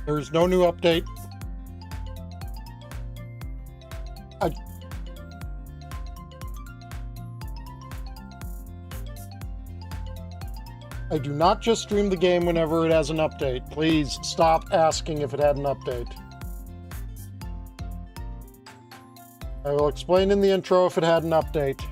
There's no new update. I do not just stream the game whenever it has an update. Please stop asking if it had an update. I will explain in the intro if it had an update.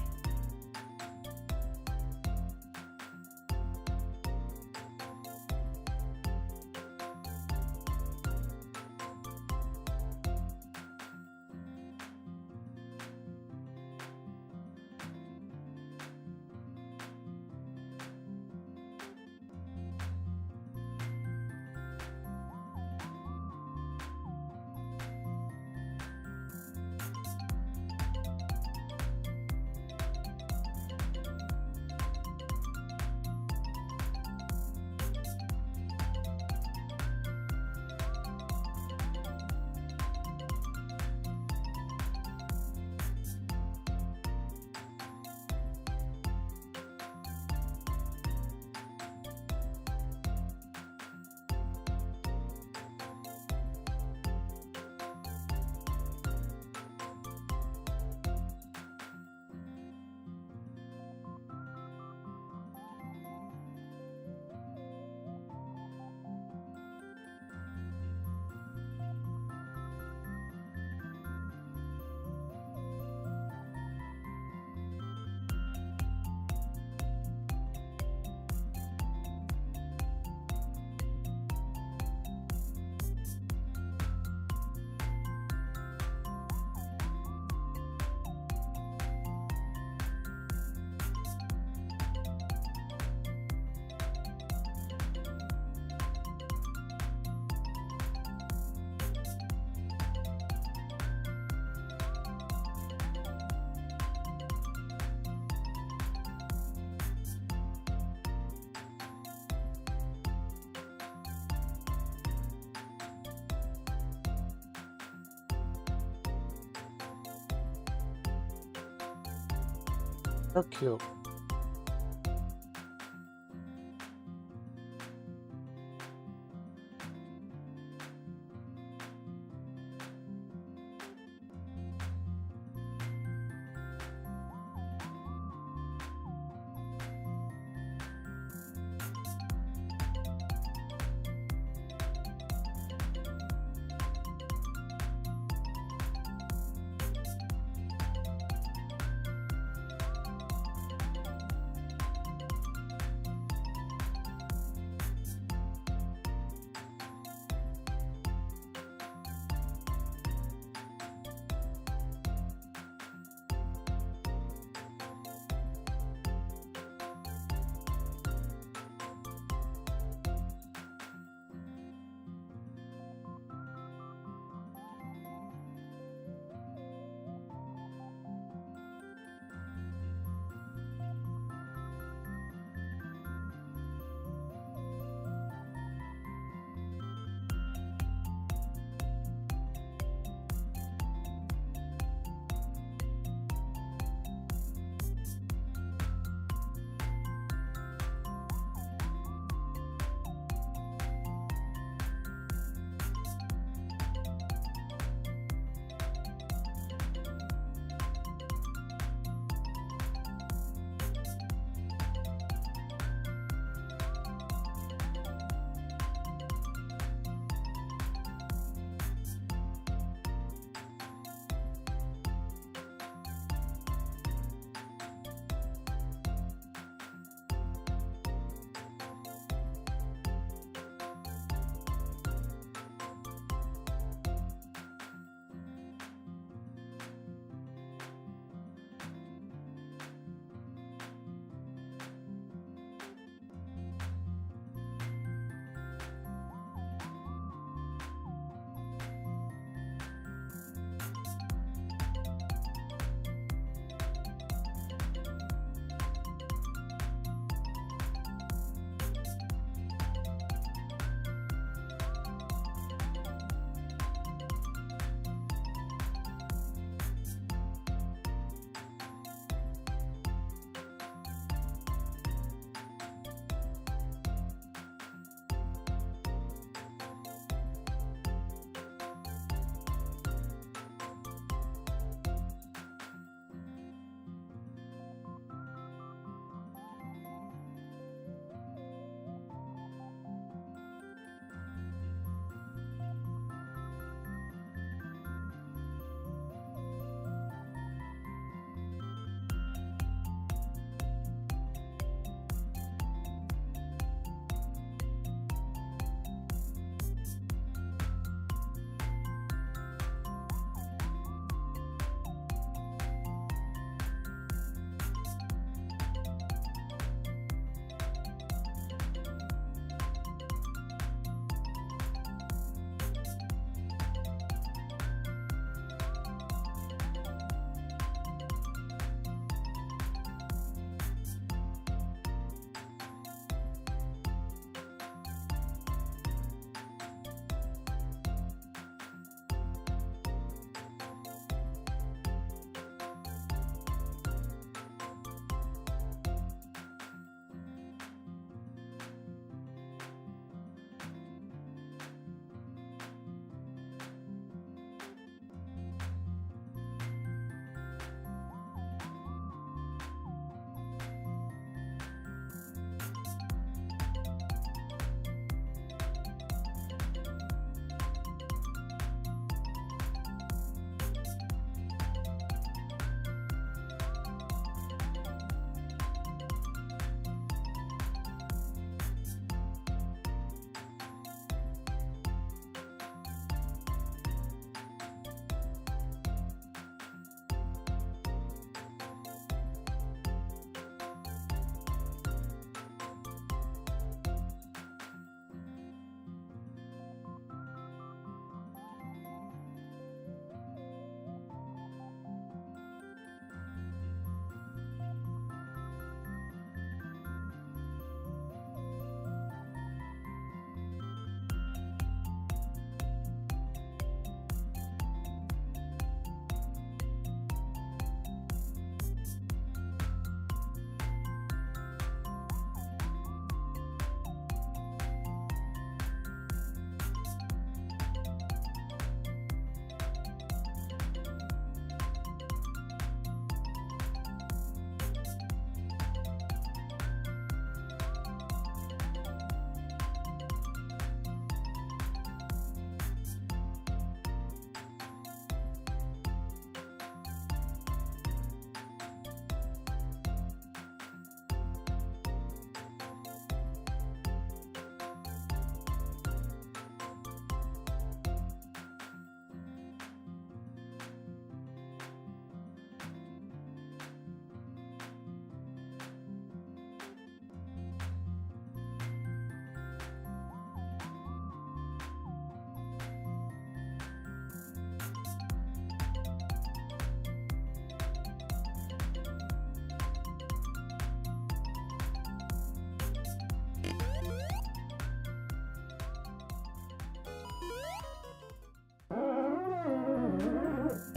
How cute.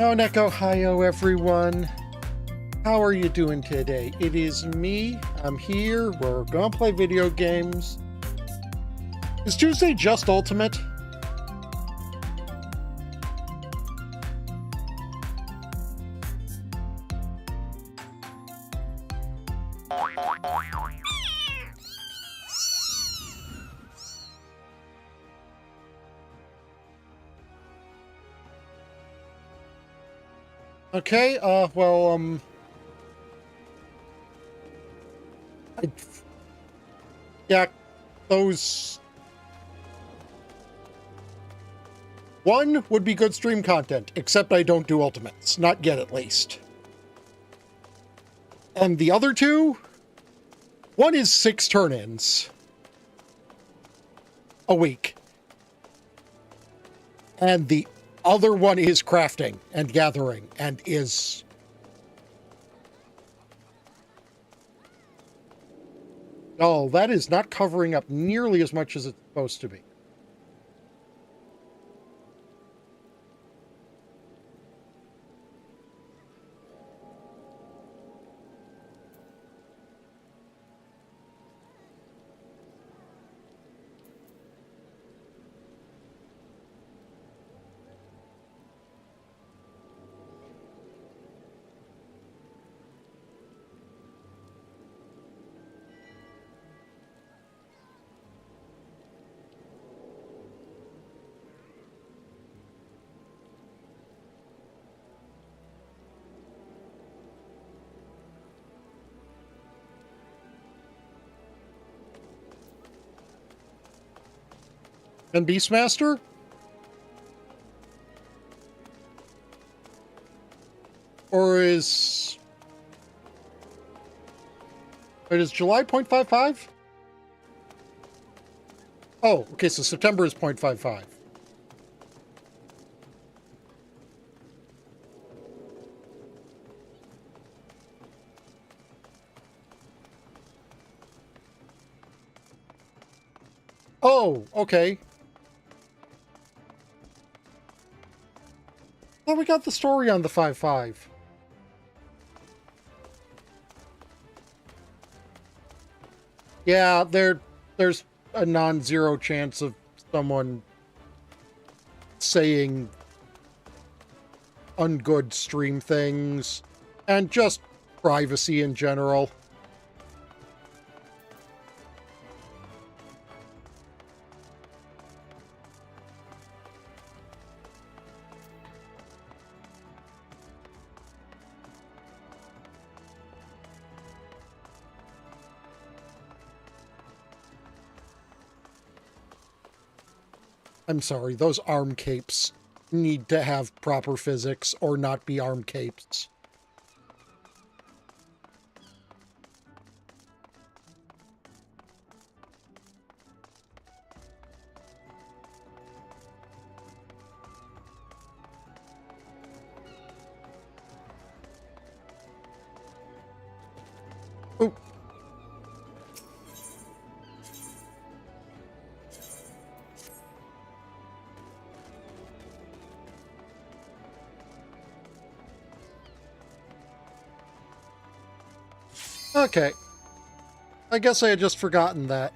Onekohayo, everyone. How are you doing today? It is me. I'm here. We're gonna play video games. Is Tuesday just Ultimate? Okay, yeah, those... One would be good stream content, except I don't do Ultimates. Not yet, at least. And the other two? One is 6 turn-ins a week. And the other one is crafting and gathering and is... Oh, that is not covering up nearly as much as it's supposed to be. And Beastmaster? Or is... It is July 0.55? Oh, okay, so September is 0.55. Oh, okay. Well, we got the story on the 5.5. Yeah, there's a non-zero chance of someone saying ungood stream things and just privacy in general. I'm sorry, those arm capes need to have proper physics or not be arm capes. Oh. Okay. I guess I had just forgotten that.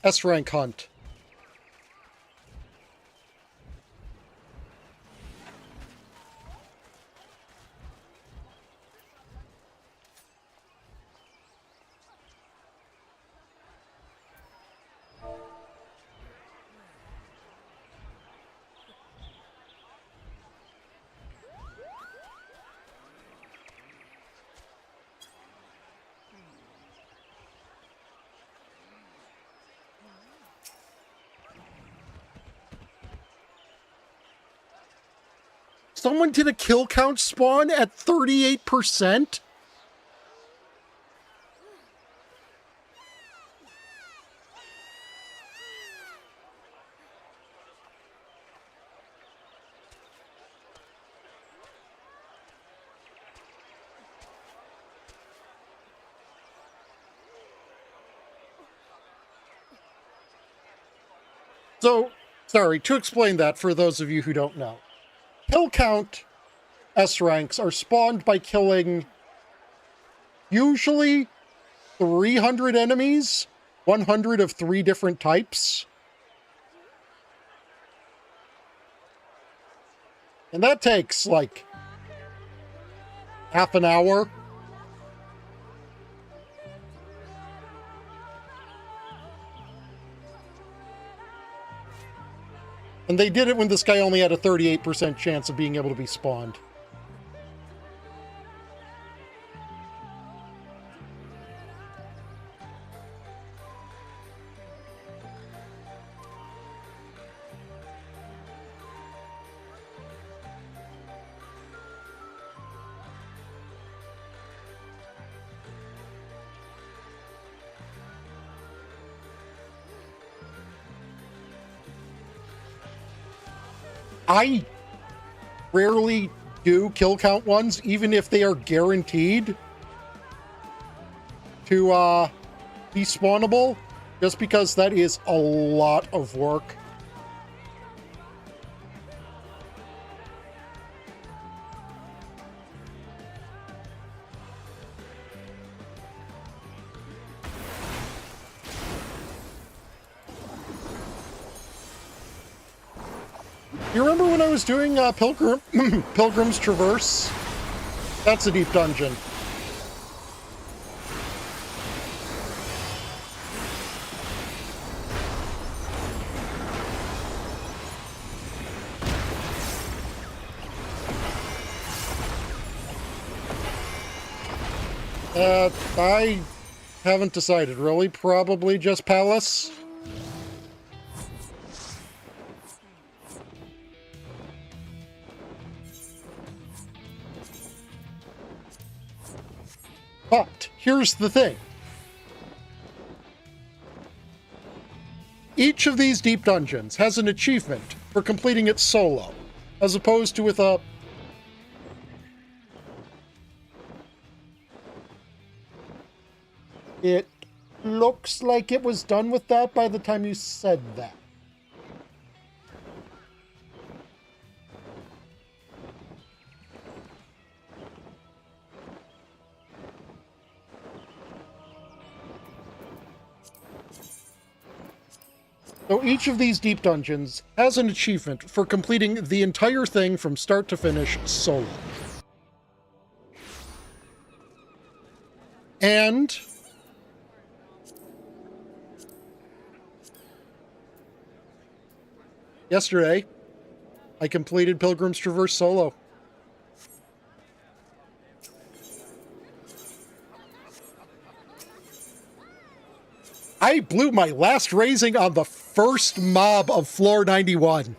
S-rank hunt. Someone did a kill count spawn at 38%? So, sorry, to explain that for those of you who don't know. Kill count S ranks are spawned by killing usually 300 enemies, 100 of 3 different types. And that takes, like, half an hour. And they did it when this guy only had a 38% chance of being able to be spawned. I rarely do kill count ones, even if they are guaranteed to be spawnable, just because that is a lot of work. You remember when I was doing Pilgrim's Traverse? That's a deep dungeon. I haven't decided, really. Probably just Palace. But here's the thing. Each of these deep dungeons has an achievement for completing it solo, as opposed to with a... It looks like it was done with that by the time you said that. So each of these deep dungeons has an achievement for completing the entire thing from start to finish solo. And yesterday, I completed Pilgrim's Traverse solo. I blew my last raising on the first mob of floor 91.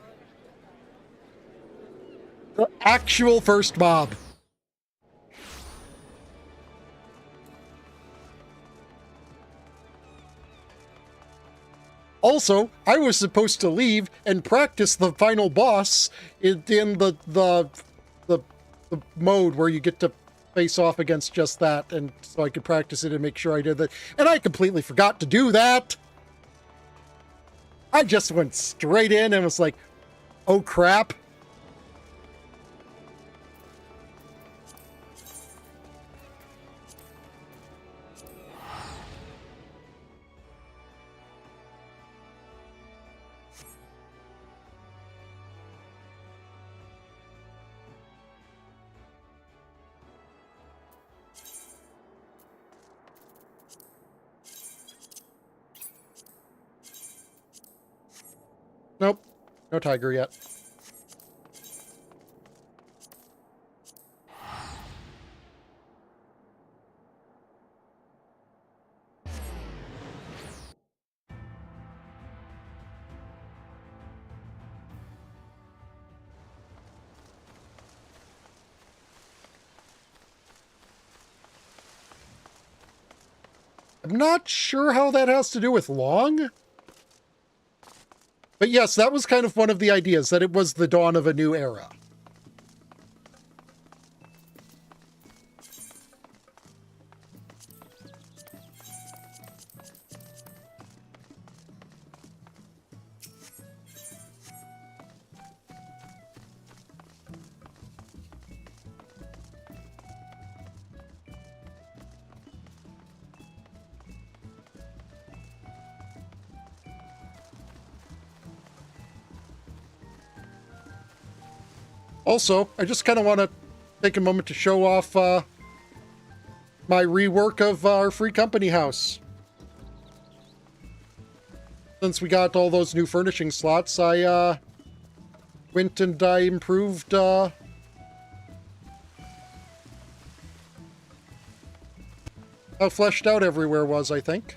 The actual first mob. Also, I was supposed to leave and practice the final boss in the mode where you get to face off against just that, and so I could practice it and make sure I did that. And I completely forgot to do that. I just went straight in and was like, oh crap. Nope, no tiger yet. I'm not sure how that has to do with long. But yes, that was kind of one of the ideas, that it was the dawn of a new era. Also, I just kind of want to take a moment to show off my rework of our free company house. Since we got all those new furnishing slots, I went and I improved how fleshed out everywhere was, I think.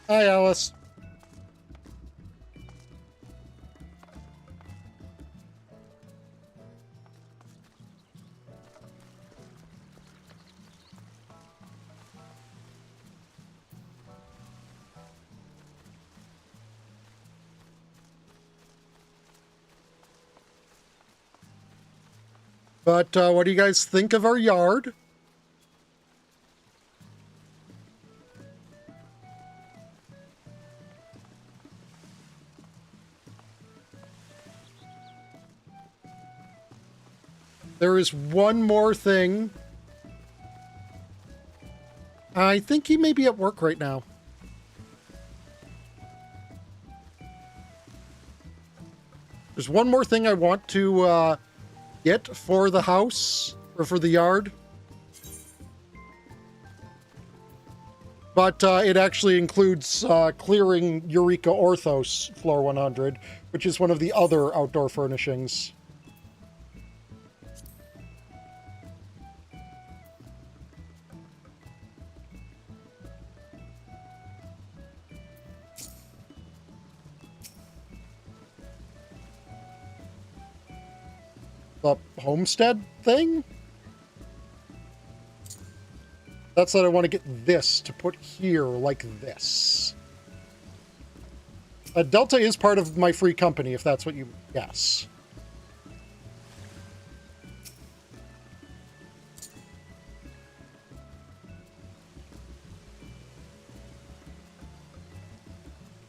Hi, Alice. But what do you guys think of our yard? There is one more thing. I think he may be at work right now. There's one more thing I want to get for the house, or for the yard. But it actually includes clearing Eureka Orthos, floor 100, which is one of the other outdoor furnishings. The homestead thing? That's that I want to get this to put here like this. Delta is part of my free company, if that's what you guess.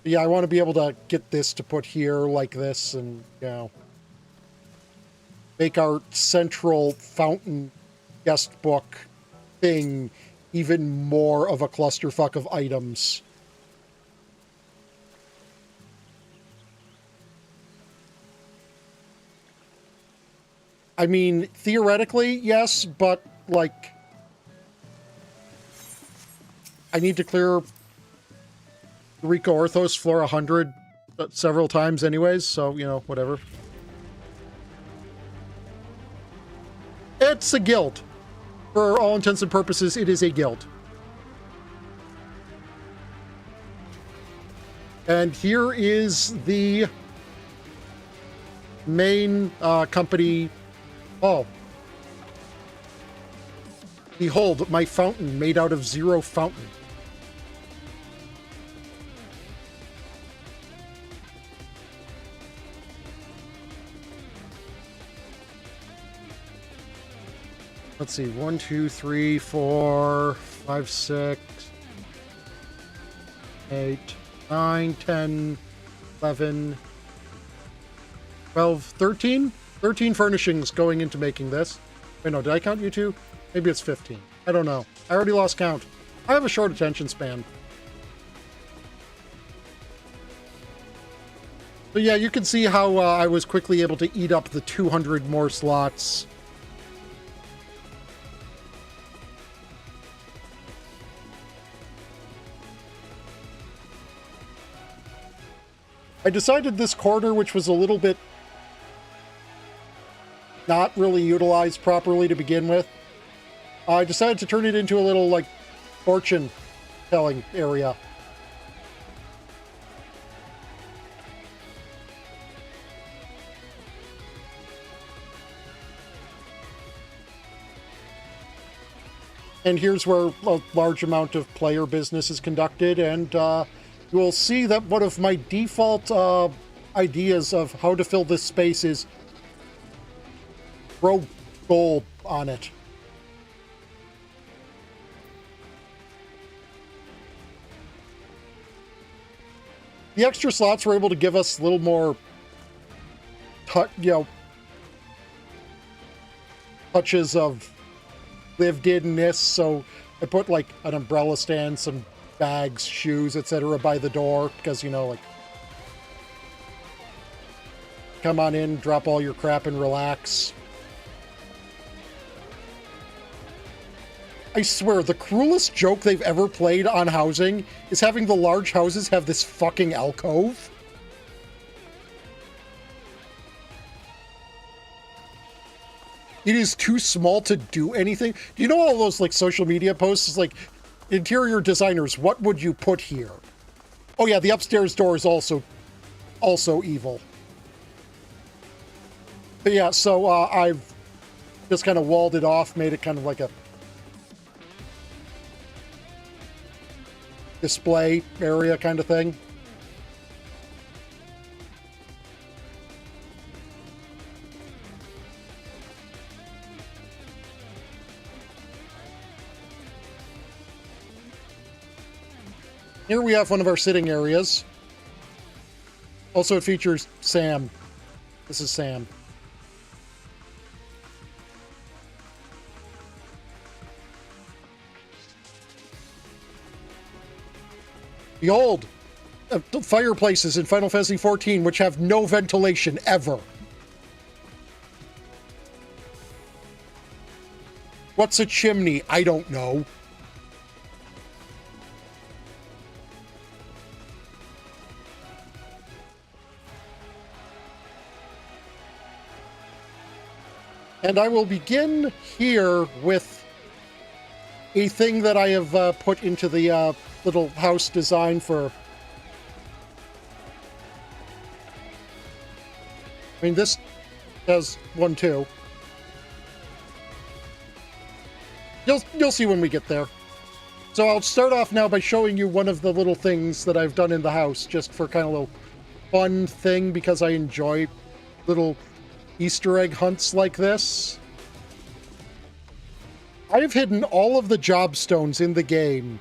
Yeah, I want to be able to get this to put here like this and, you know, make our central fountain guest book thing even more of a clusterfuck of items. I mean, theoretically, yes, but, like, I need to clear Eureka Orthos floor 100 several times anyways, so, you know, whatever. It's a guild. For all intents and purposes, it is a guild. And here is the main company. Oh. Behold, my fountain made out of zero fountain. Let's see, 1, 2, 3, 4, 5, 6, 8, 9, 10, 11, 12, 13? 13 furnishings going into making this. Wait, no, did I count you two? Maybe it's 15. I don't know. I already lost count. I have a short attention span. So yeah, you can see how I was quickly able to eat up the 200 more slots. I decided this corner, which was a little bit not really utilized properly to begin with, I decided to turn it into a little, like, fortune-telling area. And here's where a large amount of player business is conducted, and you will see that one of my default ideas of how to fill this space is throw gold on it. The extra slots were able to give us a little more, touches of lived-inness, so I put, like, an umbrella stand, some bags, shoes, etc. by the door, because, like, come on in, drop all your crap, and relax. I swear, the cruelest joke they've ever played on housing is having the large houses have this fucking alcove. It is too small to do anything. Do you know all those, like, social media posts? It's like, interior designers, what would you put here? Oh yeah, the upstairs door is also evil. But yeah, so I've just kind of walled it off, made it kind of like a display area kind of thing. Here we have one of our sitting areas. Also, it features Sam. This is Sam. Behold, fireplaces in Final Fantasy XIV which have no ventilation ever. What's a chimney? I don't know. And I will begin here with a thing that I have put into the little house design for... I mean, this has one too. You'll see when we get there. So I'll start off now by showing you one of the little things that I've done in the house, just for kind of a little fun thing, because I enjoy little Easter egg hunts like this. I've hidden all of the job stones in the game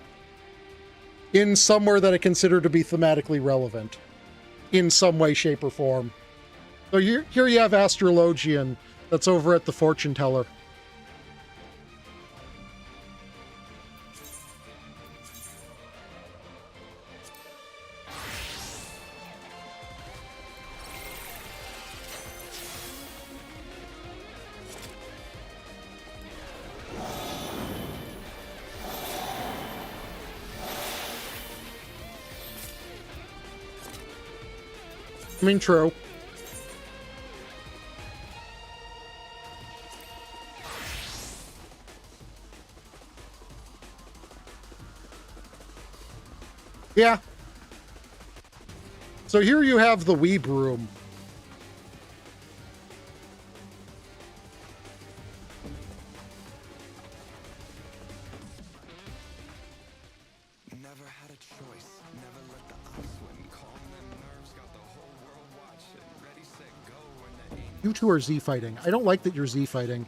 in somewhere that I consider to be thematically relevant in some way, shape, or form. So here you have Astrologian that's over at the fortune teller. I mean, true. Yeah. So here you have the weeb room. You two are Z-fighting. I don't like that you're Z-fighting.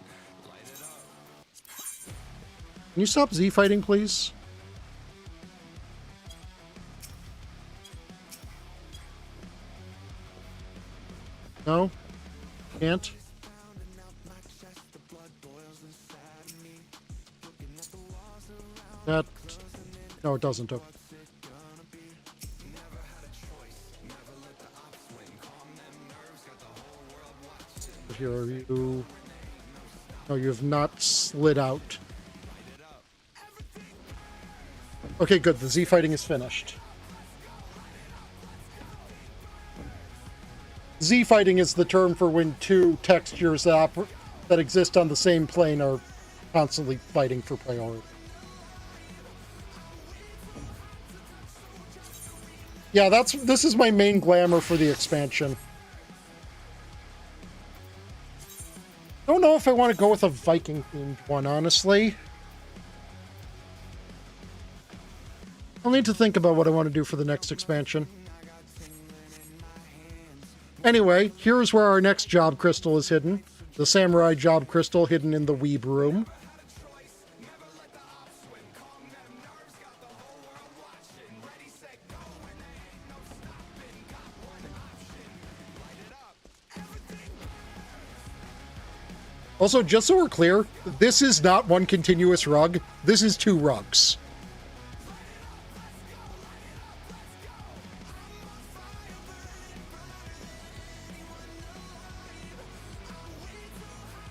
Can you stop Z-fighting, please? No? Can't? That... No, it doesn't. Okay. Here are you. No, you have not slid out. Okay, good. The Z fighting is finished. Z-fighting is the term for when two textures that exist on the same plane are constantly fighting for priority. Yeah, this is my main glamour for the expansion. Don't know if I want to go with a Viking-themed one, honestly. I'll need to think about what I want to do for the next expansion. Anyway, here's where our next job crystal is hidden. The samurai job crystal hidden in the weeb room. Also, just so we're clear, this is not one continuous rug. This is 2 rugs.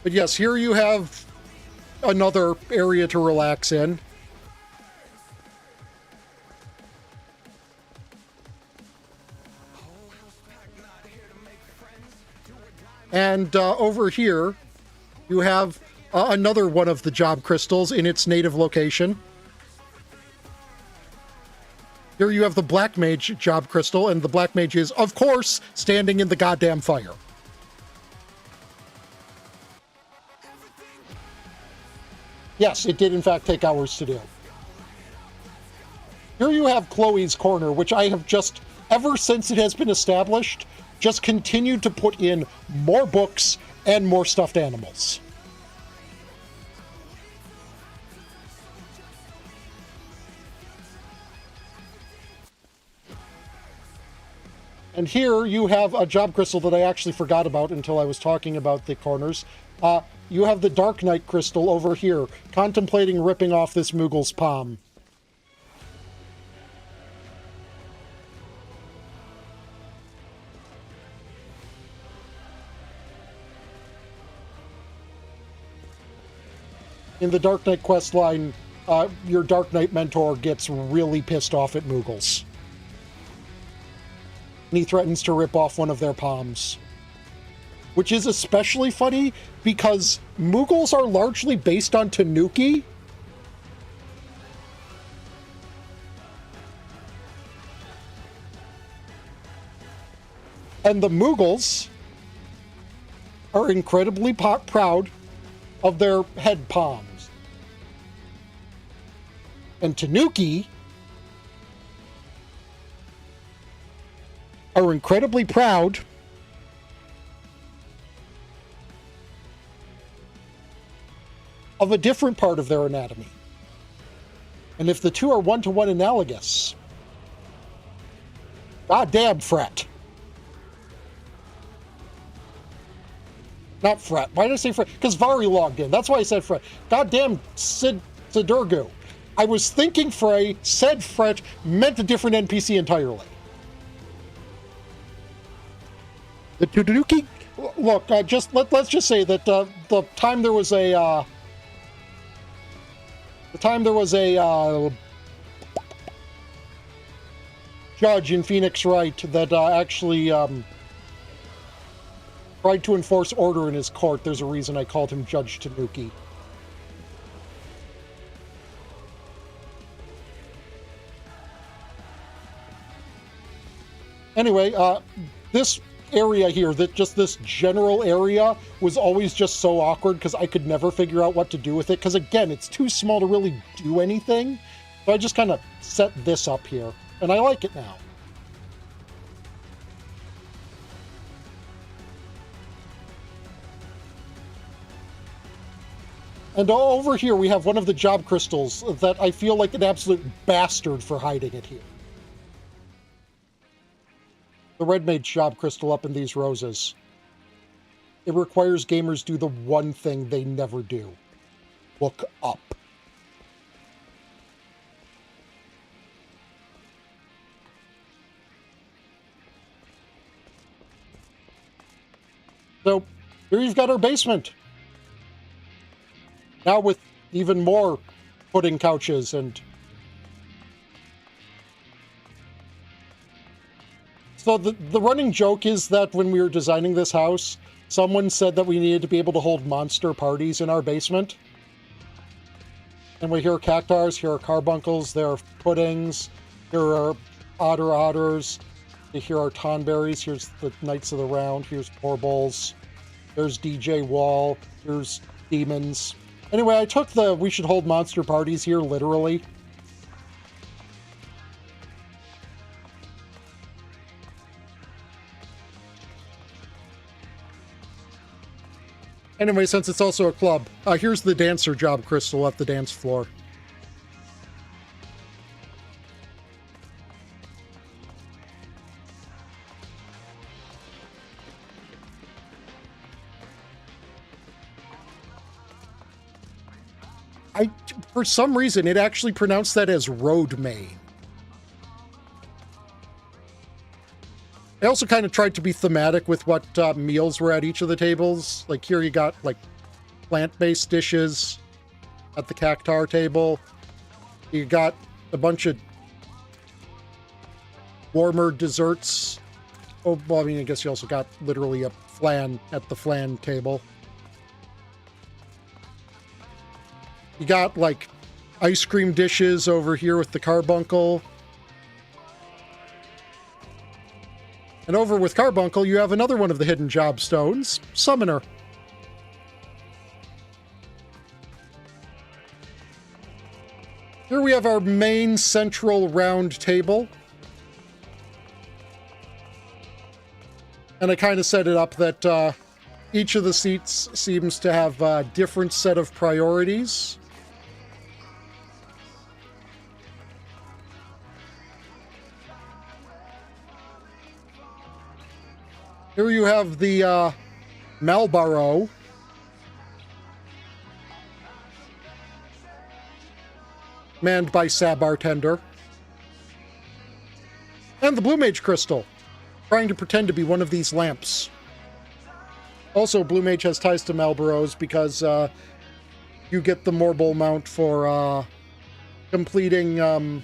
But yes, here you have another area to relax in. And over here, you have another one of the job crystals in its native location. Here you have the Black Mage job crystal, and the Black Mage is, of course, standing in the goddamn fire. Yes, it did in fact take hours to do. Here you have Chloe's Corner, which I have just, ever since it has been established, just continued to put in more books and more stuffed animals. And here you have a job crystal that I actually forgot about until I was talking about the corners. You have the Dark Knight crystal over here, contemplating ripping off this Moogle's palm. In the Dark Knight questline, your Dark Knight mentor gets really pissed off at Moogles. And he threatens to rip off one of their palms. Which is especially funny because Moogles are largely based on Tanuki. And the Moogles are incredibly proud of their head palms. And Tanuki are incredibly proud of a different part of their anatomy. And if the two are one-to-one analogous, goddamn fret. Not fret. Why did I say fret? Because Vari logged in. That's why I said fret. Goddamn Sidurgu. I was thinking Frey, said fret, meant a different NPC entirely. The Tanuki... Look, let's just say that the time there was a... judge in Phoenix Wright that actually tried to enforce order in his court. There's a reason I called him Judge Tanuki. Anyway, this area here, this general area, was always just so awkward because I could never figure out what to do with it. Because again, it's too small to really do anything. So I just kind of set this up here, and I like it now. And over here we have one of the job crystals that I feel like an absolute bastard for hiding it here. The Red Mage job crystal up in these roses. It requires gamers do the one thing they never do. Look up. So, here you've got our basement. Now with even more pudding couches and So the running joke is that when we were designing this house, someone said that we needed to be able to hold monster parties in our basement. And we hear cactars, here are carbuncles, there are puddings, here are otters, here are tonberries, here's the Knights of the Round, here's Porbulls, there's DJ Wall, here's demons. Anyway, I took the we should hold monster parties here literally. Anyway, since it's also a club, here's the dancer job crystal at the dance floor. For some reason, it actually pronounced that as road main. I also kind of tried to be thematic with what meals were at each of the tables. Like here you got like plant-based dishes at the cactar table. You got a bunch of warmer desserts. Oh, well, I mean, I guess you also got literally a flan at the flan table. You got like ice cream dishes over here with the carbuncle. And over with carbuncle, you have another one of the hidden job stones, Summoner. Here we have our main central round table. And I kind of set it up that each of the seats seems to have a different set of priorities. Here you have the Malboro. Manned by Sab Bartender. And the Blue Mage Crystal, trying to pretend to be one of these lamps. Also, Blue Mage has ties to Malboros because you get the Morbull mount for completing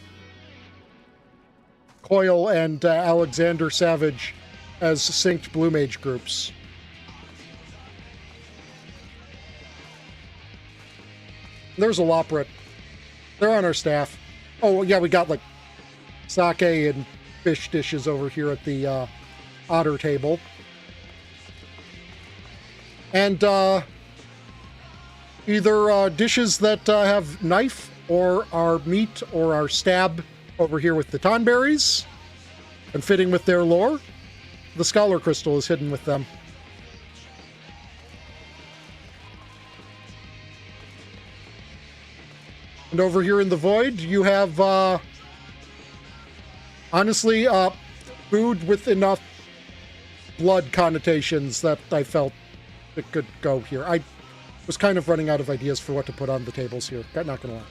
Coil and Alexander Savage as synced Blue Mage groups. There's a Loprit. They're on our staff. Oh, yeah, we got, like, sake and fish dishes over here at the otter table. And either dishes that have knife or are meat or are stab over here with the tonberries. And fitting with their lore, the Scholar Crystal is hidden with them. And over here in the Void, you have, honestly, food with enough blood connotations that I felt it could go here. I was kind of running out of ideas for what to put on the tables here. Not gonna lie.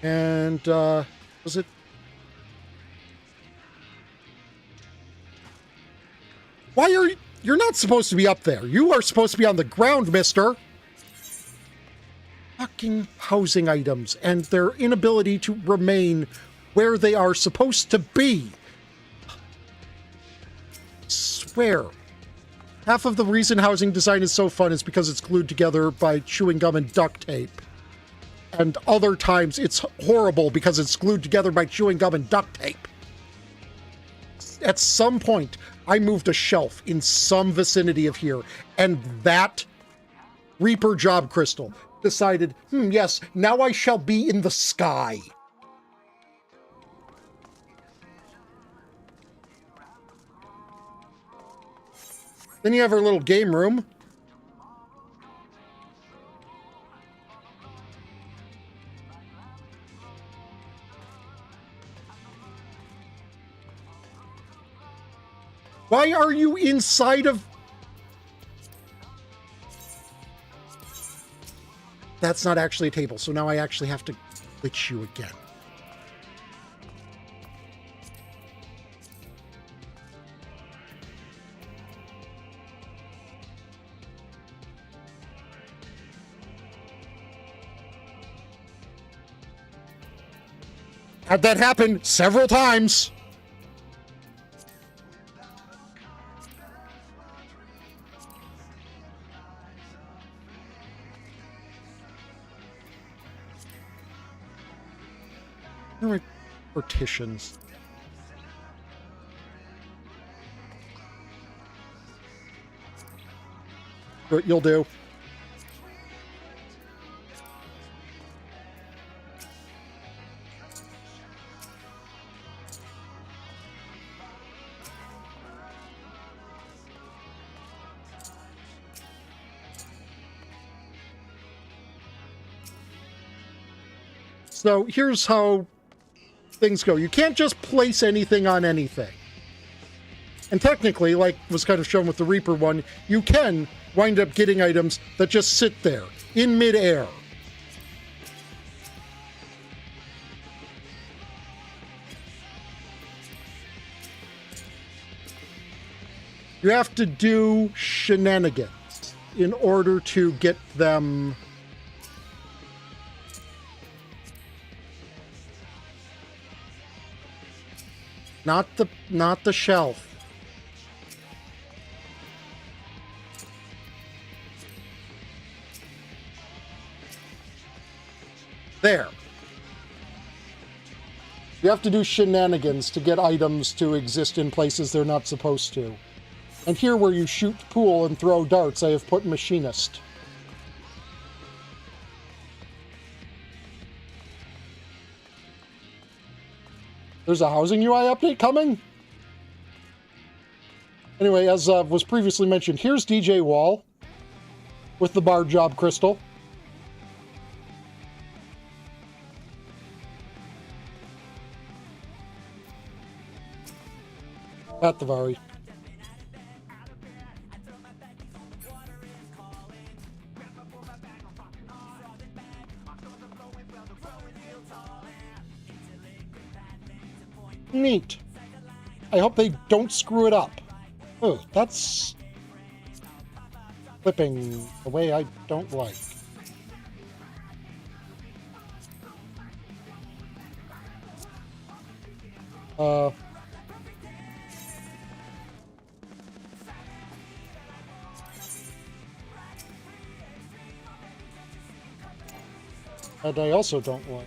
And, was it... Why are you... You're not supposed to be up there. You are supposed to be on the ground, mister. Fucking housing items and their inability to remain where they are supposed to be. I swear. Half of the reason housing design is so fun is because it's glued together by chewing gum and duct tape. And other times it's horrible because it's glued together by chewing gum and duct tape. At some point, I moved a shelf in some vicinity of here, and that Reaper Job Crystal decided, yes, now I shall be in the sky. Then you have our little game room. Why are you inside of... That's not actually a table, so now I actually have to glitch you again. Had that happen several times. Where are my partitions? What you'll do. So here's how things go. You can't just place anything on anything. And technically, like was kind of shown with the Reaper one, you can wind up getting items that just sit there in midair. You have to do shenanigans in order to get them. Not the shelf. There. You have to do shenanigans to get items to exist in places they're not supposed to. And here where you shoot pool and throw darts, I have put machinist. There's a housing UI update coming? Anyway, as was previously mentioned, here's DJ Wall with the bar job crystal. At the Vari. Neat. I hope they don't screw it up. Oh, that's flipping the way I don't like. And I also don't like.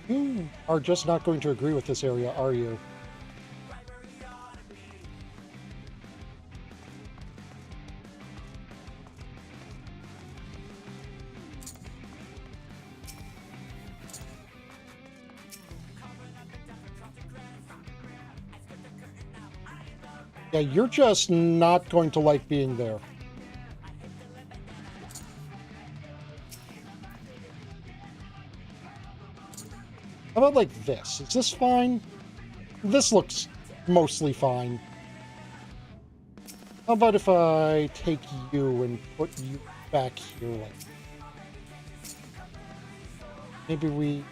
You are just not going to agree with this area, are you? Yeah, you're just not going to like being there. How about like this? Is this fine? This looks mostly fine. How about if I take you and put you back here like... Maybe we...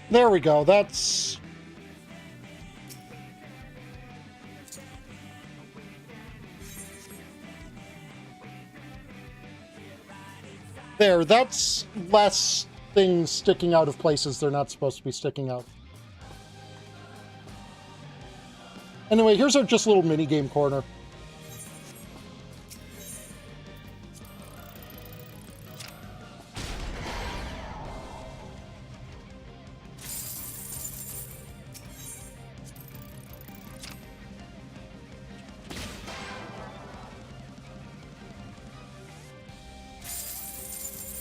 There we go, that's... There, that's less things sticking out of places they're not supposed to be sticking out. Anyway, here's our just little mini-game corner.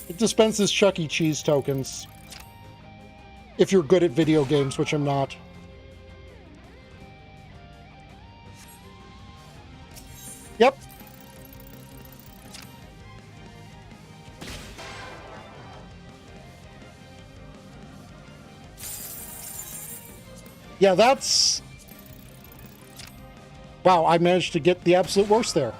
It dispenses Chuck E. Cheese tokens. If you're good at video games, which I'm not. Yep. Yeah, that's... Wow, I managed to get the absolute worst there.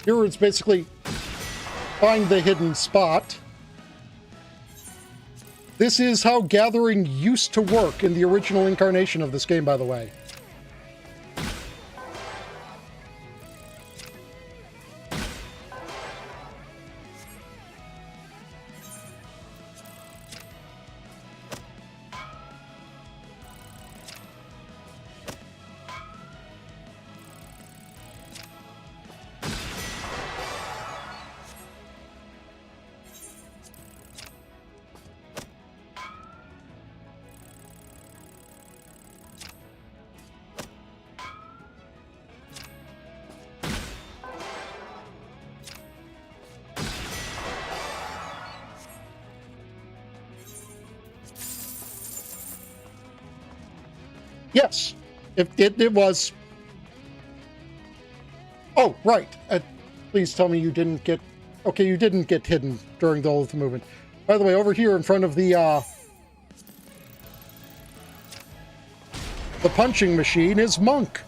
Here it's basically find the hidden spot. This is how gathering used to work in the original incarnation of this game, by the way. Yes, it was. Oh, right. Please tell me you didn't get... Okay, you didn't get hidden during the whole of the movement. By the way, over here in front of the punching machine is Monk.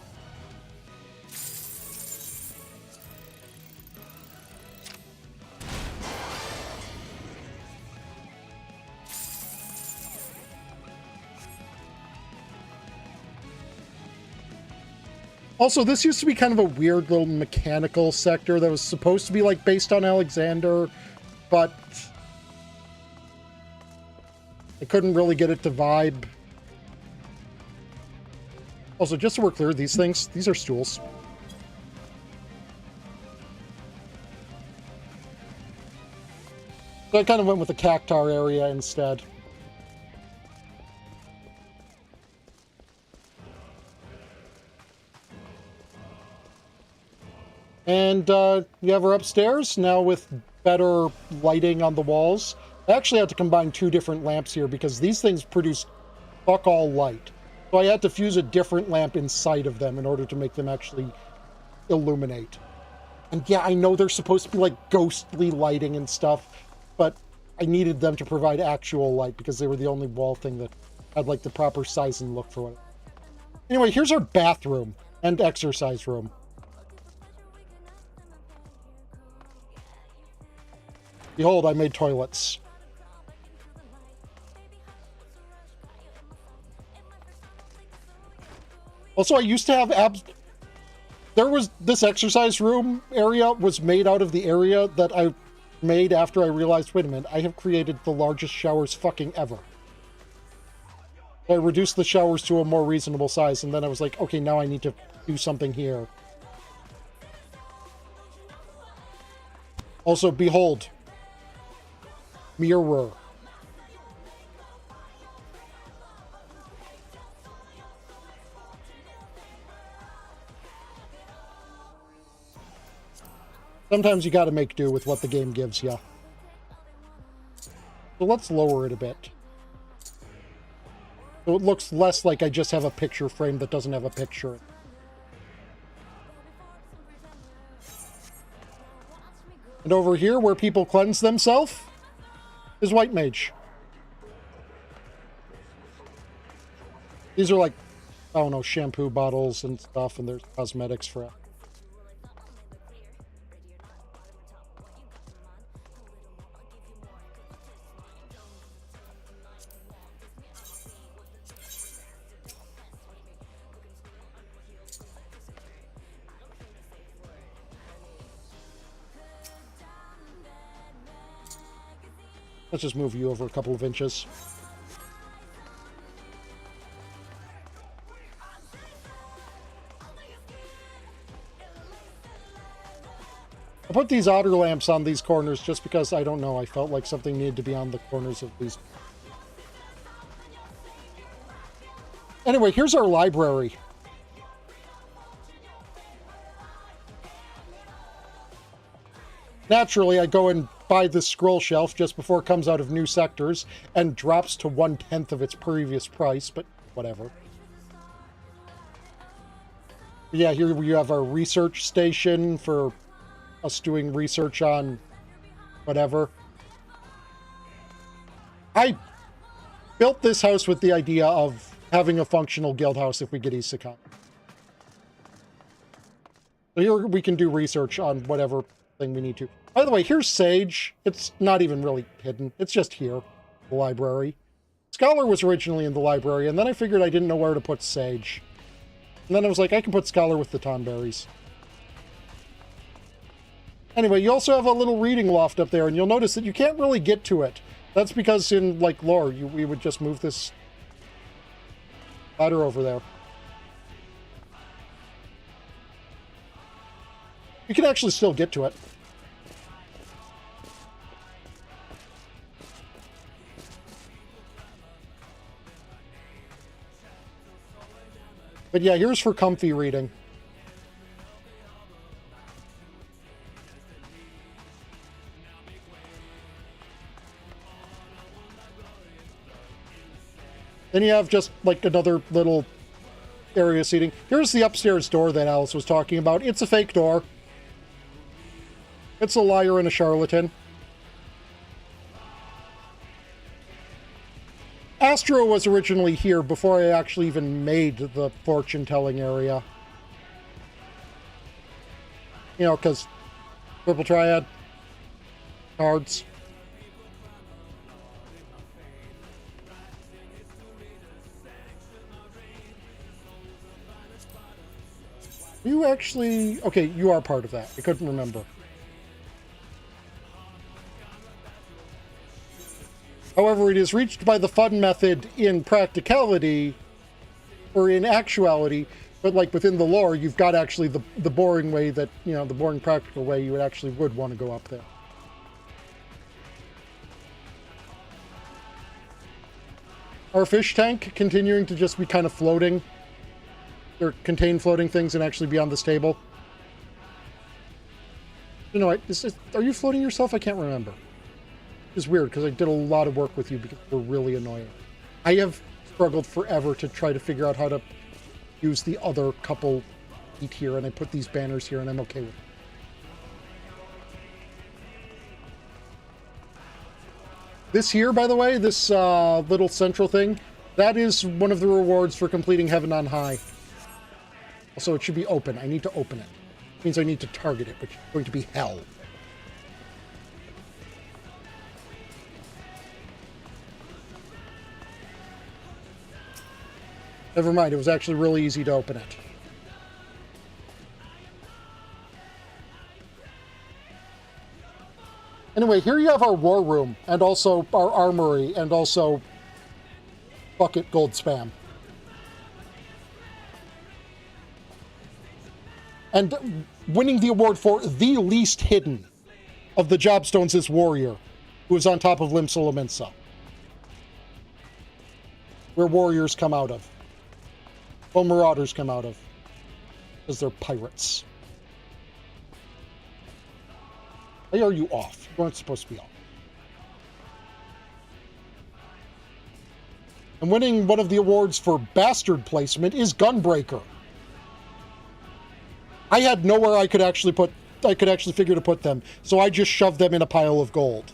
Also, this used to be kind of a weird little mechanical sector that was supposed to be, like, based on Alexander, but I couldn't really get it to vibe. Also, just so we're clear, these are stools. So I kind of went with the cactar area instead. And you have her upstairs, now with better lighting on the walls. I actually had to combine two different lamps here because these things produce fuck all light. So I had to fuse a different lamp inside of them in order to make them actually illuminate. And yeah, I know they're supposed to be like ghostly lighting and stuff, but I needed them to provide actual light because they were the only wall thing that had like the proper size and look for it. Anyway, here's our bathroom and exercise room. Behold, I made toilets. Also, I used to have there was this exercise room area was made out of the area that I made after I realized, wait a minute, I have created the largest showers fucking ever. So I reduced the showers to a more reasonable size, and then I was like, okay, now I need to do something here. Also, behold. Mirror. Sometimes you gotta make do with what the game gives you. So let's lower it a bit. So it looks less like I just have a picture frame that doesn't have a picture. And over here, where people cleanse themselves, is White Mage. These are like, I don't know, shampoo bottles and stuff, and there's cosmetics for it. Let's just move you over a couple of inches. I put these outer lamps on these corners just because, I don't know, I felt like something needed to be on the corners of these. Anyway, here's our library. Naturally, I go and buy this scroll shelf just before it comes out of new sectors and drops to 1/10 of its previous price, but whatever. Yeah, here we have our research station for us doing research on whatever. I built this house with the idea of having a functional guild house if we get isekai. So here we can do research on whatever thing we need to. By the way, here's Sage. It's not even really hidden. It's just here, the library. Scholar was originally in the library, and then I figured I didn't know where to put Sage. And then I was like, I can put Scholar with the Tonberries. Anyway, you also have a little reading loft up there, and you'll notice that you can't really get to it. That's because in, like, lore, we would just move this ladder over there. You can actually still get to it. But yeah, here's for comfy reading. Then you have just like another little area seating. Here's the upstairs door that Alice was talking about. It's a fake door. It's a liar and a charlatan. Astro was originally here before I actually even made the fortune-telling area. You know, because Purple Triad, cards. You actually... Okay, you are part of that. I couldn't remember. However, it is reached by the fun method in practicality, or in actuality, but like within the lore, you've got actually the boring way that, you know, the boring practical way you would want to go up there. Our fish tank continuing to just be kind of floating, or contain floating things and actually be on this table. You know, are you floating yourself? I can't remember. It's weird because I did a lot of work with you because we're really annoying. I have struggled forever to try to figure out how to use the other couple feet here, and I put these banners here, and I'm okay with it. This here, by the way, this little central thing, that is one of the rewards for completing Heaven on High. Also, it should be open. I need to open it. It means I need to target it, which is going to be hell. Never mind, it was actually really easy to open it. Anyway, here you have our war room, and also our armory, and also bucket gold spam. And winning the award for the least hidden of the Jobstones is Warrior, who is on top of Lim Solomensa, where warriors come out of. Well, marauders come out of, because they're pirates. Why are you off? You weren't supposed to be off. And winning one of the awards for bastard placement is Gunbreaker. I had nowhere I could actually figure to put them, so I just shoved them in a pile of gold.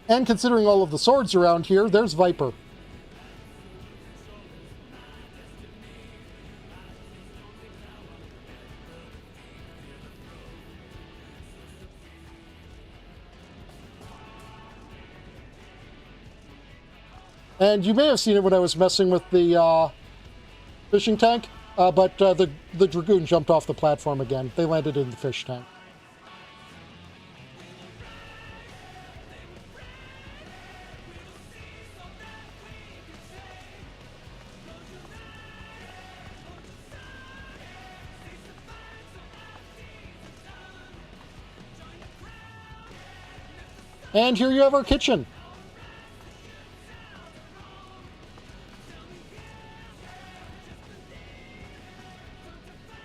And considering all of the swords around here, there's Viper. And you may have seen it when I was messing with the fishing tank, but the Dragoon jumped off the platform again. They landed in the fish tank. And here you have our kitchen.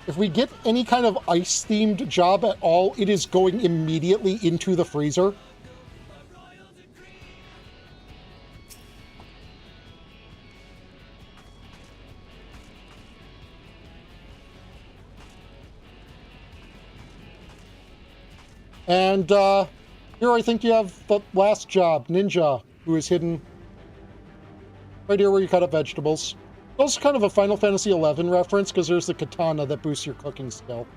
If we get any kind of ice-themed job at all, it is going immediately into the freezer. And, here I think you have the last job, Ninja, who is hidden right here where you cut up vegetables. Also kind of a Final Fantasy XI reference, because there's the katana that boosts your cooking skill.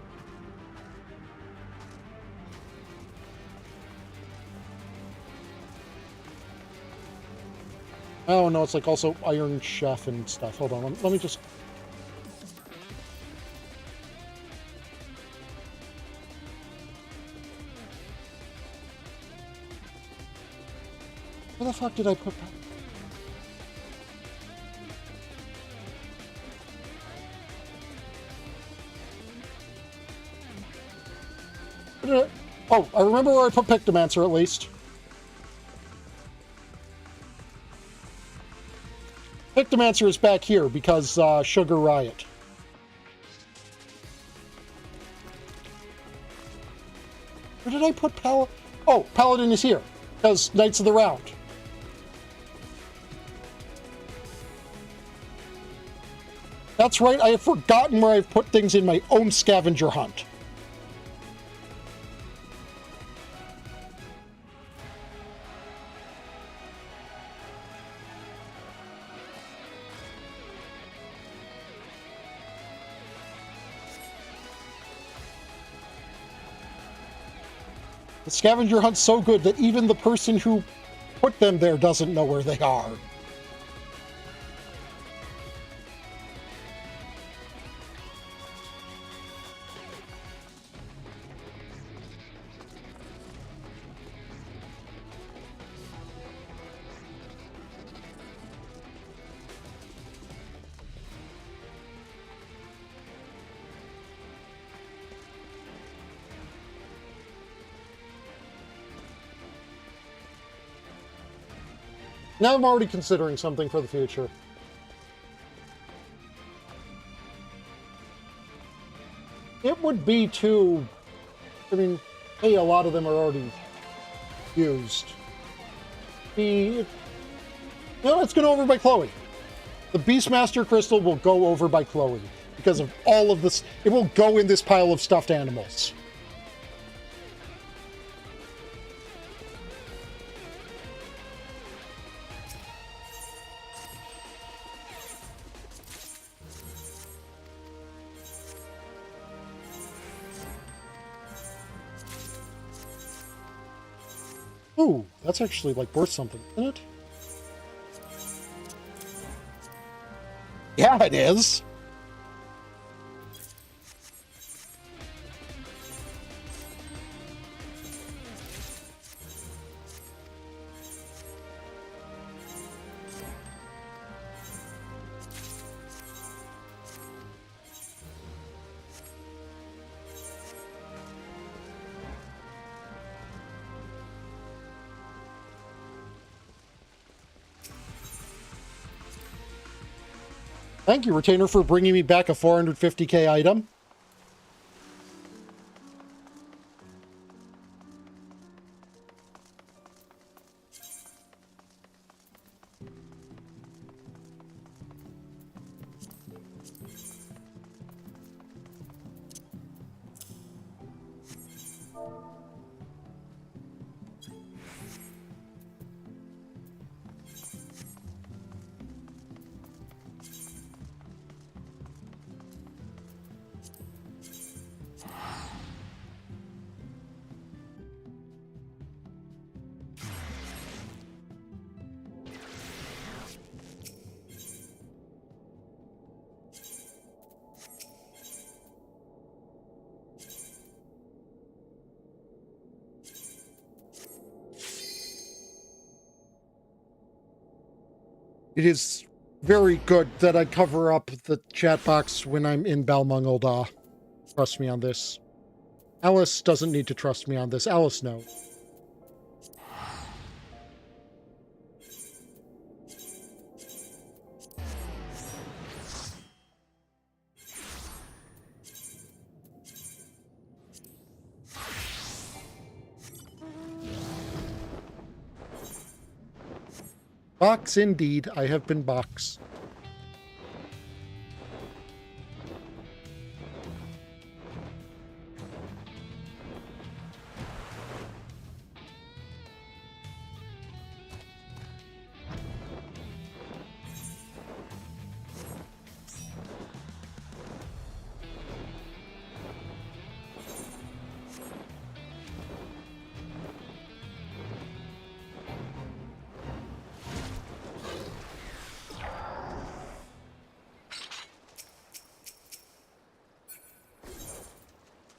Oh no, it's like also Iron Chef and stuff. Hold on, let me just... Where the fuck did I put that? Oh, I remember where I put Pictomancer at least. Pictomancer is back here because Sugar Riot. Where did I put Paladin? Oh, Paladin is here because Knights of the Round. That's right, I have forgotten where I've put things in my own scavenger hunt. The scavenger hunt's so good that even the person who put them there doesn't know where they are. Now I'm already considering something for the future. It would be too... I mean, hey, a lot of them are already used. No, let's go over by Chloe. The Beastmaster Crystal will go over by Chloe because of all of this. It will go in this pile of stuffed animals. Ooh, that's actually, like, worth something, isn't it? Yeah, it is! Thank you, Retainer, for bringing me back a 450k item. It is very good that I cover up the chat box when I'm in Balmung. Trust me on this. Alice doesn't need to trust me on this. Alice knows. Box indeed. I have been box.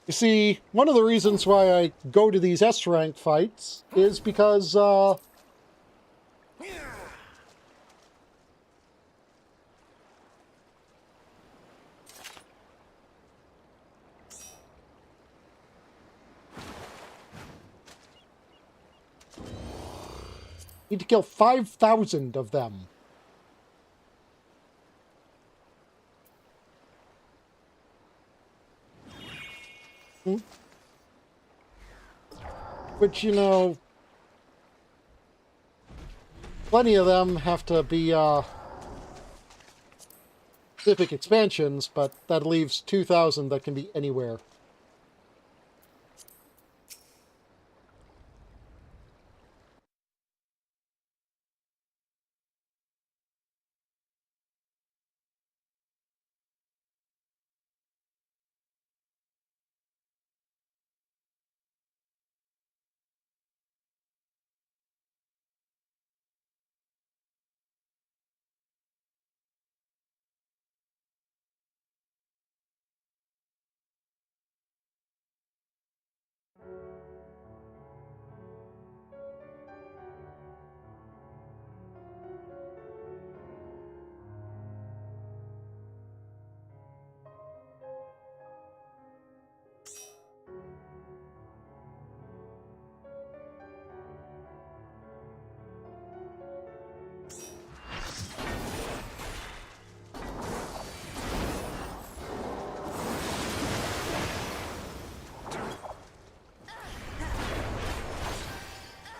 You see, one of the reasons why I go to these S-rank fights is because, need to kill 5,000 of them. Which, you know, plenty of them have to be specific expansions, but that leaves 2,000 that can be anywhere.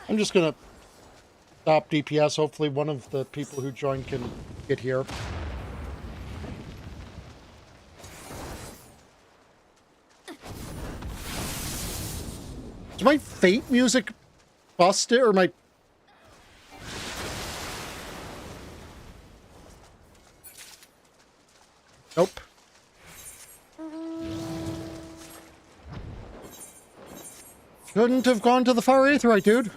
I'm just gonna stop DPS. Hopefully one of the people who joined can get here. Is my Fate music busted, or my... Nope. Couldn't have gone to the far aetheryte, dude.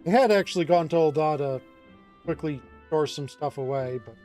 I had actually gone to Ul'dah to quickly store some stuff away, but...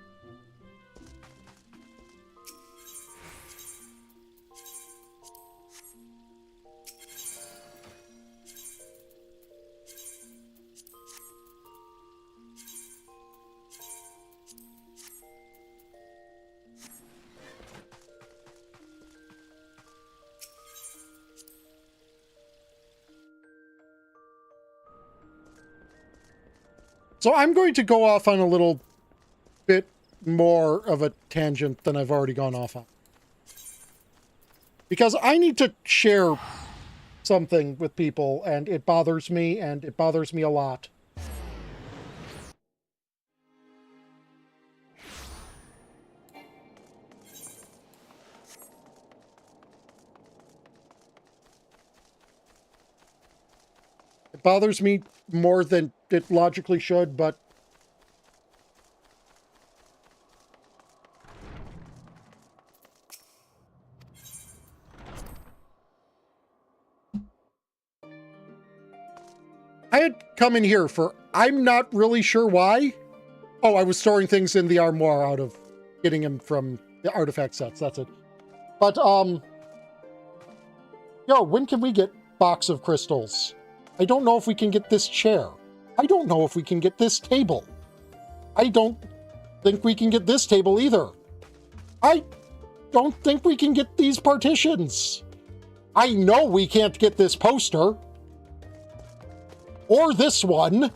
So I'm going to go off on a little bit more of a tangent than I've already gone off on. Because I need to share something with people, and it bothers me, and it bothers me a lot. It bothers me more than it logically should, but I had come in here for, I'm not really sure why. Oh, I was storing things in the armoire out of getting him from the artifact sets. That's it. But, yo, when can we get box of crystals? I don't know if we can get this chair. I don't know if we can get this table. I don't think we can get this table either. I don't think we can get these partitions. I know we can't get this poster. Or this one.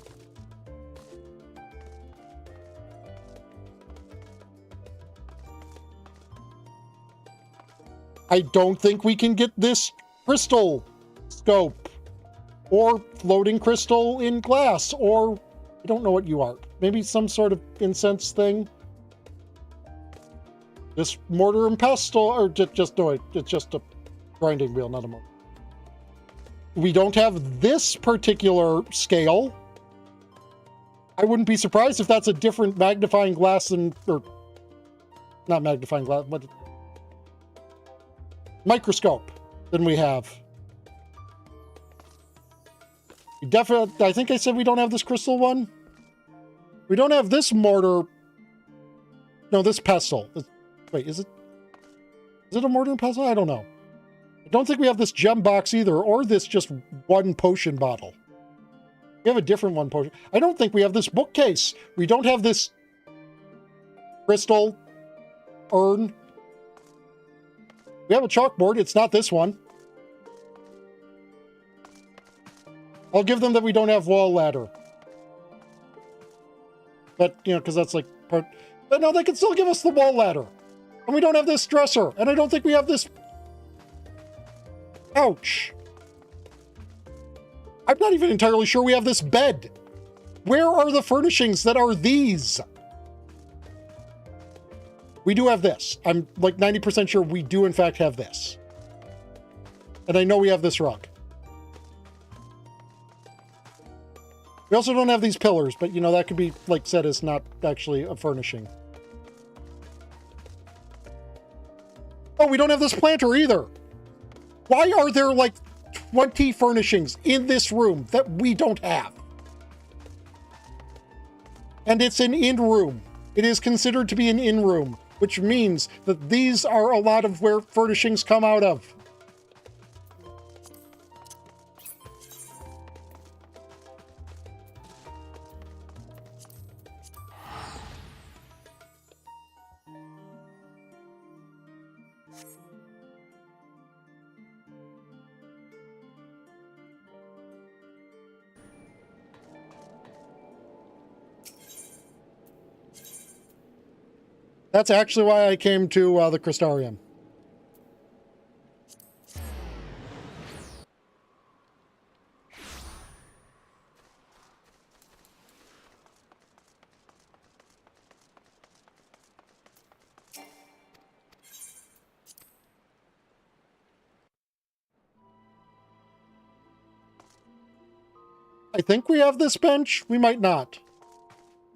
I don't think we can get this crystal scope. Or floating crystal in glass. Or, I don't know what you are. Maybe some sort of incense thing. This mortar and pestle, or just no, it's just a grinding wheel, not a mortar. We don't have this particular scale. I wouldn't be surprised if that's a different magnifying glass than, or not magnifying glass, but microscope than we have. We definitely, I think I said we don't have this crystal one. We don't have this mortar. No, this pestle. Wait, is it a mortar and pestle? I don't know. I don't think we have this gem box either, or this just one potion bottle. We have a different one potion. I don't think we have this bookcase. We don't have this crystal urn. We have a chalkboard. It's not this one. I'll give them that we don't have wall ladder. But, you know, because that's like part... But no, they can still give us the wall ladder. And we don't have this dresser. And I don't think we have this... Ouch. I'm not even entirely sure we have this bed. Where are the furnishings that are these? We do have this. I'm like 90% sure we do in fact have this. And I know we have this rug. We also don't have these pillars, but you know, that could be like said as not actually a furnishing. Oh, we don't have this planter either. Why are there like 20 furnishings in this room that we don't have? And it's an inn room. It is considered to be an inn room, which means that these are a lot of where furnishings come out of. That's actually why I came to the Crystarium. I think we have this bench. We might not.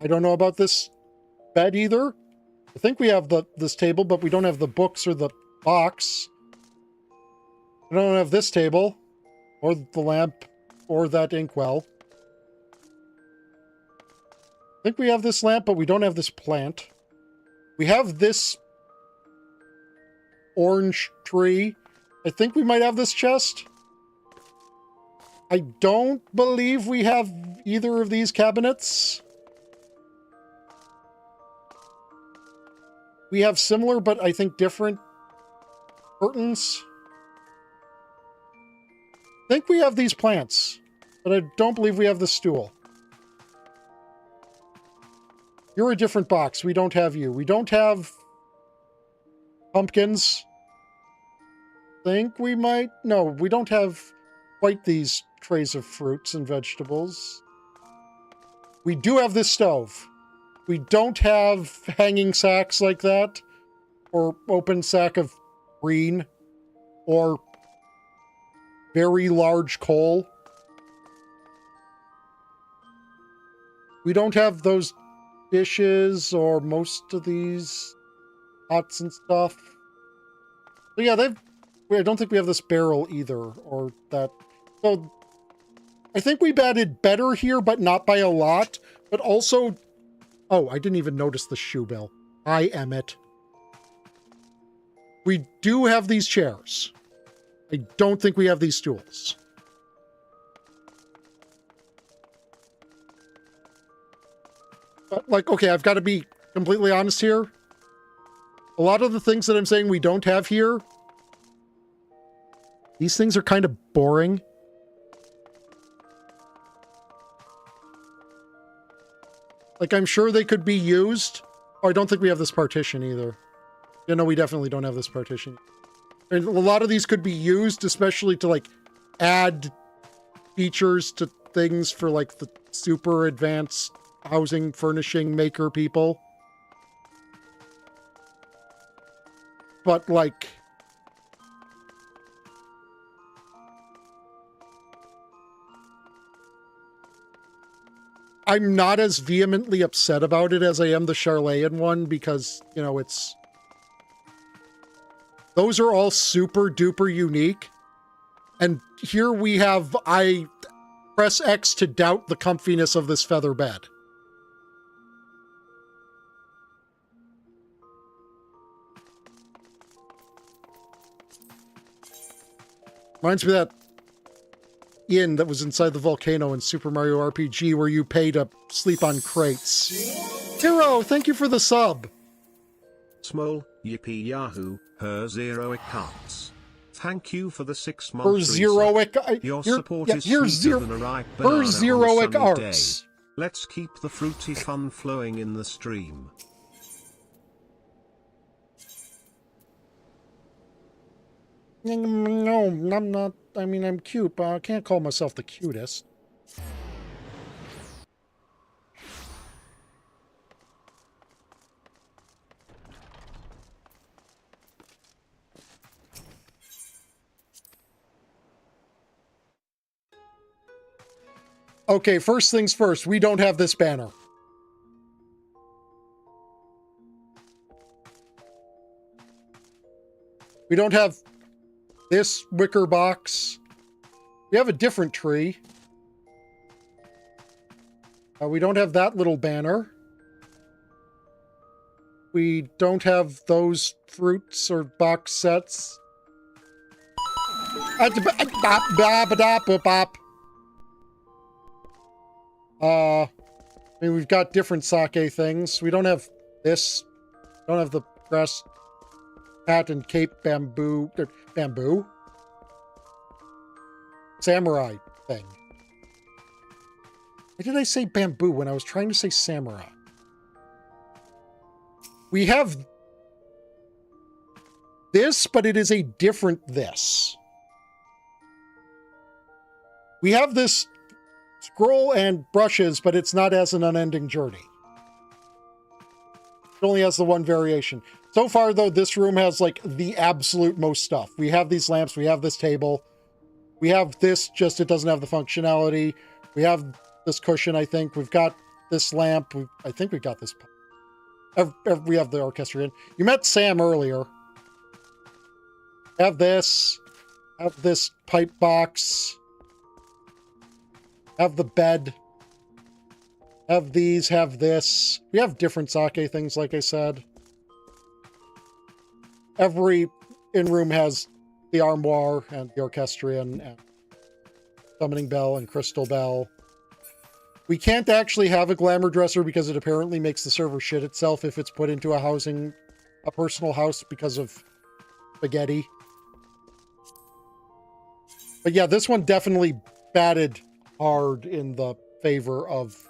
I don't know about this bed either. I think we have this table, but we don't have the books or the box. We don't have this table, or the lamp, or that inkwell. I think we have this lamp, but we don't have this plant. We have this orange tree. I think we might have this chest. I don't believe we have either of these cabinets. We have similar, but I think different curtains. I think we have these plants, but I don't believe we have the stool. You're a different box. We don't have you. We don't have pumpkins. Think we might... No, we don't have quite these trays of fruits and vegetables. We do have this stove. We don't have hanging sacks like that, or open sack of green, or very large coal. We don't have those dishes or most of these pots and stuff. So yeah, I don't think we have this barrel either, or that. So I think we batted better here, but not by a lot. But also, oh, I didn't even notice the shoe bill. Hi, Emmett. We do have these chairs. I don't think we have these stools. But, like, okay, I've got to be completely honest here. A lot of the things that I'm saying we don't have here, these things are kind of boring. Like, I'm sure they could be used. Oh, I don't think we have this partition either. Yeah, no, we definitely don't have this partition. And a lot of these could be used, especially to, like, add features to things for, like, the super advanced housing furnishing maker people. But, like, I'm not as vehemently upset about it as I am the Charlayan one, because, you know, those are all super duper unique. And here we have, I press X to doubt the comfiness of this feather bed. Reminds me of that inn that was inside the volcano in Super Mario RPG where you pay to sleep on crates. Hero, thank you for the sub. Small, yippee yahoo, her zeroic carts. Thank you for the 6 months. Her zeroic, your support is here's sweeter than a ripe banana her zeroic on a sunny arts. day. Let's keep the fruity fun flowing in the stream. No, I'm not. I mean, I'm cute, but I can't call myself the cutest. Okay, first things first, we don't have this banner. We don't have this wicker box. We have a different tree. We don't have that little banner. We don't have those fruits or box sets. I mean, we've got different sake things. We don't have this. We don't have the grass hat and cape bamboo. Bamboo? Samurai thing. Why did I say bamboo when I was trying to say samurai? We have this, but it is a different this. We have this scroll and brushes, but it's not as an unending journey. It only has the one variation. So far, though, this room has, like, the absolute most stuff. We have these lamps. We have this table. We have this, just it doesn't have the functionality. We have this cushion, I think. We've got this lamp. I think we got this. We have the orchestrion. You met Sam earlier. Have this. Have this pipe box. Have the bed. Have these, have this. We have different sake things, like I said. Every in-room has the armoire and the orchestrion and summoning bell and crystal bell. We can't actually have a glamour dresser because it apparently makes the server shit itself if it's put into a personal house because of spaghetti. But yeah, this one definitely batted hard in the favor of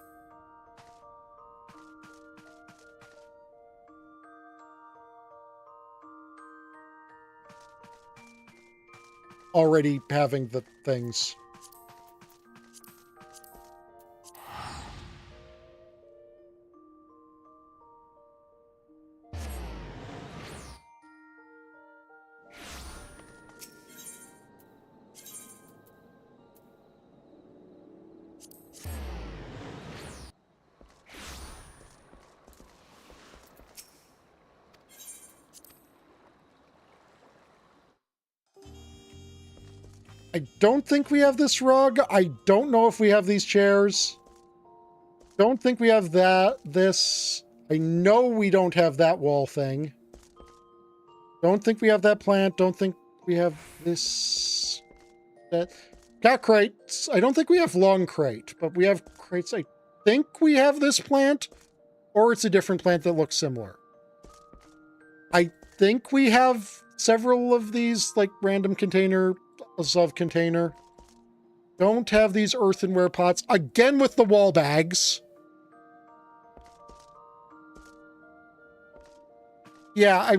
already having the things. I don't think we have this rug. I don't know if we have these chairs. Don't think we have this. I know we don't have that wall thing. Don't think we have that plant. Don't think we have this. That. Cat crates. I don't think we have long crate, but we have crates. I think we have this plant, or it's a different plant that looks similar. I think we have several of these, like, random container of container. Don't have these earthenware pots. Again with the wall bags. Yeah, I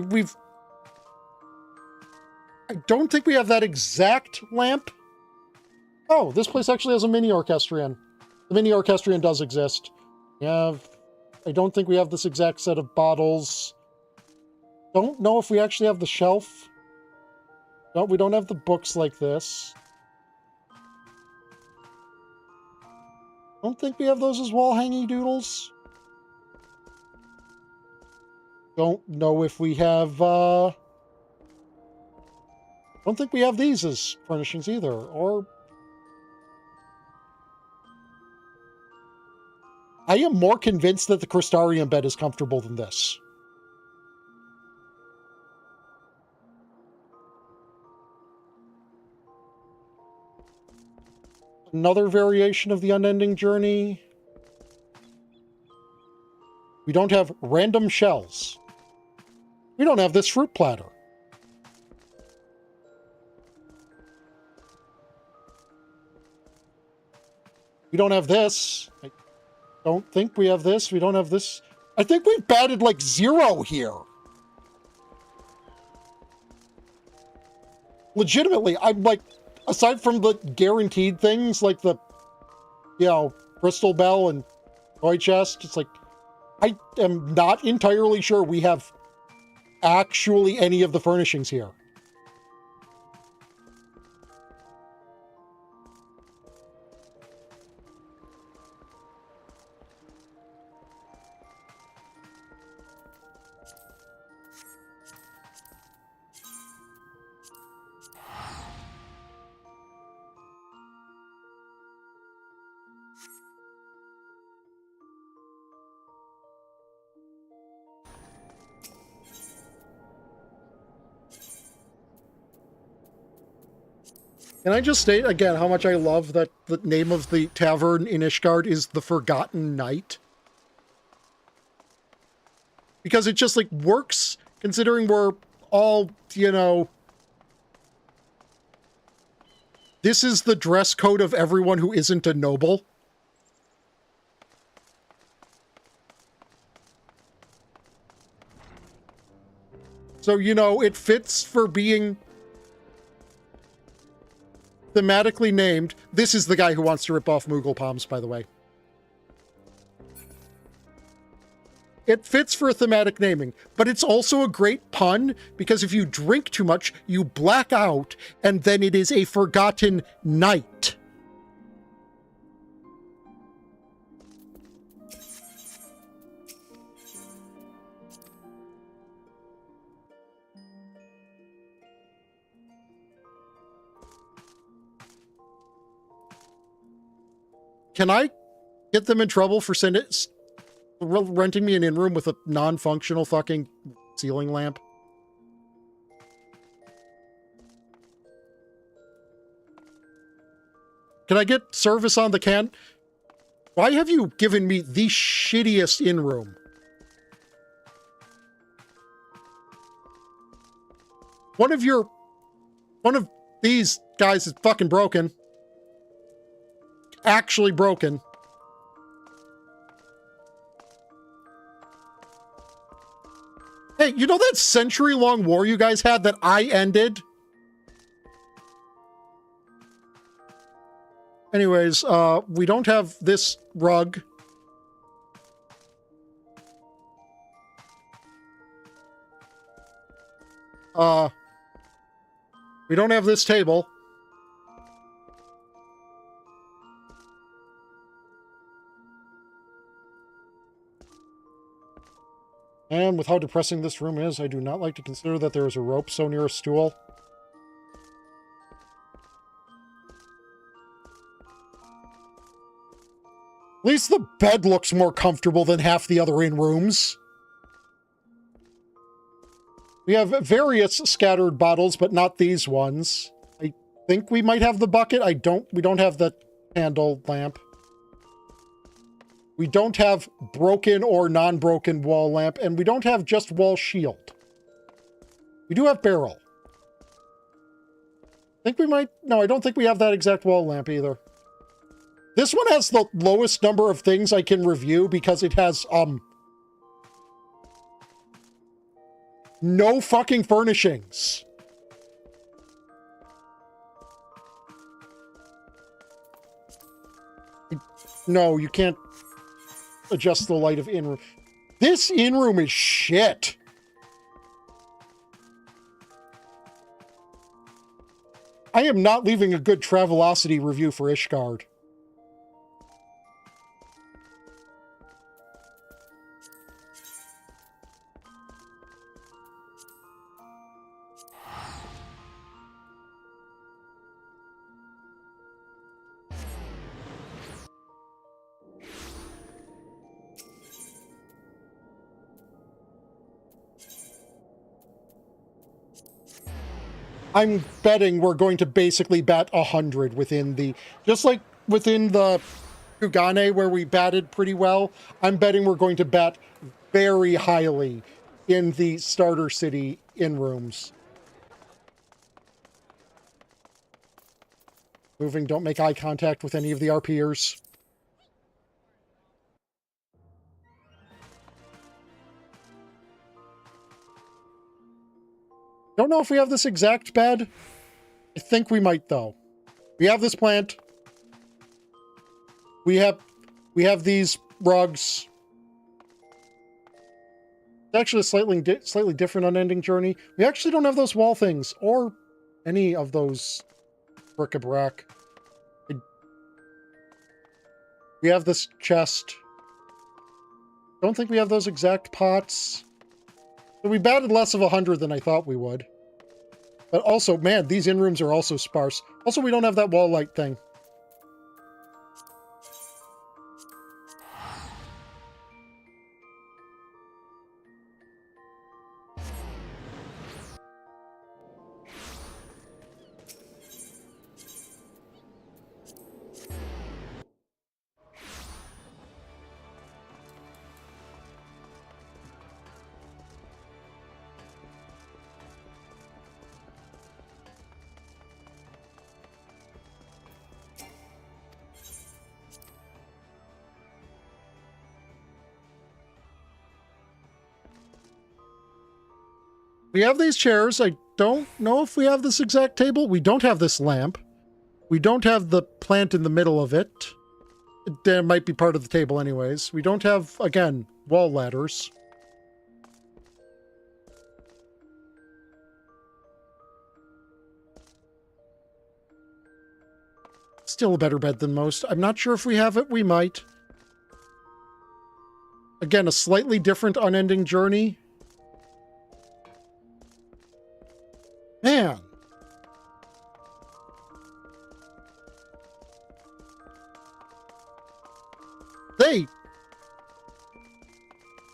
don't think we have that exact lamp. Oh, this place actually has a mini orchestrion. The mini orchestrion does exist. I don't think we have this exact set of bottles. Don't know if we actually have the shelf. No, we don't have the books like this. Don't think we have those as wall hanging doodles. Don't know if we have, don't think we have these as furnishings either, or... I am more convinced that the Crystarium bed is comfortable than this. Another variation of the unending journey. We don't have random shells. We don't have this fruit platter. We don't have this. I don't think we have this. We don't have this. I think we've batted like 0 here. Legitimately, I'm like, aside from the guaranteed things like the, crystal bell and toy chest, it's like, I am not entirely sure we have actually any of the furnishings here. Can I just state again how much I love that the name of the tavern in Ishgard is the Forgotten Knight? Because it just, like, works, considering we're all, this is the dress code of everyone who isn't a noble. So, it fits for being thematically named. This is the guy who wants to rip off Moogle Palms, by the way. It fits for a thematic naming, but it's also a great pun, because if you drink too much, you black out, and then it is a forgotten night. Can I get them in trouble for renting me an in-room with a non-functional fucking ceiling lamp? Can I get service on the can? Why have you given me the shittiest in-room? One of these guys is fucking broken. Actually broken. Hey, you know that century-long war you guys had that I ended? Anyways, we don't have this rug. We don't have this table. And with how depressing this room is, I do not like to consider that there is a rope so near a stool. At least the bed looks more comfortable than half the other in-rooms. We have various scattered bottles, but not these ones. I think we might have the bucket. We don't have the candle lamp. We don't have broken or non-broken wall lamp, and we don't have just wall shield. We do have barrel. I think we might... No, I don't think we have that exact wall lamp either. This one has the lowest number of things I can review because it has, no fucking furnishings. No, you can't adjust the light of in-room. This in-room is shit. I am not leaving a good Travelocity review for Ishgard. I'm betting we're going to basically bat 100 within the... Just like within the Kugane where we batted pretty well, I'm betting we're going to bat very highly in the starter city in-rooms. Moving, don't make eye contact with any of the RPers. Don't know if we have this exact bed. I think we might, though. We have this plant. We have these rugs. It's actually a slightly different unending journey. We actually don't have those wall things or any of those bric-a-brac. We have this chest. Don't think we have those exact pots. So we batted less of 100 than I thought we would. But also, man, these in-rooms are also sparse. Also, we don't have that wall light thing. We have these chairs. I don't know if we have this exact table. We don't have this lamp. We don't have the plant in the middle of it. It might be part of the table anyways. We don't have, again, wall ladders. Still a better bed than most. I'm not sure if we have it. We might. Again, a slightly different unending journey. Man. They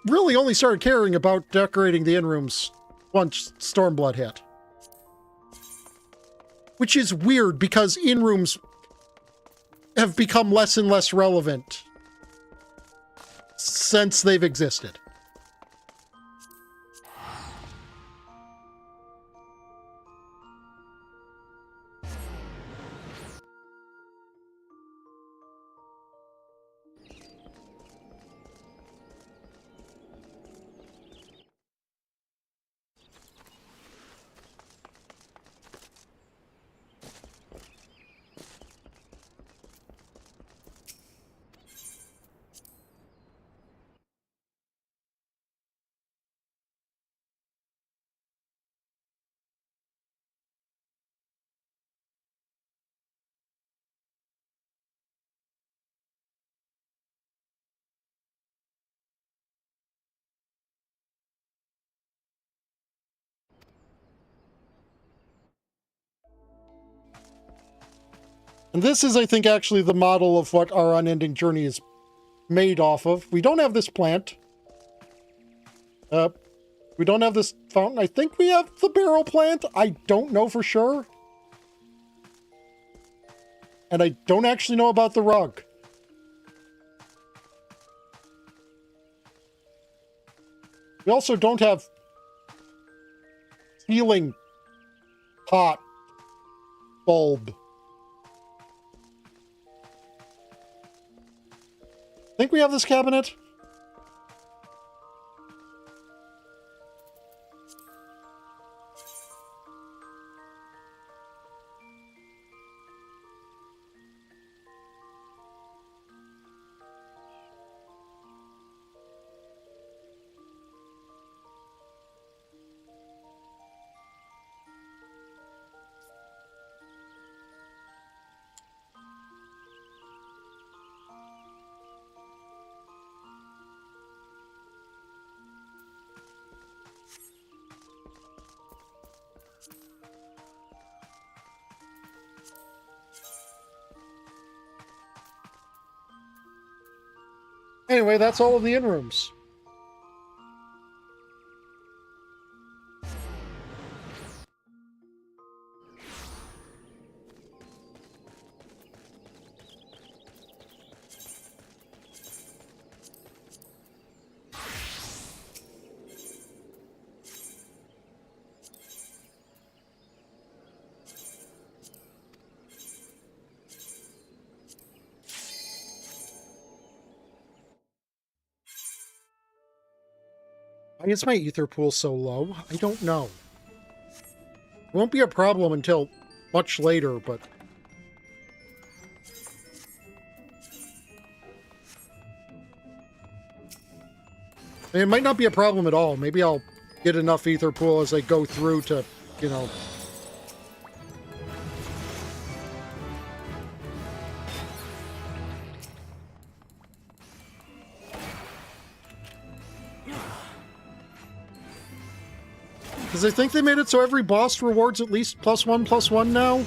really only started caring about decorating the in-rooms once Stormblood hit. Which is weird because in-rooms have become less and less relevant since they've existed. And this is, I think, actually the model of what our unending journey is made off of. We don't have this plant. We don't have this fountain. I think we have the barrel plant. I don't know for sure. And I don't actually know about the rug. We also don't have ceiling pot bulb. Think we have this cabinet? Anyway, that's all of the in-rooms. Why is my ether pool so low? I don't know. It won't be a problem until much later, but... I mean, it might not be a problem at all. Maybe I'll get enough ether pool as I go through to, you know... Because I think they made it so every boss rewards at least +1/+1 now.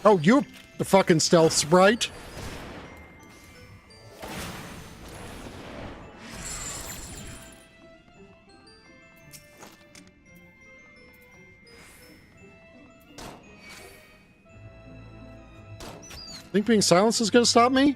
Oh, you're the fucking stealth sprite. Think being silenced is going to stop me?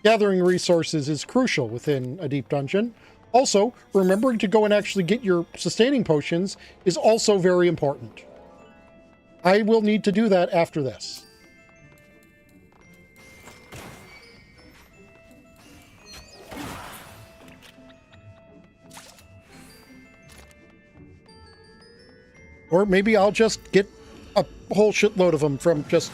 Gathering resources is crucial within a deep dungeon. Also, remembering to go and actually get your sustaining potions is also very important. I will need to do that after this. Or maybe I'll just get a whole shitload of them from just...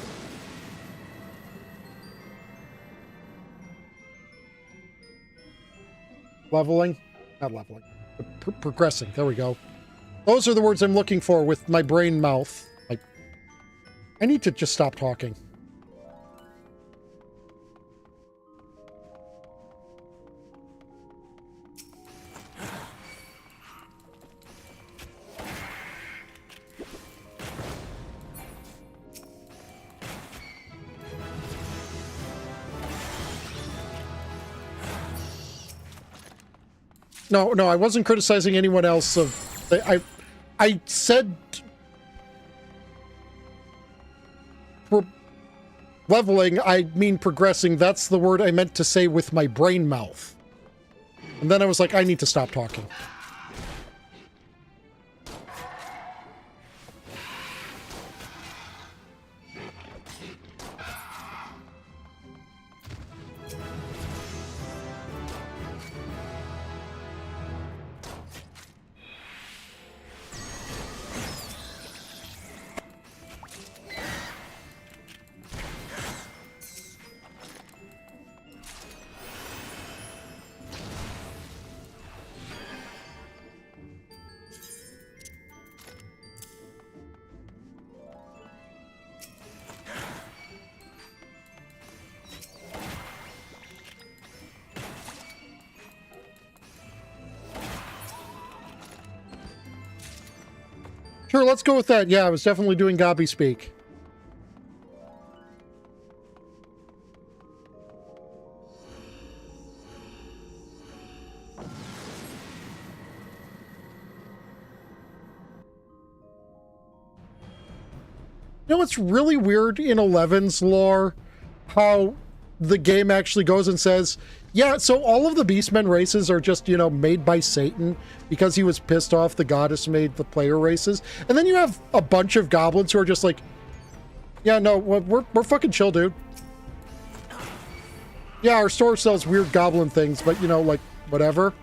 leveling? Not leveling. Progressing. There we go. Those are the words I'm looking for with my brain mouth. Like, I need to just stop talking. No, I wasn't criticizing anyone else. I said leveling, I mean progressing. That's the word I meant to say with my brain mouth. And then I was like, I need to stop talking. Sure, let's go with that. Yeah, I was definitely doing Gobby speak. You know what's really weird in 11's lore? How the game actually goes and says, yeah, so all of the Beastmen races are just, you know, made by Satan because he was pissed off the goddess made the player races. And then you have a bunch of goblins who are just like, yeah, no, we're fucking chill, dude. Yeah, our store sells weird goblin things, but, you know, like, whatever.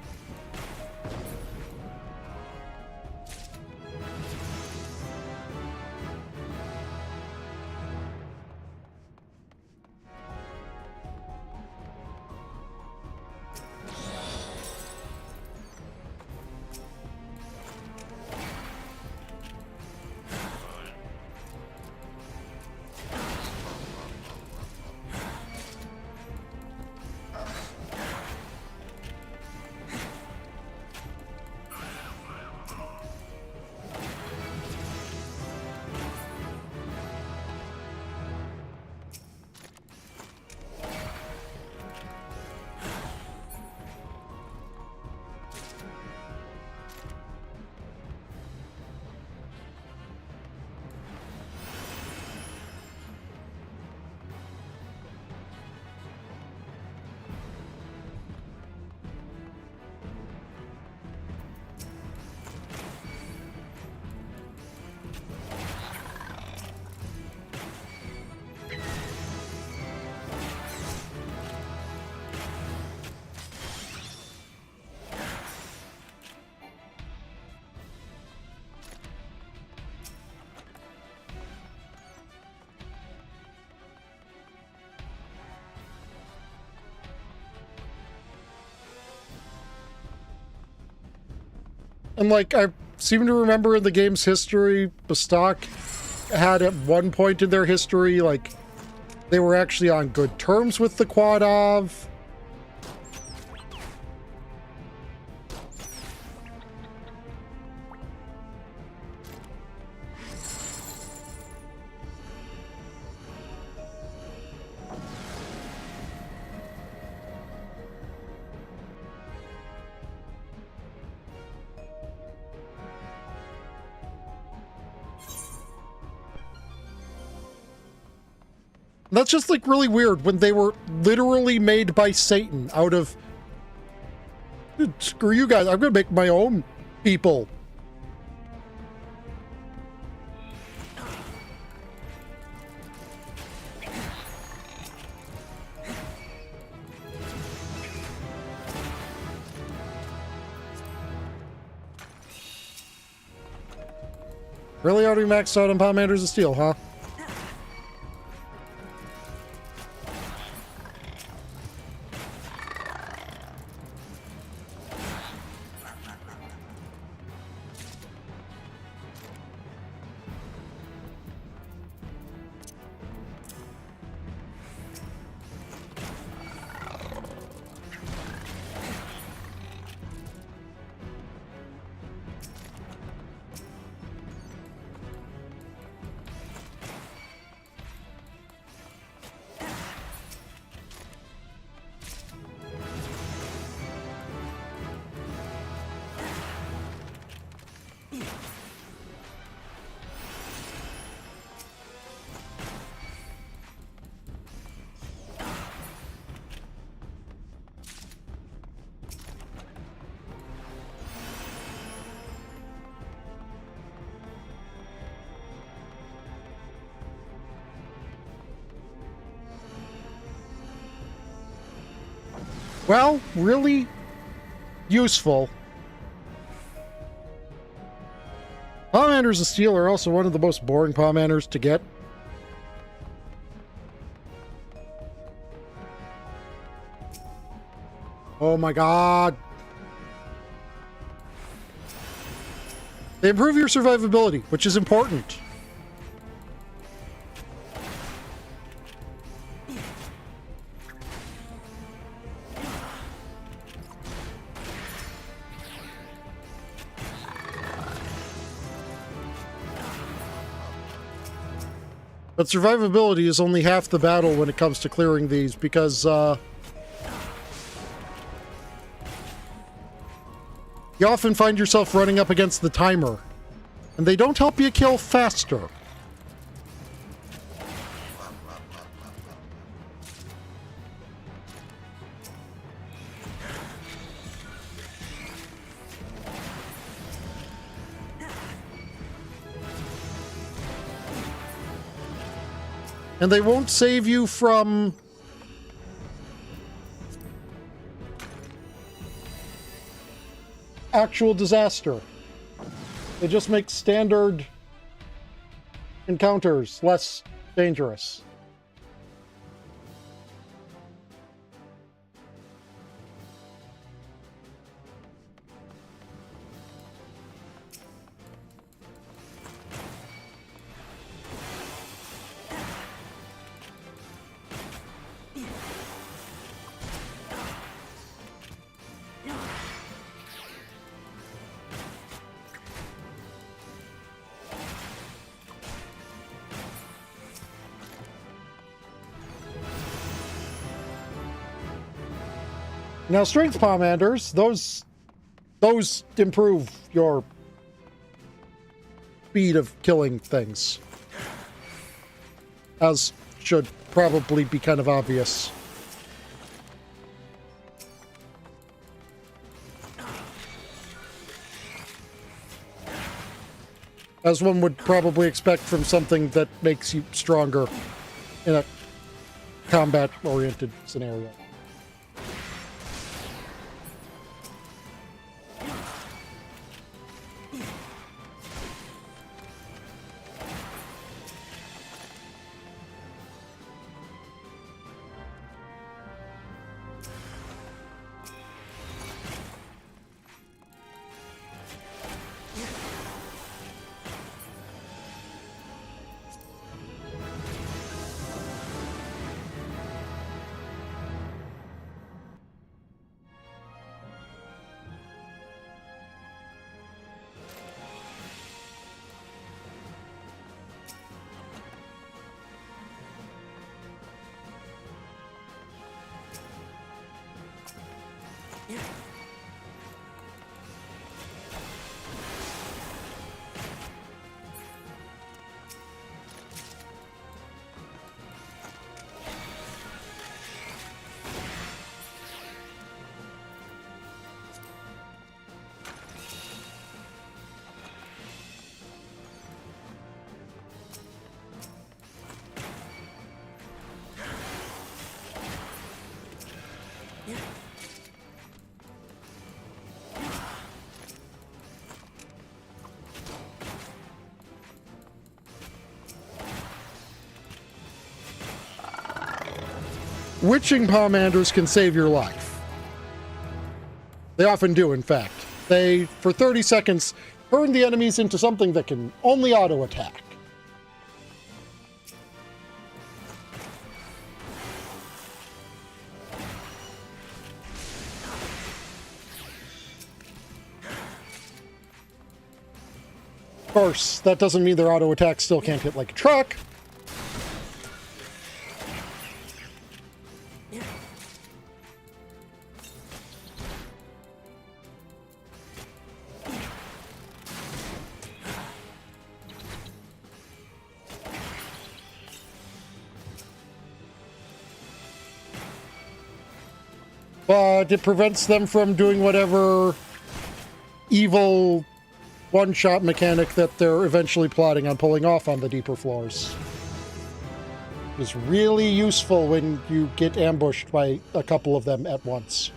And, like, I seem to remember in the game's history, Bastok had at one point in their history, like, they were actually on good terms with the Quadav. That's just, like, really weird when they were literally made by Satan out of... Dude, screw you guys, I'm gonna make my own people. Really already maxed out on Pomander of Steel, huh? Well, really useful. Pomanders of Steel are also one of the most boring Pomanders to get. Oh my god. They improve your survivability, which is important. But survivability is only half the battle when it comes to clearing these, because, you often find yourself running up against the timer, and they don't help you kill faster. And they won't save you from actual disaster. They just make standard encounters less dangerous. Now, strength pomanders, those improve your speed of killing things, as should probably be kind of obvious. As one would probably expect from something that makes you stronger in a combat-oriented scenario. witching pomanders can save your life. They often do, in fact. They, for 30 seconds, turn the enemies into something that can only auto-attack. Of course, that doesn't mean their auto-attack still can't hit like a truck. But it prevents them from doing whatever evil one-shot mechanic that they're eventually plotting on pulling off on the deeper floors. It's really useful when you get ambushed by a couple of them at once.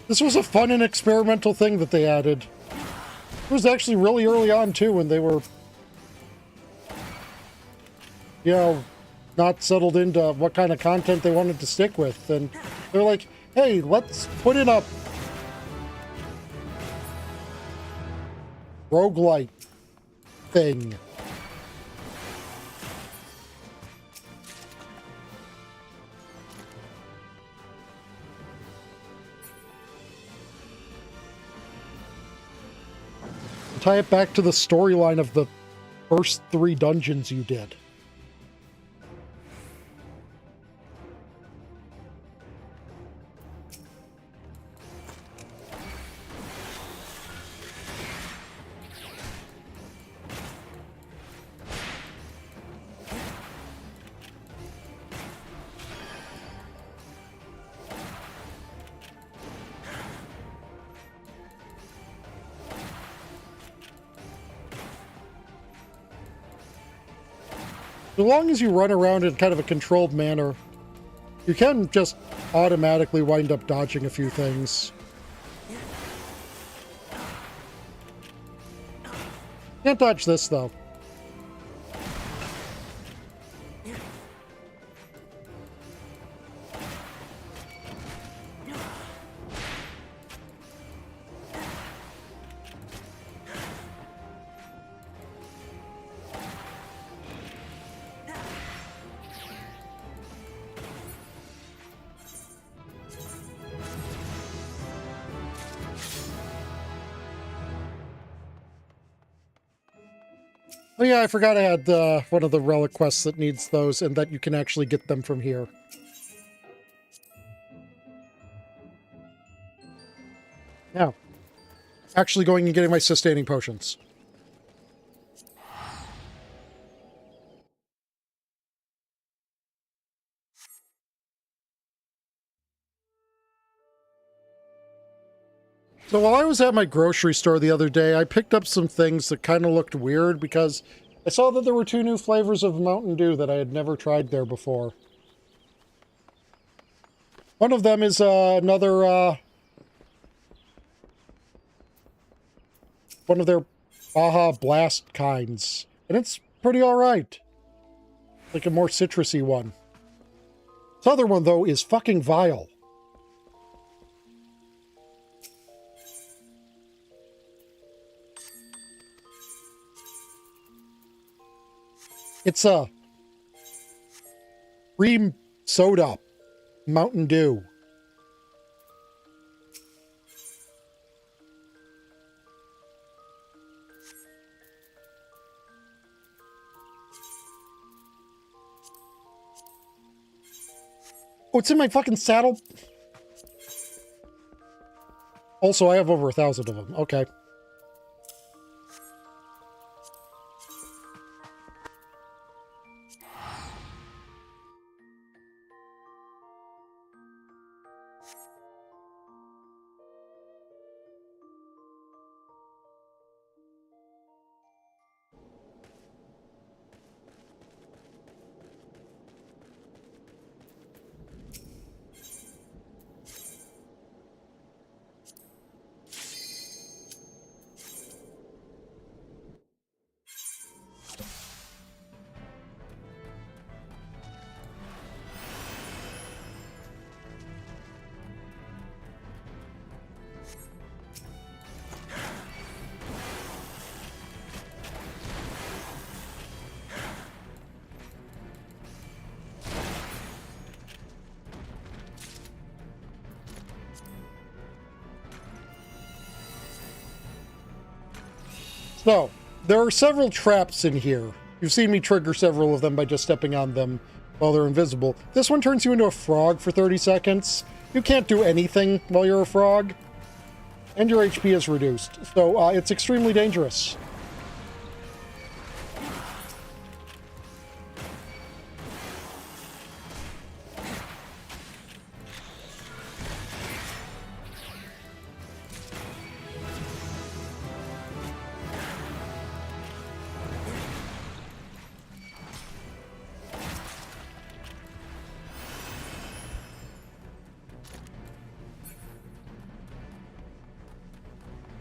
This was a fun and experimental thing that they added. It was actually really early on, too, when they were, you know, not settled into what kind of content they wanted to stick with. And they're like, hey, let's put in a roguelite thing. Tie it back to the storyline of the first 3 dungeons you did. As long as you run around in kind of a controlled manner, you can just automatically wind up dodging a few things. Can't dodge this, though. Oh yeah, I forgot I had one of the relic quests that needs those, and that you can actually get them from here. Now, actually going and getting my sustaining potions. So while I was at my grocery store the other day, I picked up some things that kind of looked weird because I saw that there were 2 new flavors of Mountain Dew that I had never tried there before. One of them is another, one of their Baja Blast kinds, and it's pretty alright. Like a more citrusy one. This other one, though, is fucking vile. It's a cream soda Mountain Dew. Oh, it's in my fucking saddle. Also, I have over 1,000 of them. Okay. So, there are several traps in here. You've seen me trigger several of them by just stepping on them while they're invisible. This one turns you into a frog for 30 seconds. You can't do anything while you're a frog. And your HP is reduced. So, it's extremely dangerous.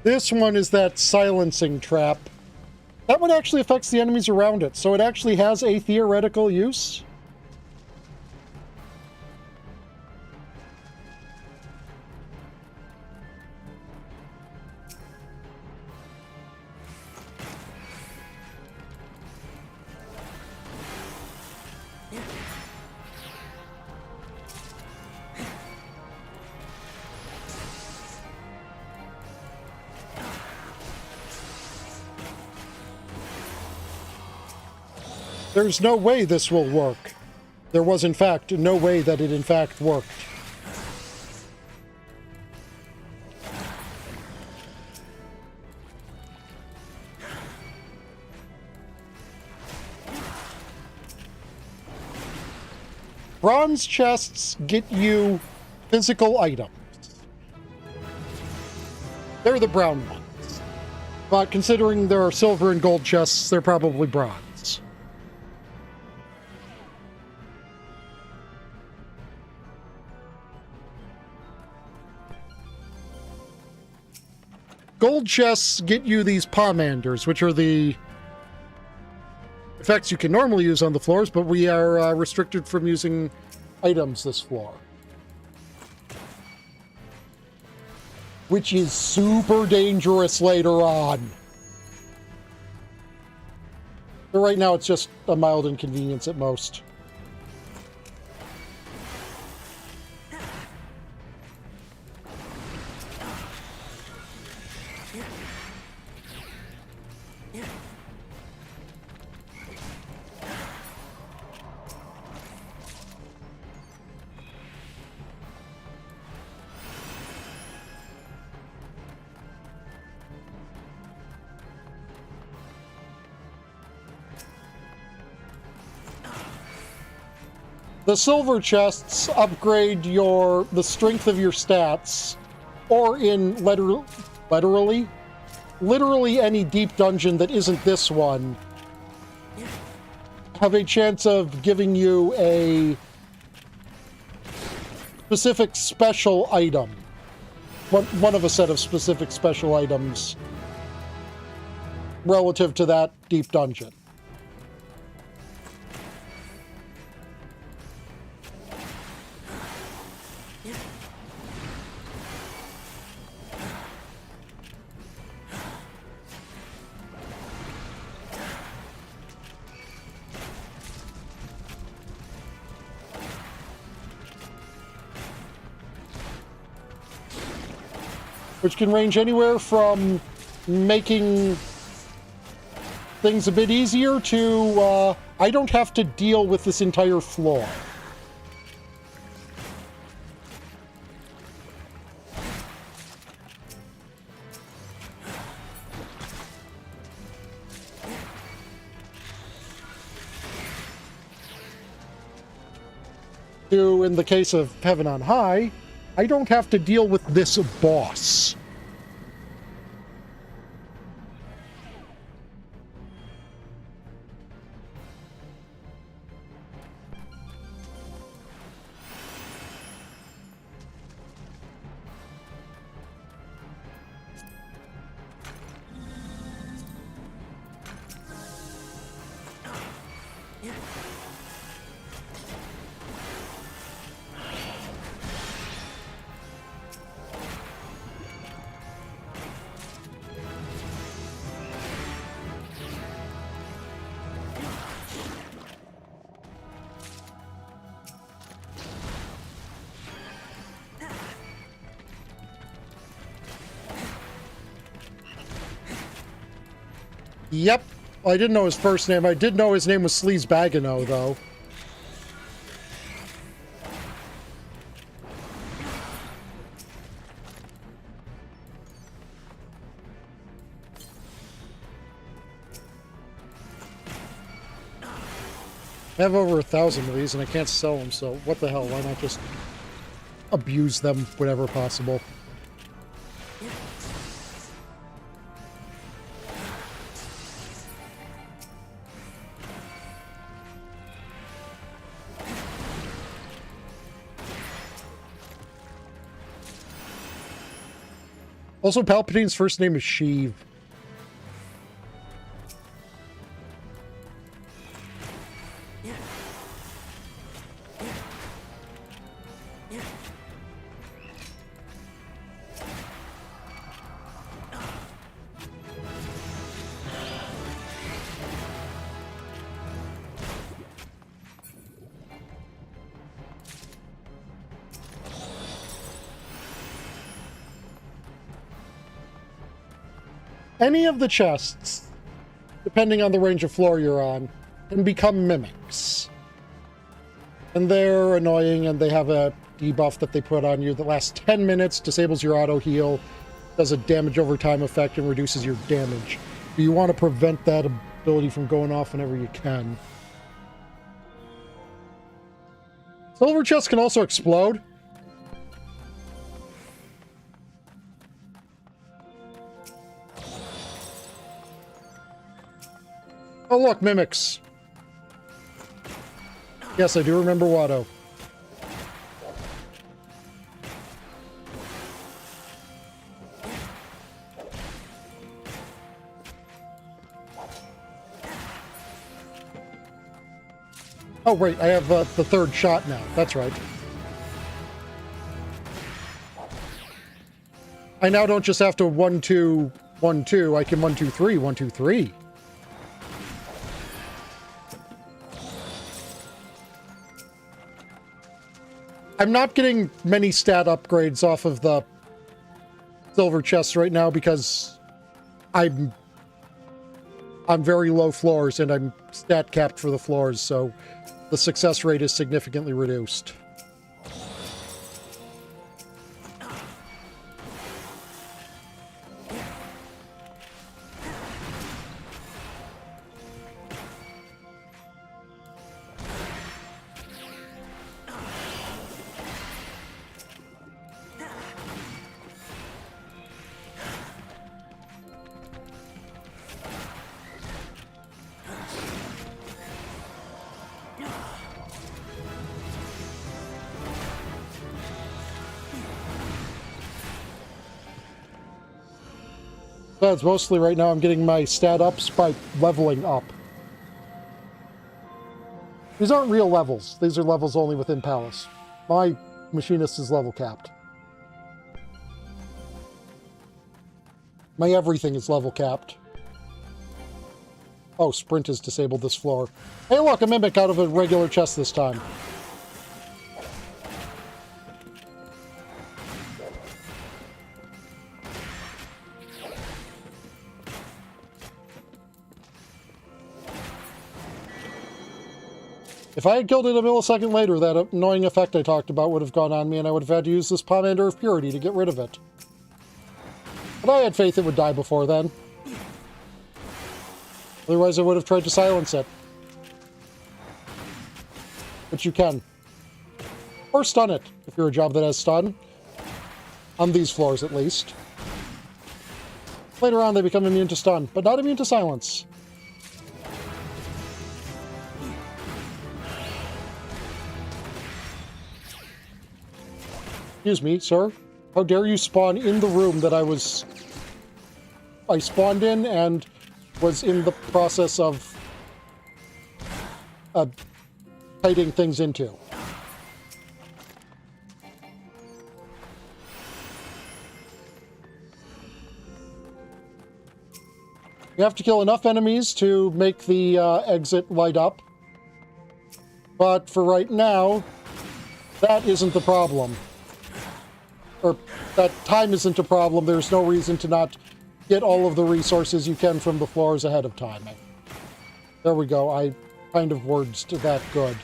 This one is that silencing trap. That one actually affects the enemies around it, so it actually has a theoretical use. There's no way this will work. There was, in fact, no way that it, in fact, worked. Bronze chests get you physical items. They're the brown ones. But considering there are silver and gold chests, they're probably bronze. Gold chests get you these pomanders, which are the effects you can normally use on the floors, but we are restricted from using items this floor. Which is super dangerous later on. But right now it's just a mild inconvenience at most. The silver chests upgrade the strength of your stats, or in literally any deep dungeon that isn't this one, have a chance of giving you a specific special item. One of a set of specific special items relative to that deep dungeon. Which can range anywhere from making things a bit easier to, I don't have to deal with this entire floor. to, in the case of Heaven on High, I don't have to deal with this boss. Yep. I didn't know his first name. I did know his name was Sleaze Bakeneko, though. I have over 1,000 of these, and I can't sell them, so what the hell? Why not just abuse them whenever possible? Also, Palpatine's first name is Sheev. Any of the chests, depending on the range of floor you're on, can become mimics. And they're annoying, and they have a debuff that they put on you that lasts 10 minutes, disables your auto heal, does a damage over time effect, and reduces your damage. But you want to prevent that ability from going off whenever you can. Silver chests can also explode. Oh look, mimics. Yes, I do remember Watto. Oh, right, I have the third shot now. That's right. I now don't just have to 1-2, 1-2. I can 1-2-3, 1-2-3. I'm not getting many stat upgrades off of the silver chests right now because I'm very low floors and I'm stat capped for the floors, so the success rate is significantly reduced. That's mostly right now I'm getting my stat ups by leveling up. These aren't real levels. These are levels only within Palace. My machinist is level capped. My everything is level capped. Oh, sprint has disabled this floor. Hey look, a mimic out of a regular chest this time. If I had killed it a millisecond later, that annoying effect I talked about would have gone on me, and I would have had to use this Pomander of Purity to get rid of it. But I had faith it would die before then. Otherwise I would have tried to silence it. But you can. Or stun it, if you're a job that has stun. On these floors, at least. Later on, they become immune to stun, but not immune to silence. Excuse me, sir. How dare you spawn in the room that I spawned in and was in the process of hiding things into. You have to kill enough enemies to make the exit light up. But for right now, that isn't the problem. Or that time isn't a problem. There's no reason to not get all of the resources you can from the floors ahead of time. There we go. I kind of words to that good.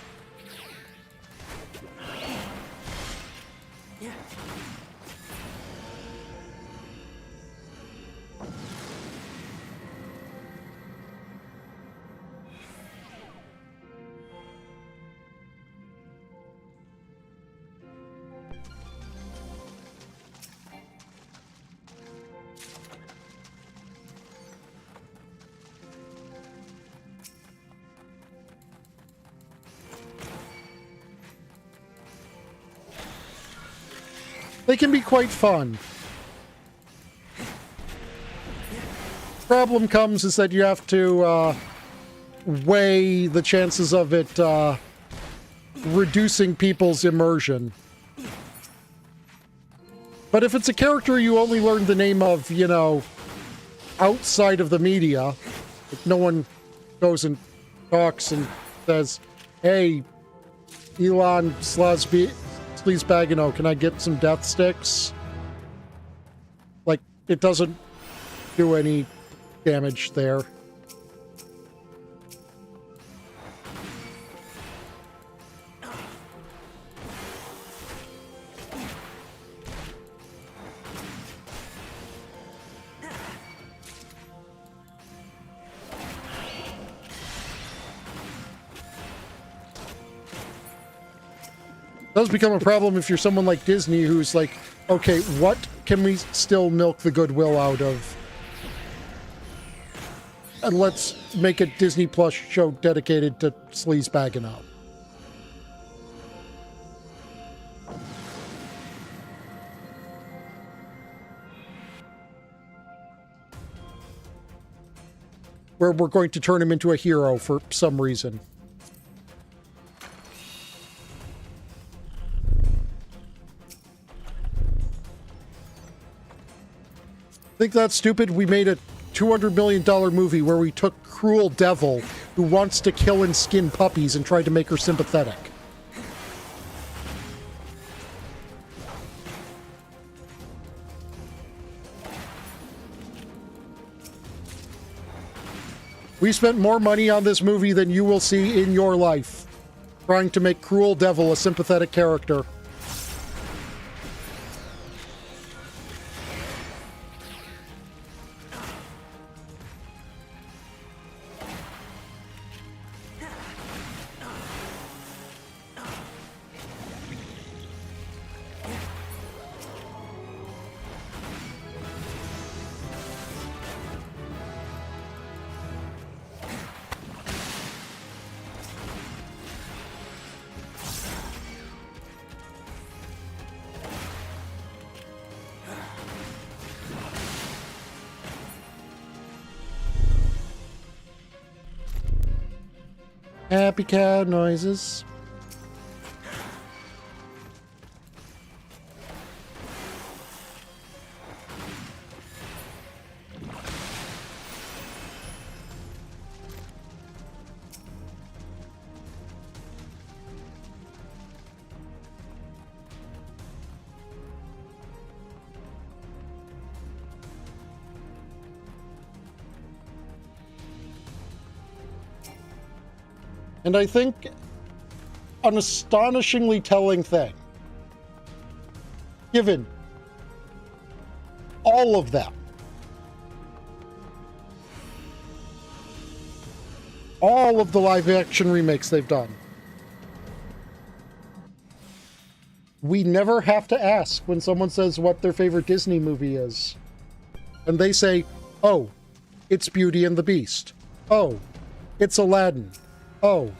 They can be quite fun. Problem comes is that you have to weigh the chances of it reducing people's immersion. But if it's a character you only learned the name of, you know, outside of the media, if no one goes and talks and says, hey, Elon Sleazebagano, can I get some death sticks? Like, it doesn't do any damage there. Does become a problem if you're someone like Disney who's like, okay, what can we still milk the goodwill out of? And let's make a Disney Plus show dedicated to Sleazebagano. Where we're going to turn him into a hero for some reason. Think that's stupid? We made a $200 million movie where we took Cruel Devil, who wants to kill and skin puppies, and tried to make her sympathetic. We spent more money on this movie than you will see in your life, trying to make Cruel Devil a sympathetic character. Happy cow noises. And I think an astonishingly telling thing, given all of them, all of the live action remakes they've done, We never have to ask when someone says what their favorite Disney movie is. And they say, oh, it's Beauty and the Beast. Oh, it's Aladdin. Oh,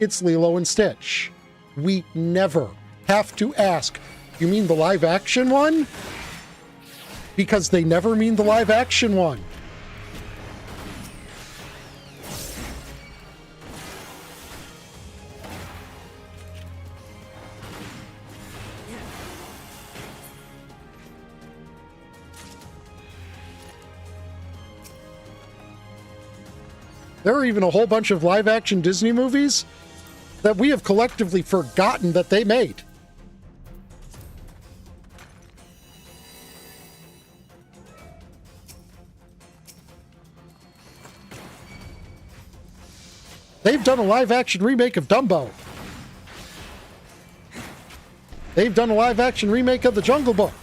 it's Lilo and Stitch. We never have to ask, you mean the live action one? Because they never mean the live action one. There are even a whole bunch of live-action Disney movies that we have collectively forgotten that they made. They've done a live-action remake of Dumbo. They've done a live-action remake of The Jungle Book.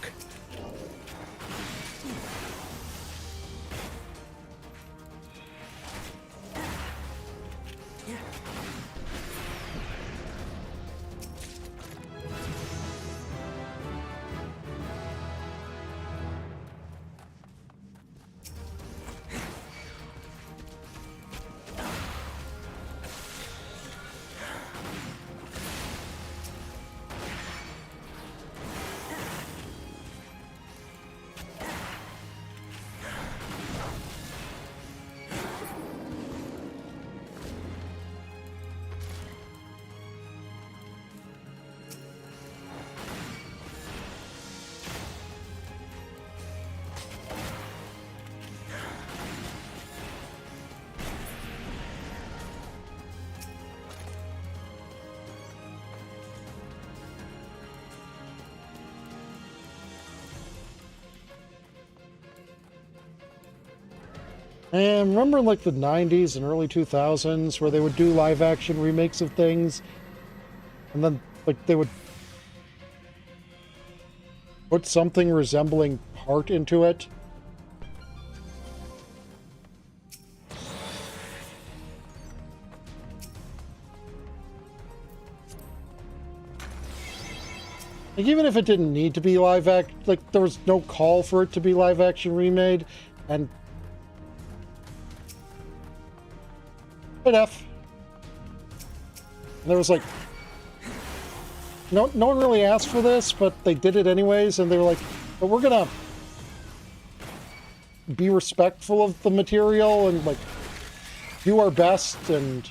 And remember like the 90s and early 2000s where they would do live action remakes of things and then like they would put something resembling heart into it? Like even if it didn't need to be live like there was no call for it to be live action remade, and enough. And there was like no one really asked for this, but they did it anyways, and they were like, but we're gonna be respectful of the material and like do our best. And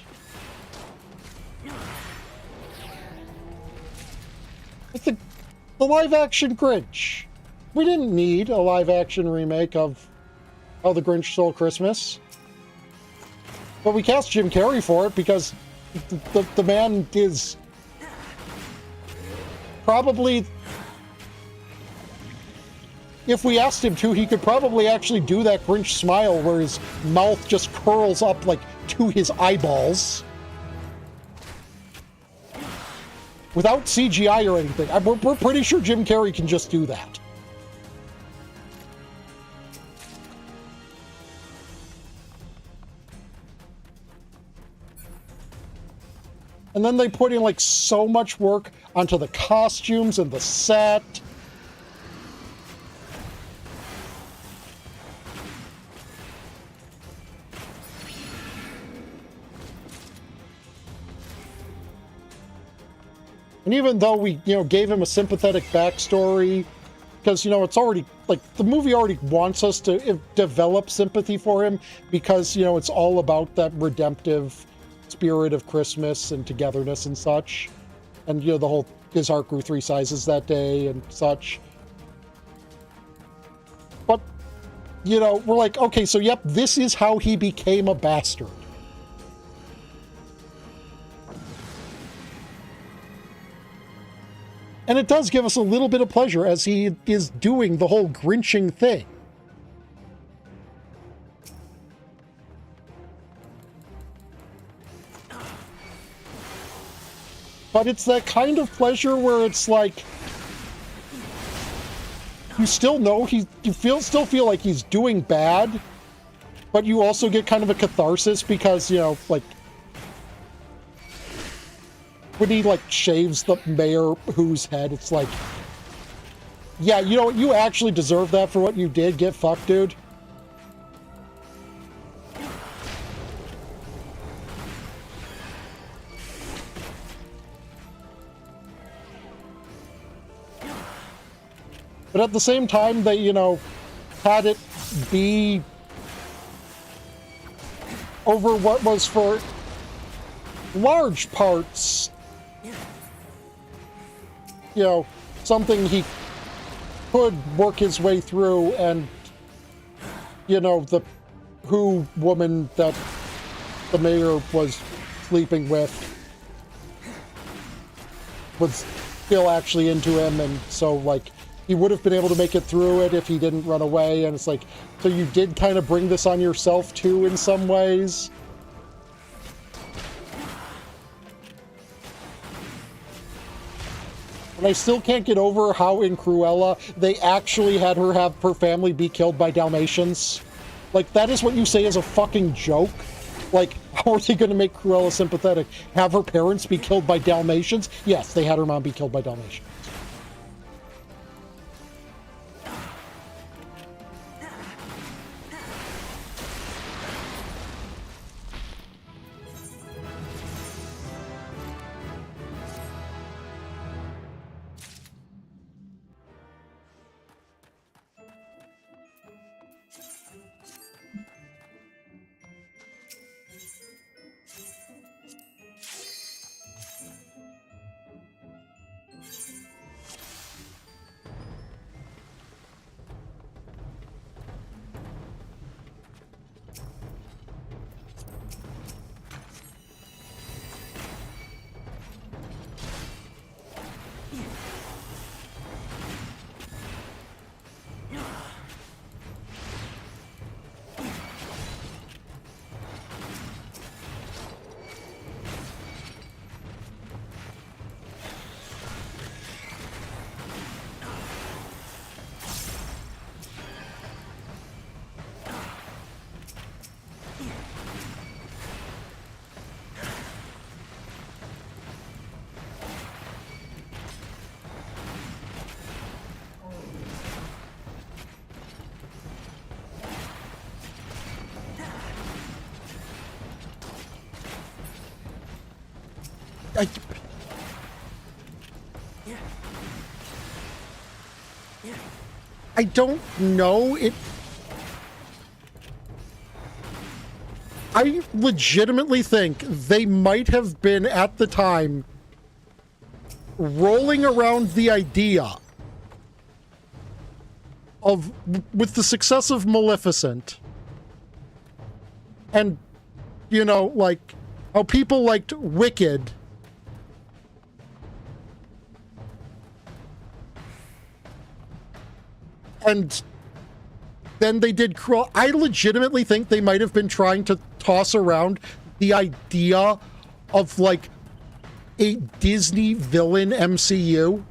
it's the live action Grinch. We didn't need a live action remake of How the Grinch Stole Christmas. But we cast Jim Carrey for it because the man is probably, if we asked him to, he could probably actually do that Grinch smile where his mouth just curls up like to his eyeballs. Without CGI or anything. We're pretty sure Jim Carrey can just do that. And then they put in like so much work onto the costumes and the set. And even though we, gave him a sympathetic backstory, because, it's already, like, the movie already wants us to develop sympathy for him because, it's all about that redemptive spirit of Christmas and togetherness and such. And, the whole, his heart grew 3 sizes that day and such. But, we're like, okay, so yep, this is how he became a bastard. And it does give us a little bit of pleasure as he is doing the whole Grinching thing. But it's that kind of pleasure where it's like, you still know still feel like he's doing bad, but you also get kind of a catharsis because, like, when he, like, shaves the mayor whose head, it's like, yeah, you know what? You actually deserve that for what you did. Get fucked, dude. But at the same time, they, you know, had it be over what was for large parts, you know, something he could work his way through, and, you know, the woman that the mayor was sleeping with was still actually into him, and so, like, he would have been able to make it through it if he didn't run away, and it's like, so you did kind of bring this on yourself too in some ways. And I still can't get over how in Cruella they actually had her have her family be killed by Dalmatians. Like, that is what you say is a fucking joke. Like, how are they going to make Cruella sympathetic? Have her parents be killed by Dalmatians? Yes, they had her mom be killed by Dalmatians. I don't know. I legitimately think they might have been, at the time, rolling around the idea of, with the success of Maleficent, and, you know, like, how people liked Wicked, and then they did Cruella. I legitimately think they might have been trying to toss around the idea of, like, a Disney villain MCU.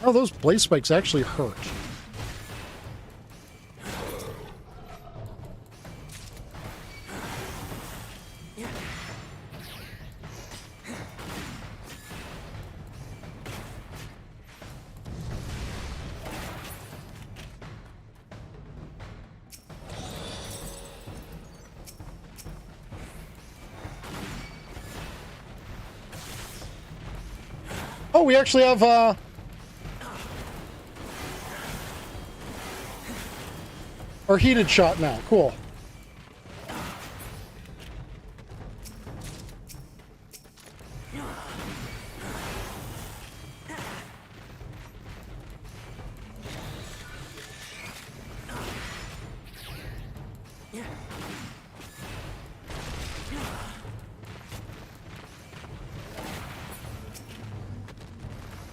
Oh, those blaze spikes actually hurt. Oh, we actually have, our heated shot now. Cool.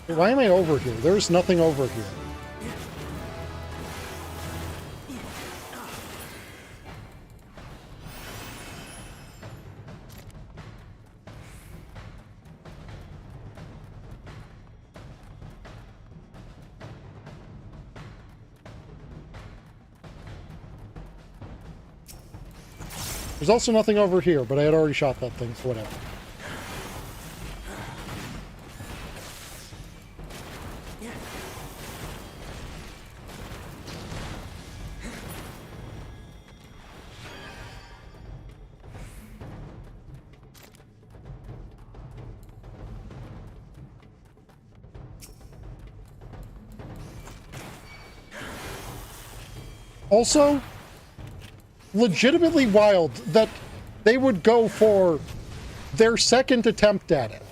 Why am I over here? There's nothing over here. There's also nothing over here, but I had already shot that thing, so whatever. Also, legitimately wild that they would go for their second attempt at it.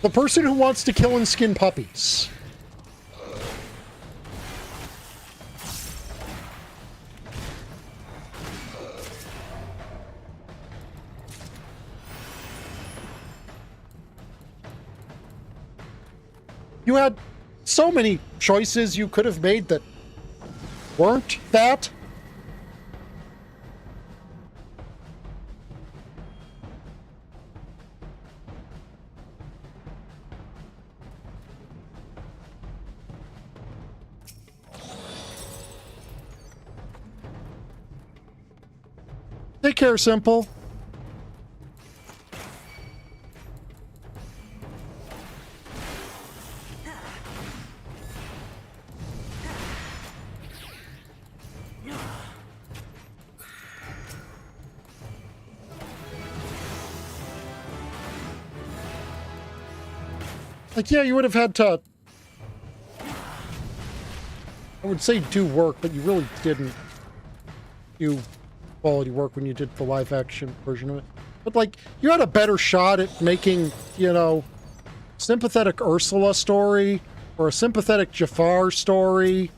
The person who wants to kill and skin puppies. You had so many choices you could have made that weren't that. Take care, Simple. Like, yeah, you would have had to, I would say do work, but you really didn't do quality work when you did the live action version of it. But, like, you had a better shot at making, you know, sympathetic Ursula story or a sympathetic Jafar story.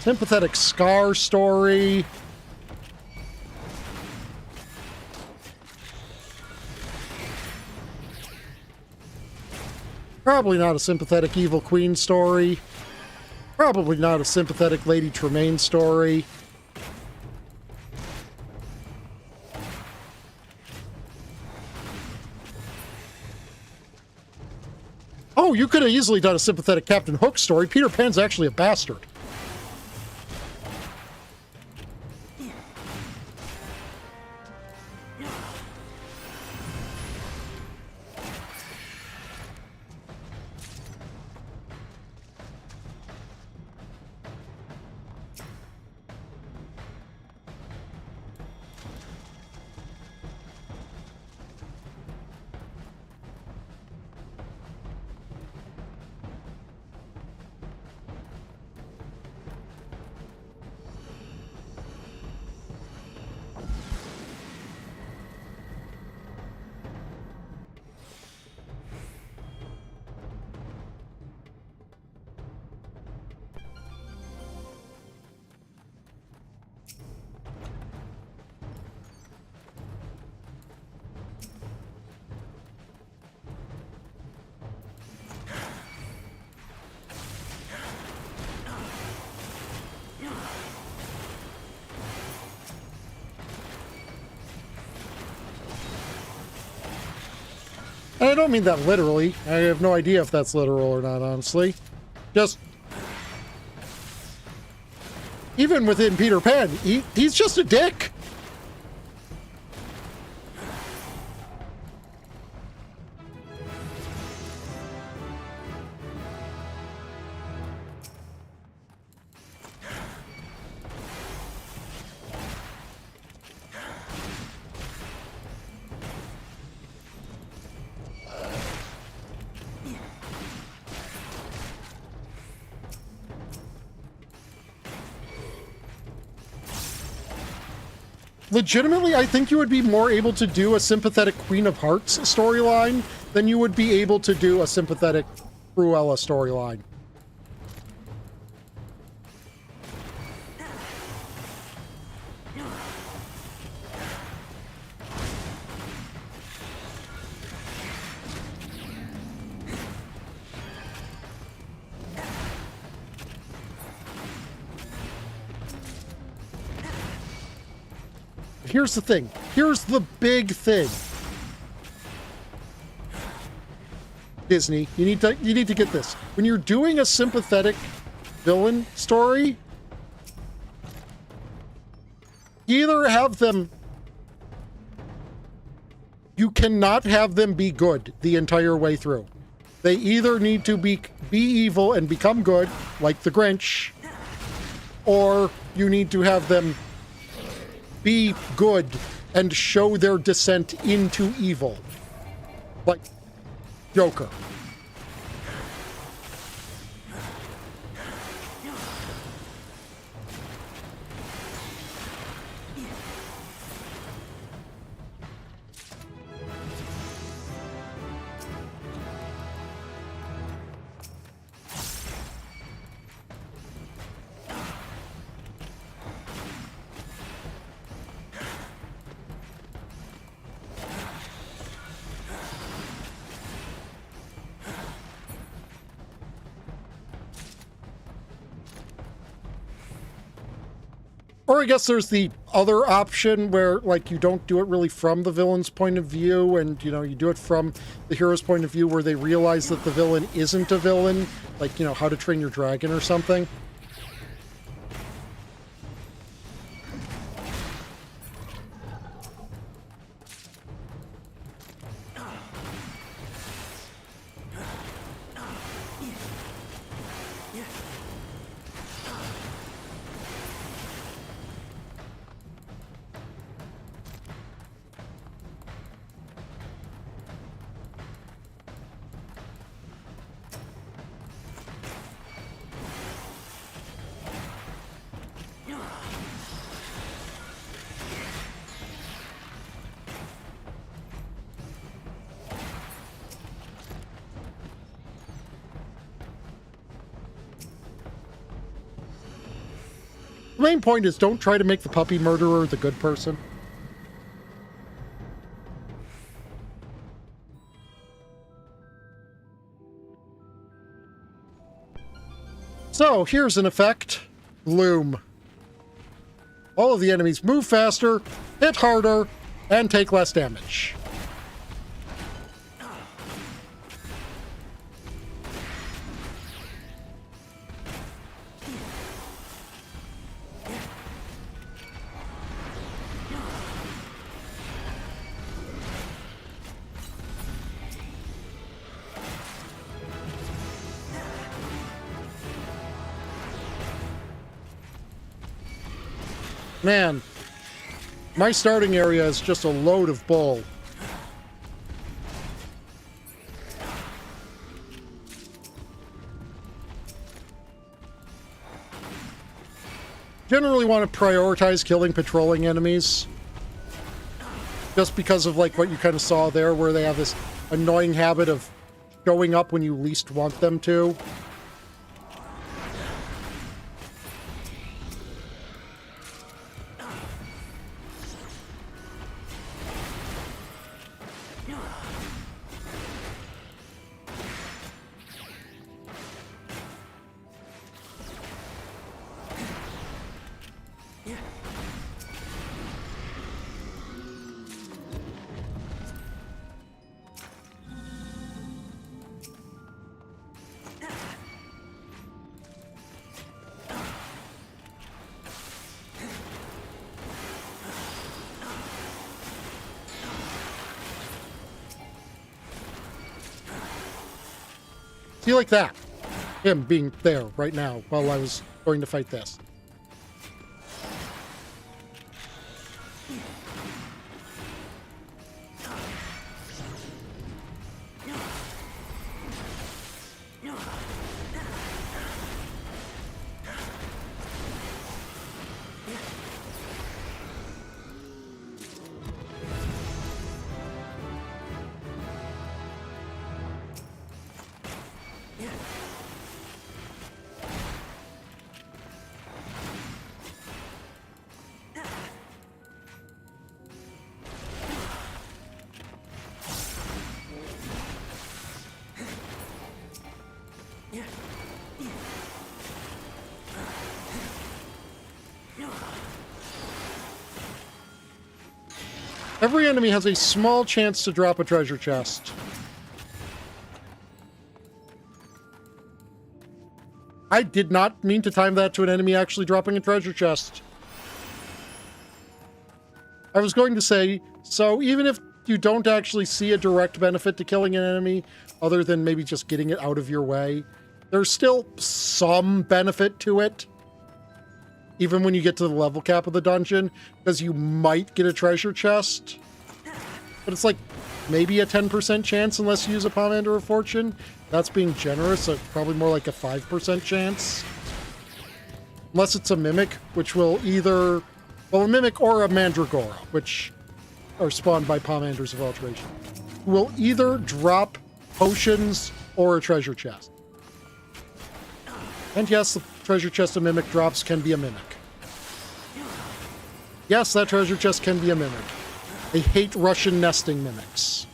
Sympathetic Scar story. Probably not a sympathetic Evil Queen story. Probably not a sympathetic Lady Tremaine story. Oh, you could have easily done a sympathetic Captain Hook story. Peter Pan's actually a bastard. And I don't mean that literally. I have no idea if that's literal or not, honestly. Just... even within Peter Pan, he's just a dick. legitimately, I think you would be more able to do a sympathetic Queen of Hearts storyline than you would be able to do a sympathetic Cruella storyline. Here's the thing. Here's the big thing. Disney, you need to get this. When you're doing a sympathetic villain story, either have them... You cannot have them be good the entire way through. They either need to be evil and become good, like the Grinch, or you need to have them be good and show their descent into evil. Like Joker. Or I guess there's the other option where, like, you don't do it really from the villain's point of view, and, you know, you do it from the hero's point of view where they realize that the villain isn't a villain, like, you know, How to Train Your Dragon or something. The main point is don't try to make the puppy murderer the good person. So, here's an effect. Gloom. All of the enemies move faster, hit harder, and take less damage. Man, my starting area is just a load of bull. Generally want to prioritize killing patrolling enemies. Just because of, like, what you kind of saw there, where they have this annoying habit of showing up when you least want them to. See, like that. Him being there right now while I was going to fight this. Every enemy has a small chance to drop a treasure chest. I did not mean to time that to an enemy actually dropping a treasure chest. I was going to say, so even if you don't actually see a direct benefit to killing an enemy, other than maybe just getting it out of your way, there's still some benefit to it. Even when you get to the level cap of the dungeon, because you might get a treasure chest. But it's like maybe a 10% chance unless you use a Pomander of Fortune. That's being generous, so probably more like a 5% chance. Unless it's a Mimic, which will either... Well, a Mimic or a Mandragora, which are spawned by Pomanders of Alteration, will either drop potions or a treasure chest. And yes, the treasure chest a Mimic drops can be a Mimic. Yes, that treasure chest can be a Mimic. I hate Russian nesting Mimics.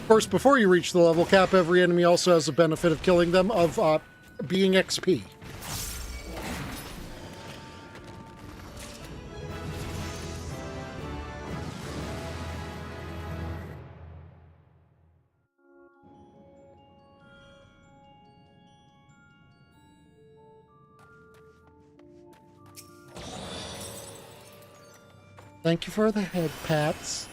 Of course, before you reach the level cap, every enemy also has the benefit of killing them of being XP. Thank you for the head pats.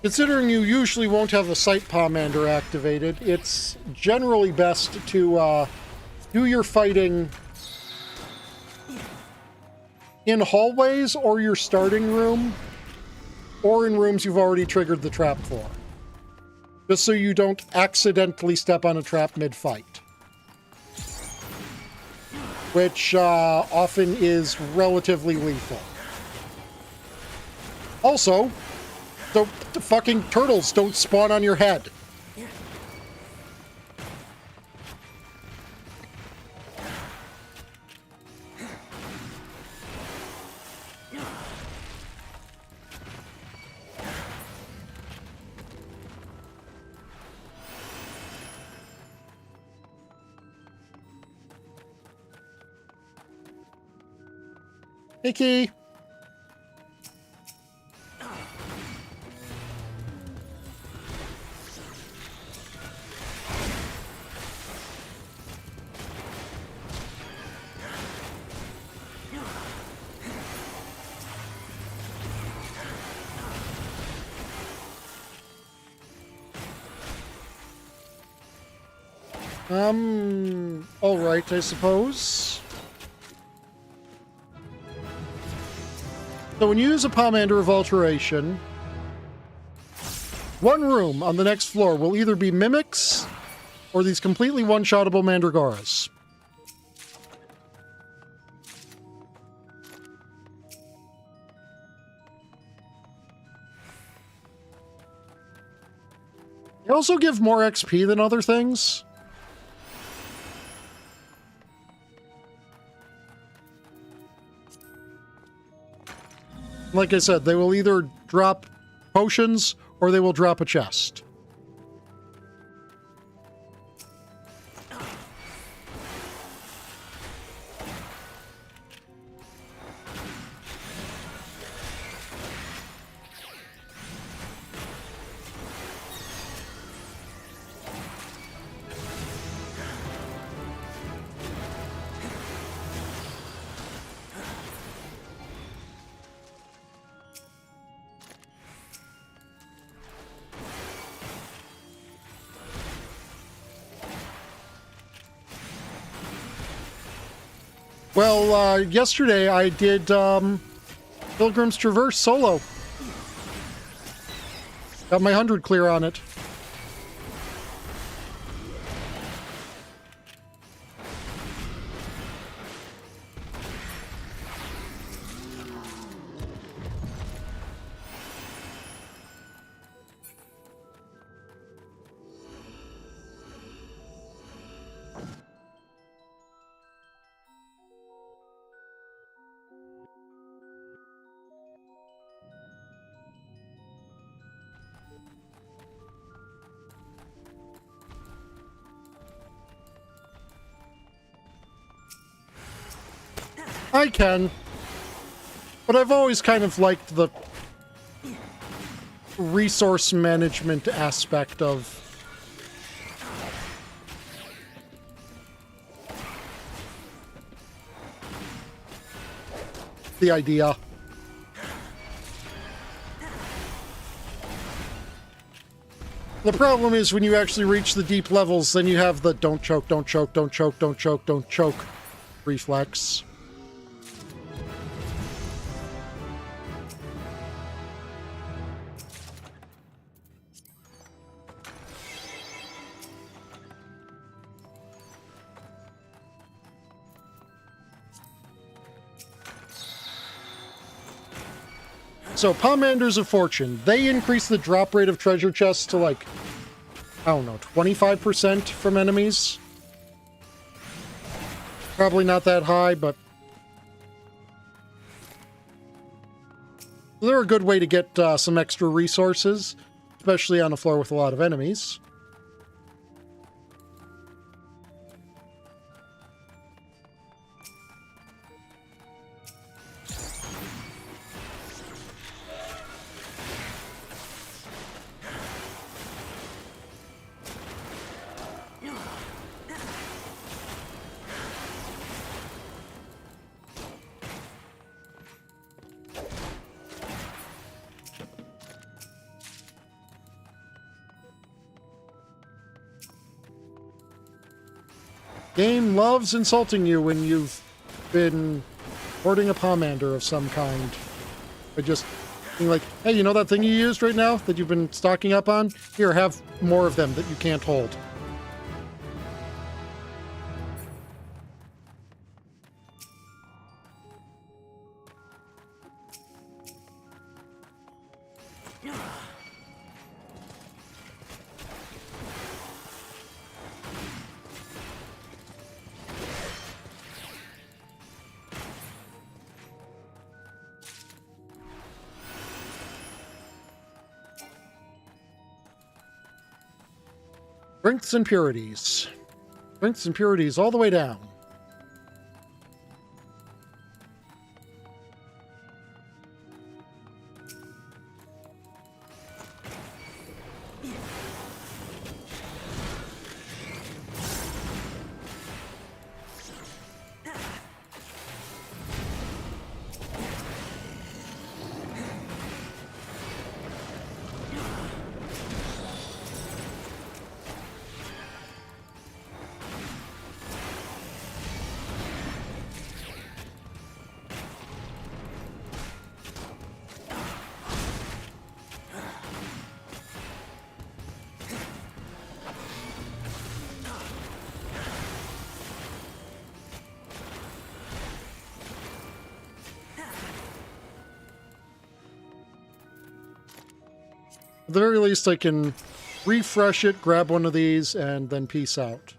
Considering you usually won't have a Sight Pomander activated, it's generally best to do your fighting in hallways or your starting room, or in rooms you've already triggered the trap for. Just so you don't accidentally step on a trap mid-fight. Which often is relatively lethal. Also, the fucking turtles don't spawn on your head. Hey, Key. All right, I suppose. So when you use a Pomander of Alteration, one room on the next floor will either be Mimics or these completely one-shottable Mandragoras. They also give more XP than other things. Like I said, they will either drop potions or they will drop a chest. Well, yesterday I did Pilgrim's Traverse solo. Got my 100 clear on it. I can, but I've always kind of liked the resource management aspect of the idea. The problem is when you actually reach the deep levels, then you have the don't choke, don't choke, don't choke, don't choke, don't choke reflex. So, Pomanders of Fortune, they increase the drop rate of treasure chests to, like, I don't know, 25% from enemies? Probably not that high, but they're a good way to get some extra resources, especially on a floor with a lot of enemies. Game loves insulting you when you've been hoarding a pomander of some kind. By just being like, hey, you know that thing you used right now that you've been stocking up on? Here, have more of them that you can't hold. Strengths and purities. Strengths and purities all the way down. At the very least, I can refresh it, grab one of these, and then peace out.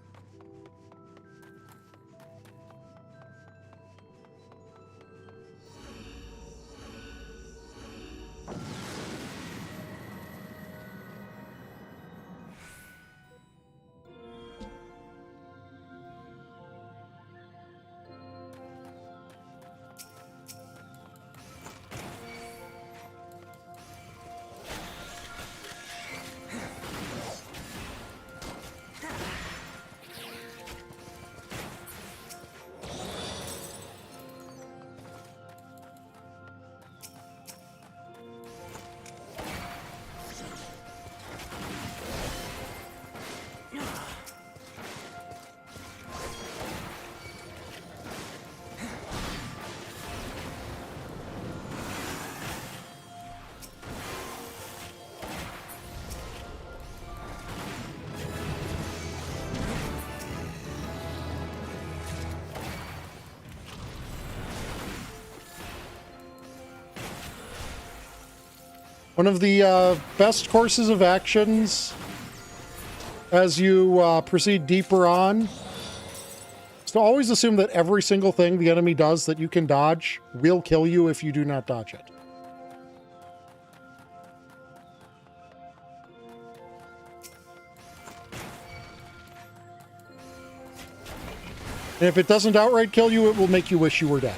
One of the best courses of actions as you proceed deeper on is to always assume that every single thing the enemy does that you can dodge will kill you if you do not dodge it. And if it doesn't outright kill you, it will make you wish you were dead.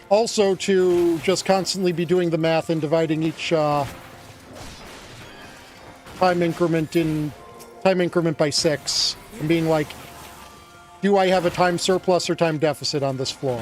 Also, to just constantly be doing the math and dividing each time increment by 6, and being like, do I have a time surplus or time deficit on this floor?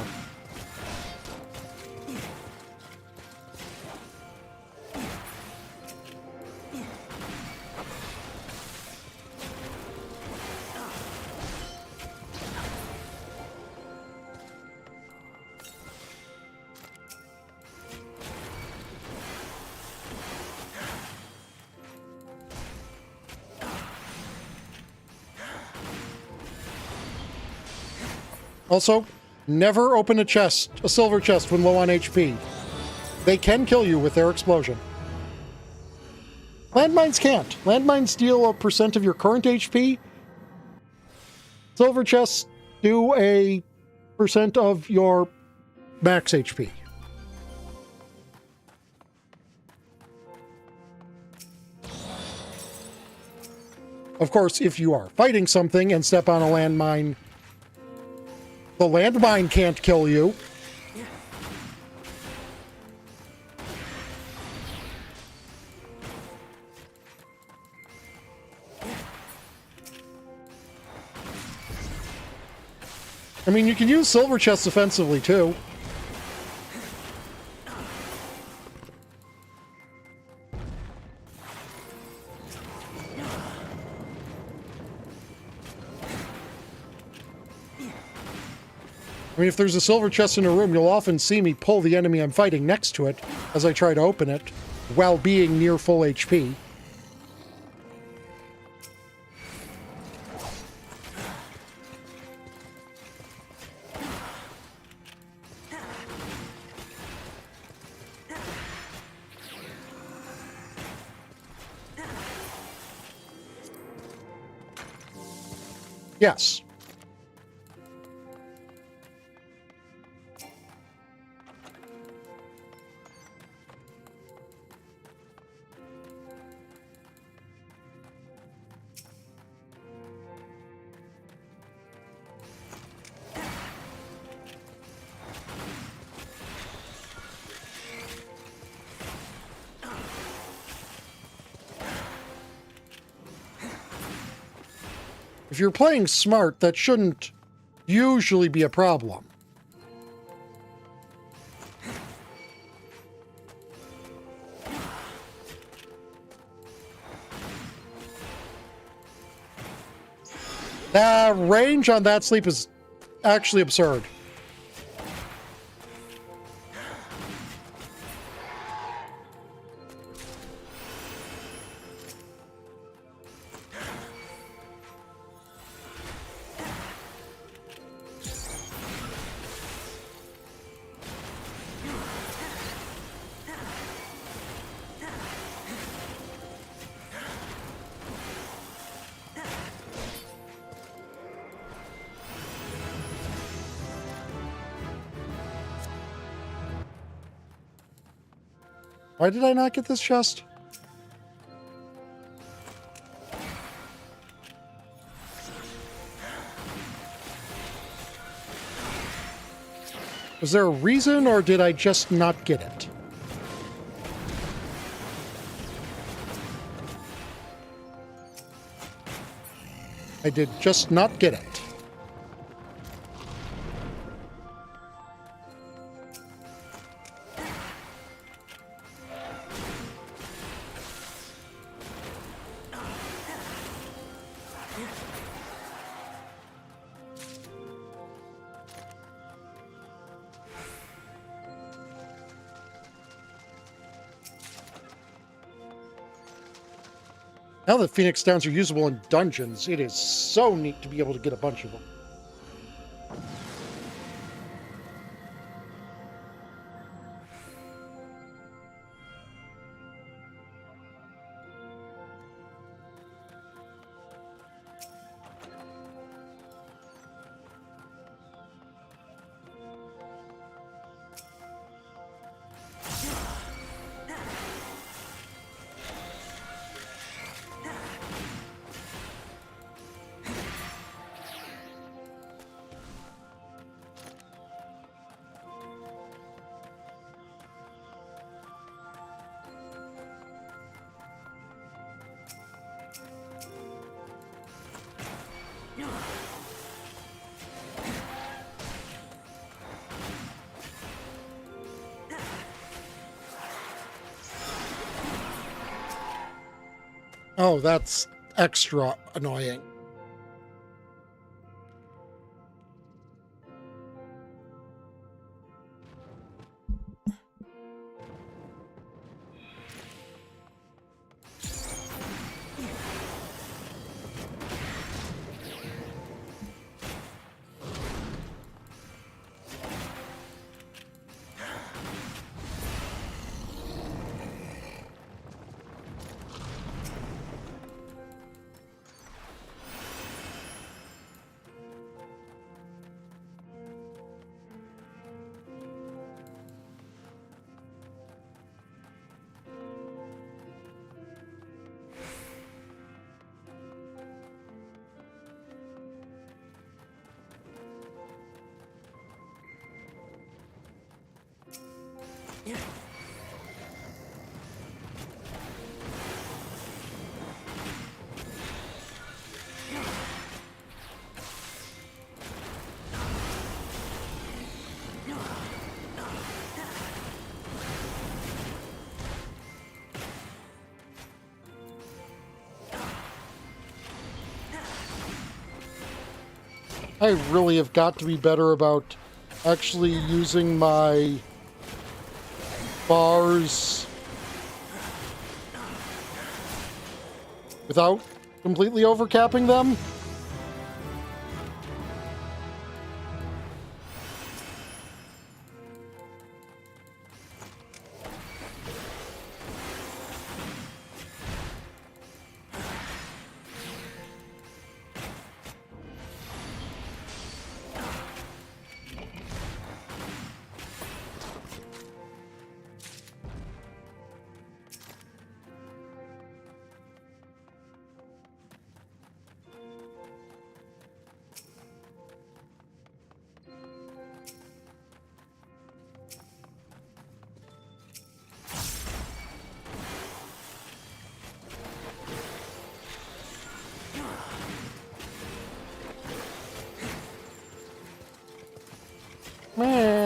Also, never open a silver chest when low on HP. They can kill you with their explosion. Landmines can't. Landmines deal a % of your current HP. Silver chests do a % of your max HP. Of course, if you are fighting something and step on a landmine, the landmine can't kill you. I mean, you can use silver chests offensively, too. I mean, if there's a silver chest in a room, you'll often see me pull the enemy I'm fighting next to it as I try to open it, while being near full HP. Yes. If you're playing smart, that shouldn't usually be a problem. The range on that sleep is actually absurd. Why did I not get this chest? Was there a reason, or did I just not get it? I did just not get it. Now that Phoenix Downs are usable in dungeons, it is so neat to be able to get a bunch of them. Oh, that's extra annoying. I really have got to be better about actually using my bars without completely overcapping them. Meh.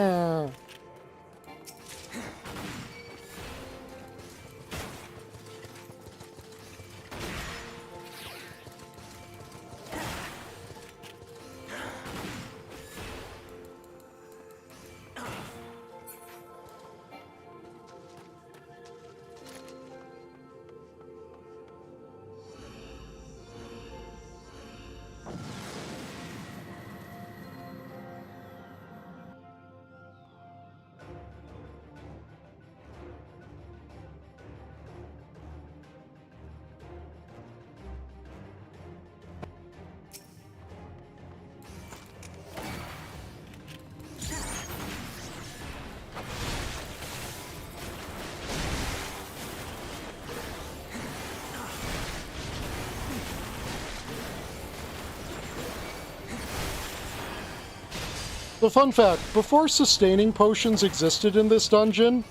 The fun fact, before sustaining potions existed in this dungeon,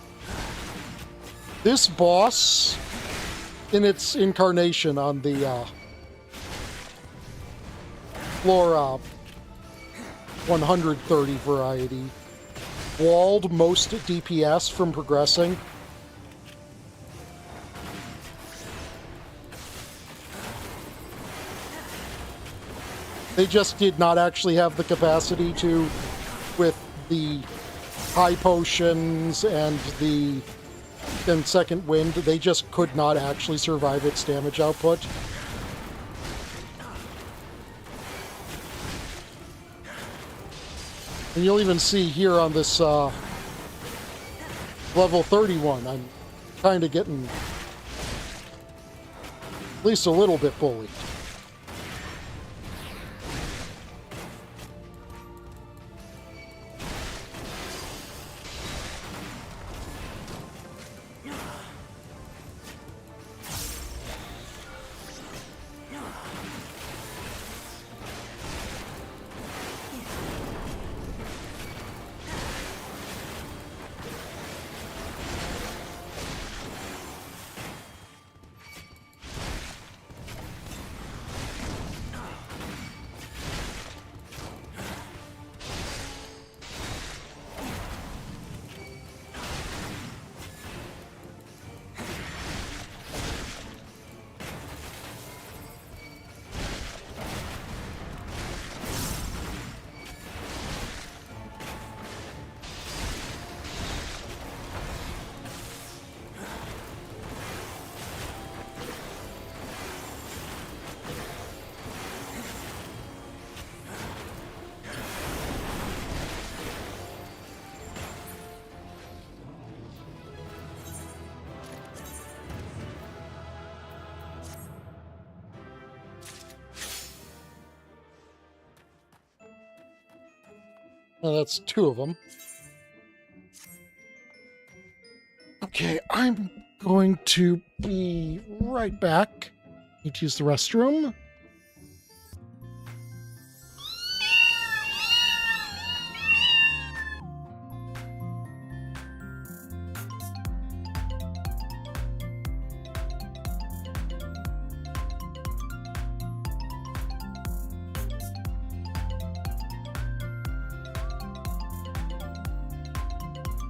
this boss, in its incarnation on the Flora 130 variety, walled most DPS from progressing. They just did not actually have the capacity to, with the high potions and the and second wind, they just could not actually survive its damage output. And you'll even see here on this level 31, I'm kind of getting at least a little bit bullied. Well, that's two of them. Okay, I'm going to be right back. Need to use the restroom.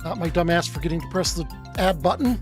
Not my dumbass forgetting to press the add button.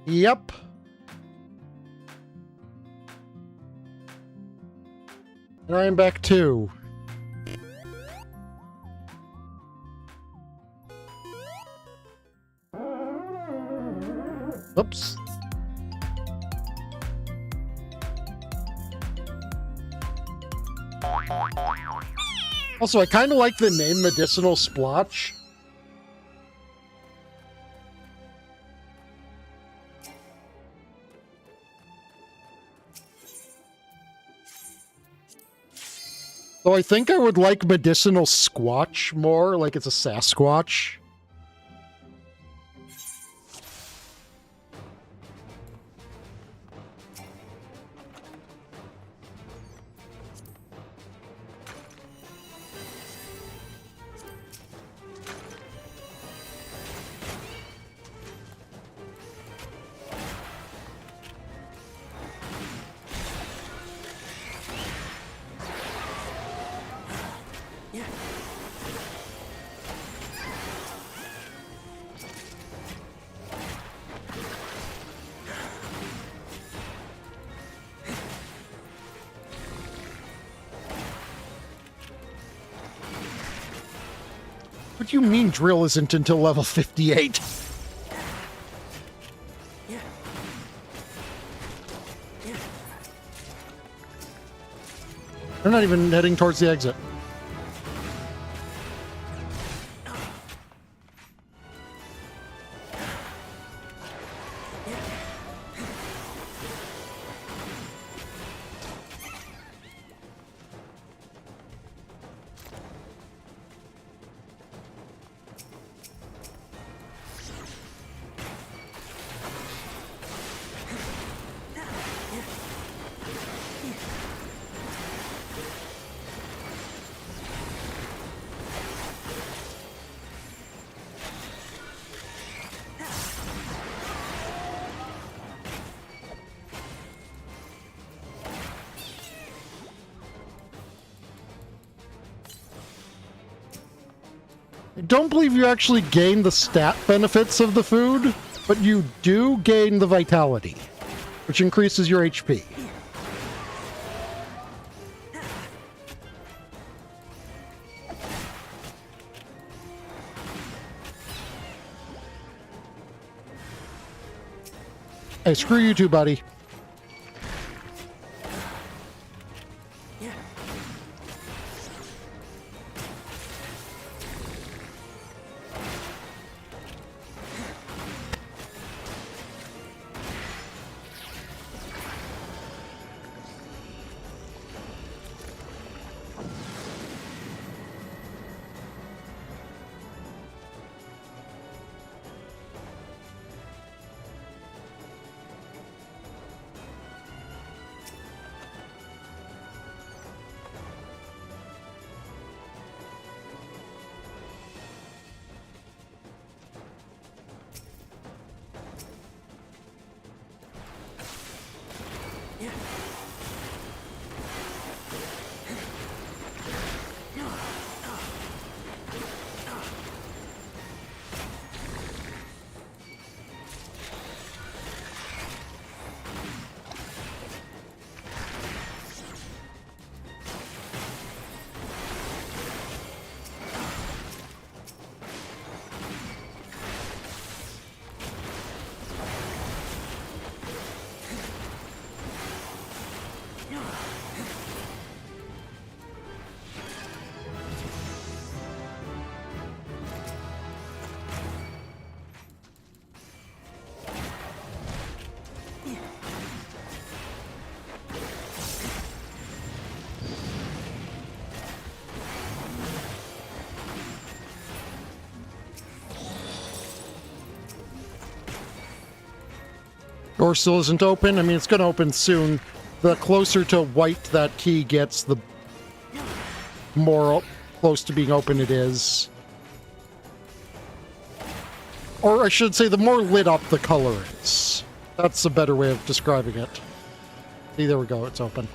Yep. And I am back too. Oops. Also, I kind of like the name Medicinal Splotch. Though I think I would like Medicinal Squatch more, like it's a Sasquatch. What do you mean drill isn't until level 58? They're not even heading towards the exit. I don't believe you actually gain the stat benefits of the food, but you do gain the vitality, which increases your HP. Hey, screw you too, buddy. Door still isn't open. I mean, it's going to open soon. The closer to white that key gets, the more close to being open it is. Or I should say, the more lit up the color is. That's a better way of describing it. See, there we go. It's open.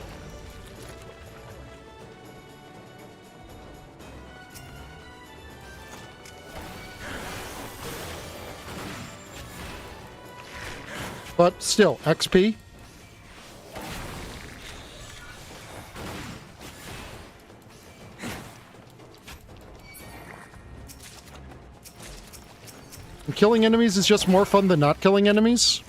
But still, XP. And killing enemies is just more fun than not killing enemies.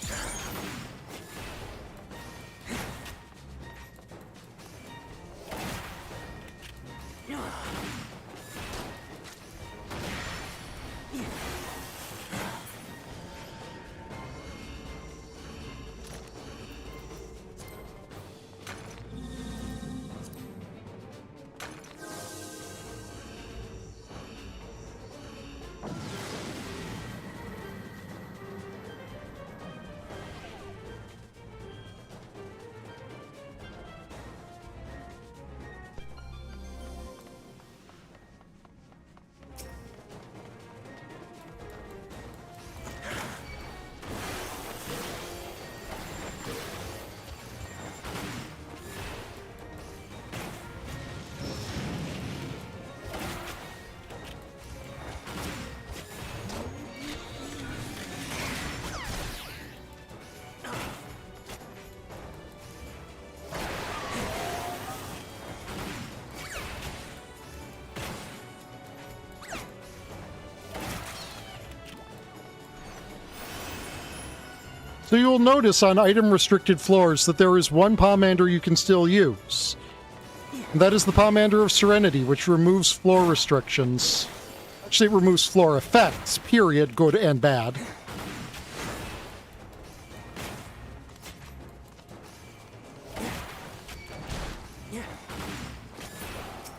So you'll notice on item-restricted floors that there is one Pomander you can still use. And that is the Pomander of Serenity, which removes floor restrictions. Actually, it removes floor effects, period, good and bad.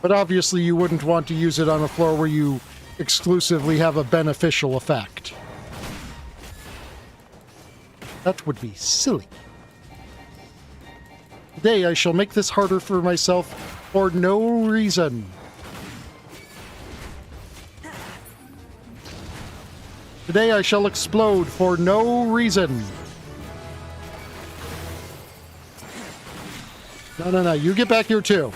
But obviously you wouldn't want to use it on a floor where you exclusively have a beneficial effect. That would be silly. Today I shall make this harder for myself for no reason. Today I shall explode for no reason. No, you get back here too.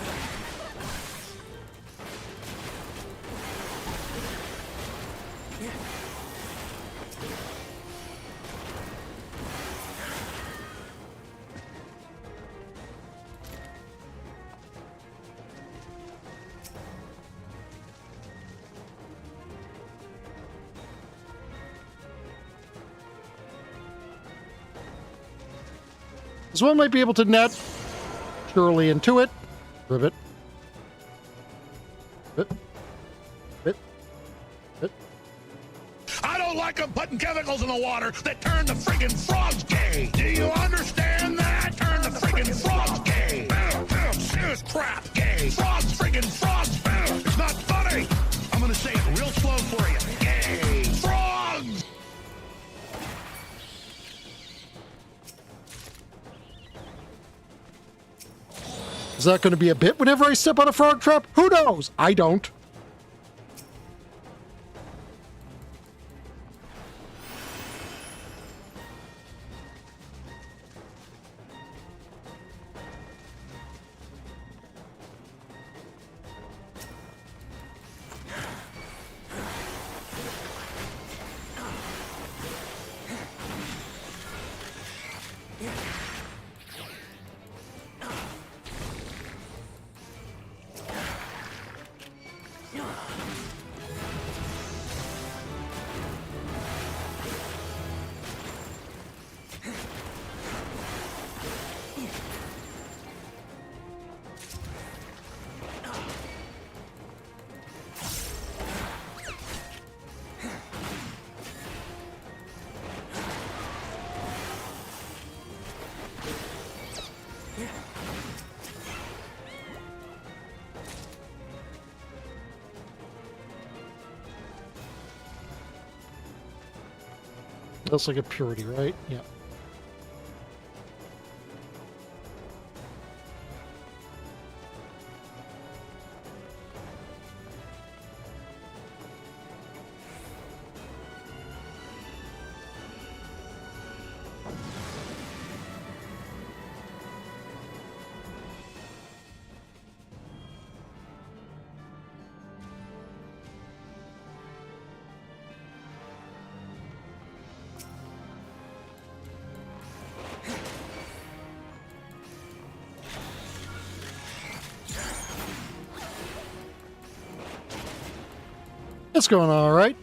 This one might be able to net surely into it. Rivet. Bit. I don't like them putting chemicals in the water that turn the friggin' frogs gay. Do you understand that? Turn the friggin' frogs gay. Serious crap gay. Frogs friggin' frogs. It's not funny. I'm gonna say it real slow for you. Gay. Frogs! Is that going to be a bit whenever I step on a frog trap? Who knows? I don't. That's like a purity, right? Yeah. It's going all right.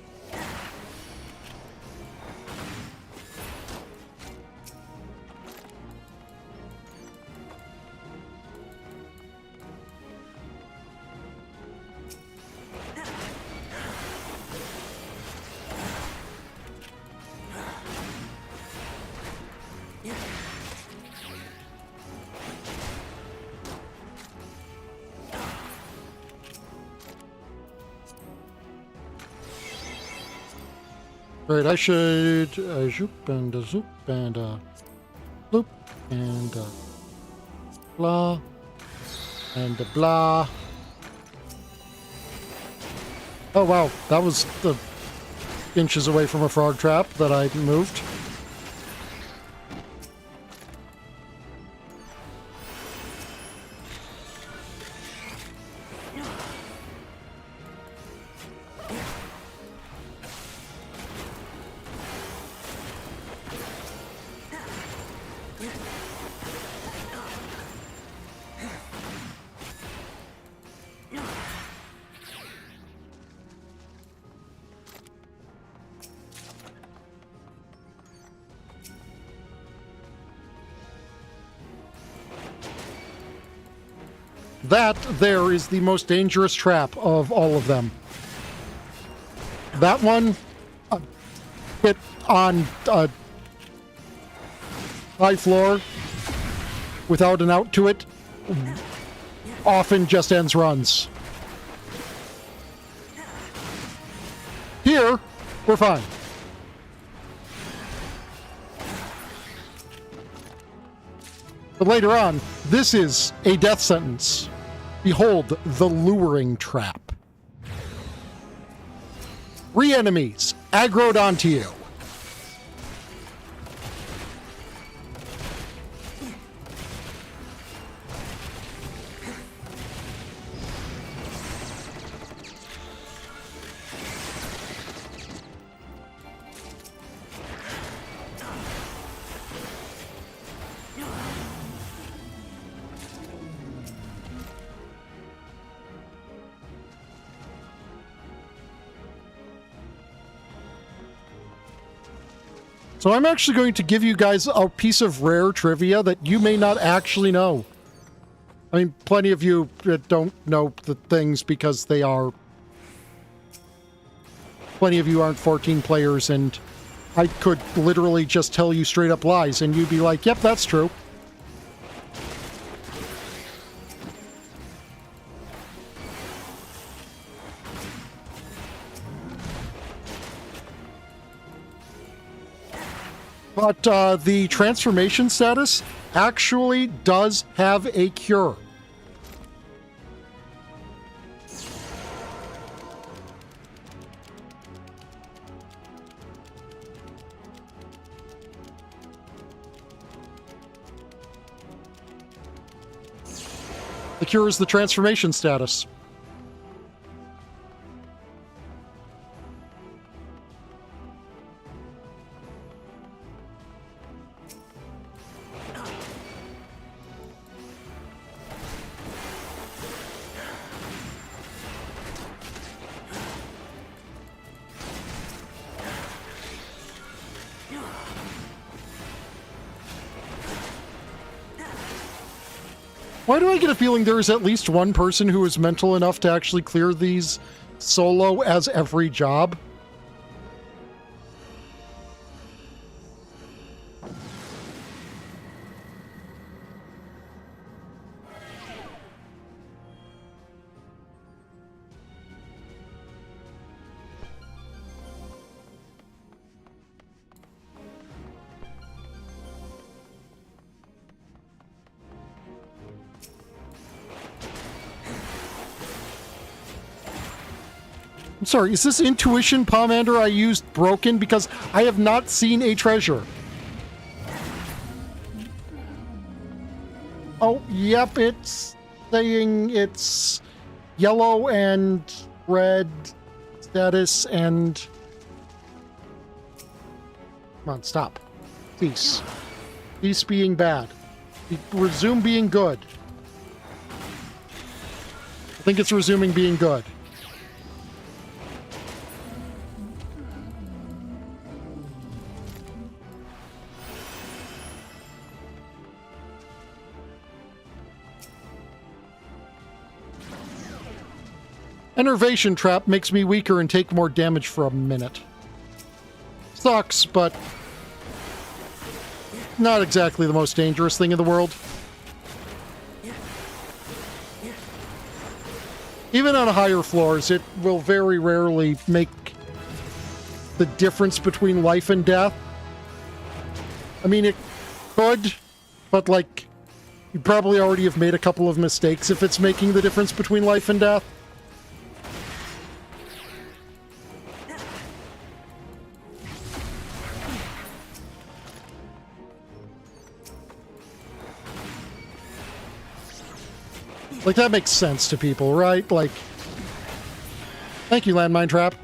Right, I should zoop and a zoop and a loop and a blah and a blah. Oh wow, that was the inches away from a frog trap that I moved. That there is the most dangerous trap of all of them. That one hit on a high floor without an out to it often just ends runs. Here, we're fine. But later on, this is a death sentence. Behold the luring trap. 3 enemies aggroed onto you. So I'm actually going to give you guys a piece of rare trivia that you may not actually know. I mean, plenty of you don't know the things because they are... Plenty of you aren't 14 players, and I could literally just tell you straight up lies, and you'd be like, yep, that's true. But the transformation status actually does have a cure. The cure is the transformation status. Why do I get a feeling there is at least one person who is mental enough to actually clear these solo as every job? I'm sorry, is this intuition Pomander I used broken? Because I have not seen a treasure. Oh, yep, it's saying it's yellow and red status and... Come on, stop. Cease. Cease being bad. Resume being good. I think it's resuming being good. Enervation trap makes me weaker and take more damage for a minute. Sucks, but not exactly the most dangerous thing in the world. Even on higher floors, it will very rarely make the difference between life and death. I mean, it could, but like, you probably already have made a couple of mistakes if it's making the difference between life and death. Like, that makes sense to people, right? Like, thank you, landmine trap.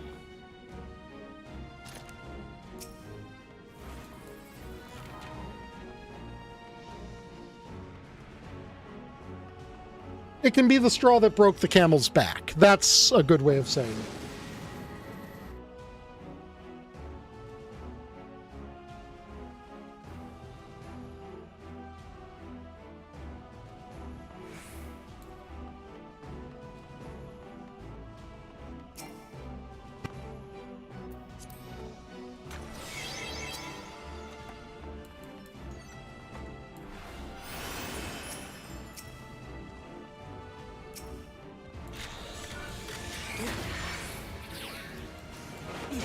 It can be the straw that broke the camel's back. That's a good way of saying it.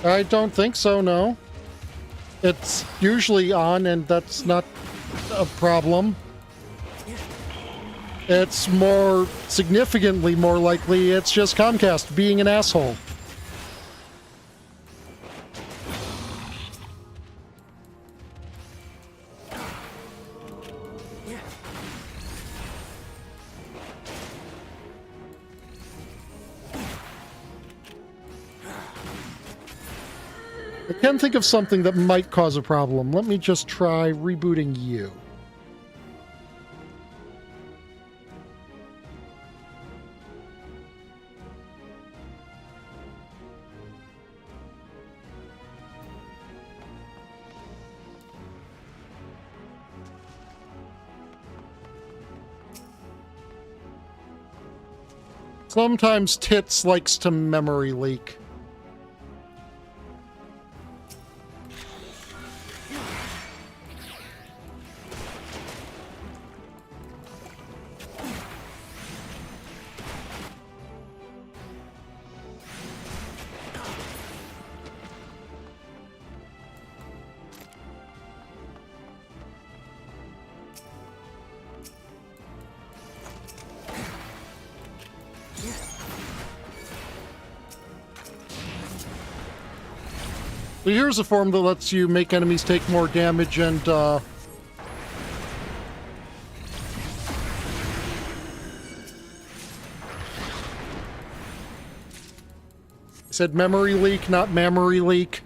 I don't think so, no. It's usually on, and that's not a problem. It's more, significantly more likely, it's just Comcast being an asshole. I can think of something that might cause a problem. Let me just try rebooting you. Sometimes Tits likes to memory leak. So here's a form that lets you make enemies take more damage and, I said memory leak, not mammary leak.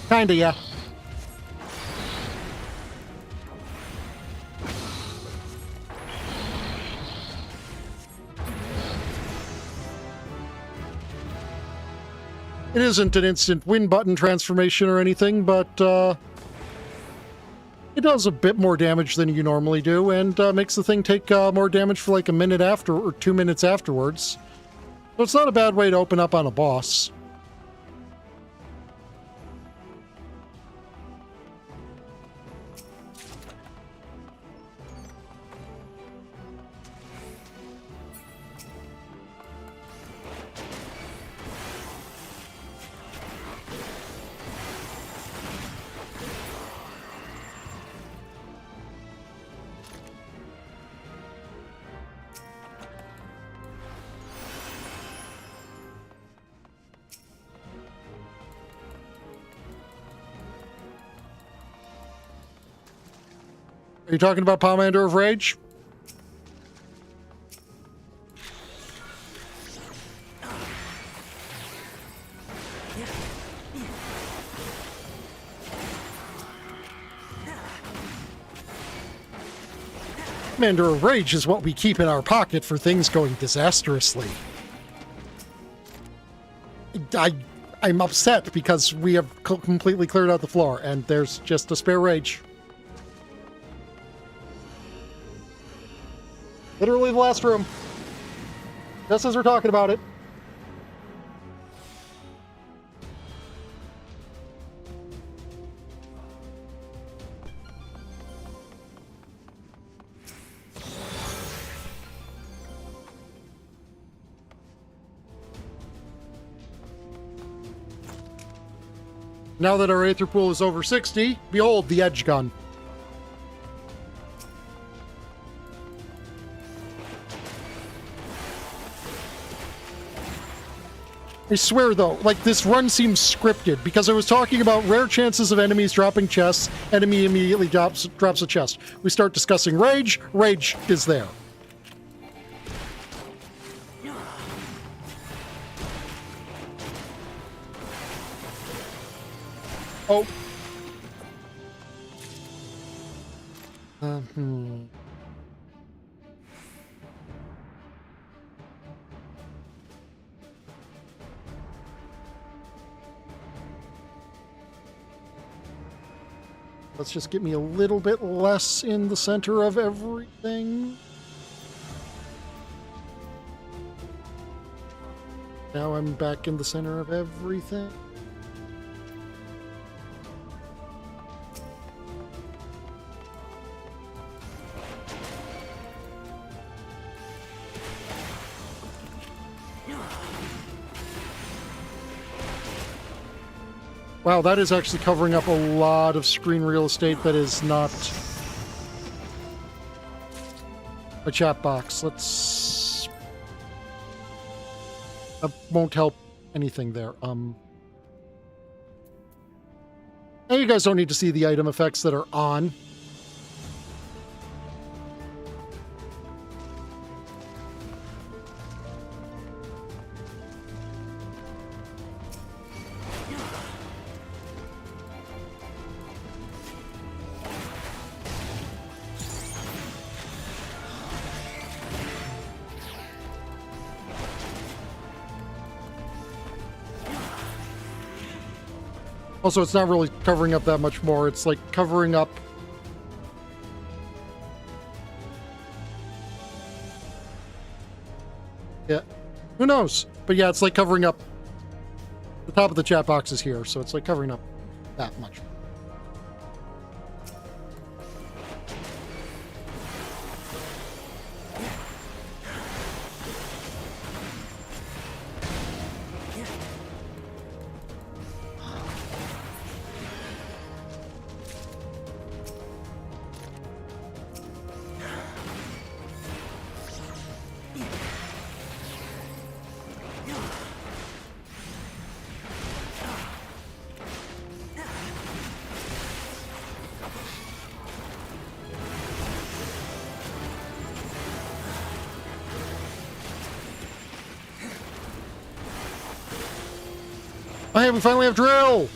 Kinda, yeah. It isn't an instant win button transformation or anything, but it does a bit more damage than you normally do, and makes the thing take more damage for like a minute after, or 2 minutes afterwards. So it's not a bad way to open up on a boss. Are you talking about Pomander of Rage? Pomander of Rage is what we keep in our pocket for things going disastrously. I'm upset because we have completely cleared out the floor, and there's just a spare rage. Literally the last room. Just as we're talking about it. Now that our Aether pool is over 60, behold the edge gun. I swear though, like this run seems scripted because I was talking about rare chances of enemies dropping chests, enemy immediately drops a chest. We start discussing rage, rage is there. Oh. Let's just get me a little bit less in the center of everything. Now I'm back in the center of everything. Wow, that is actually covering up a lot of screen real estate that is not a chat box. Let's... That won't help anything there. And you guys don't need to see the item effects that are on. Also, it's not really covering up that much more. It's like covering up... Yeah. Who knows? But yeah, it's like covering up... The top of the chat box is here, so it's like covering up that much. Oh, hey, we finally have drill!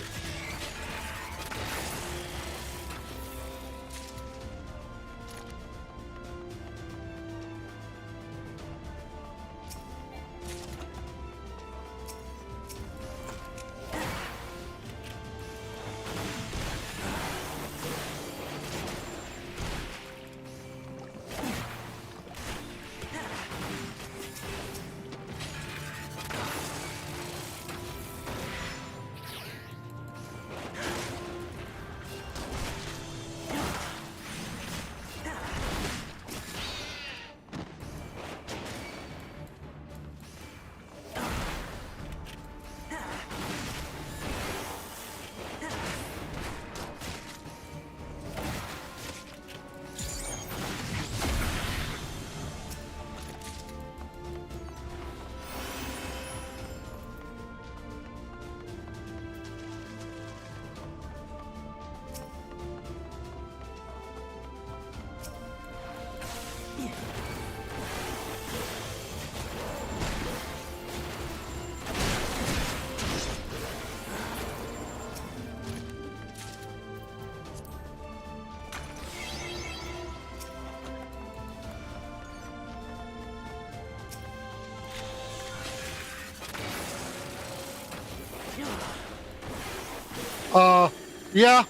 Yeah.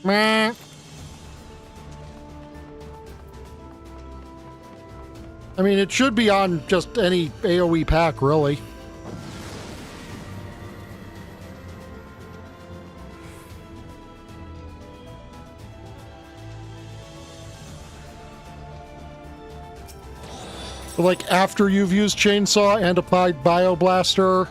Meh. I mean, it should be on just any AoE pack, really. But like after you've used Chainsaw and applied Bioblaster.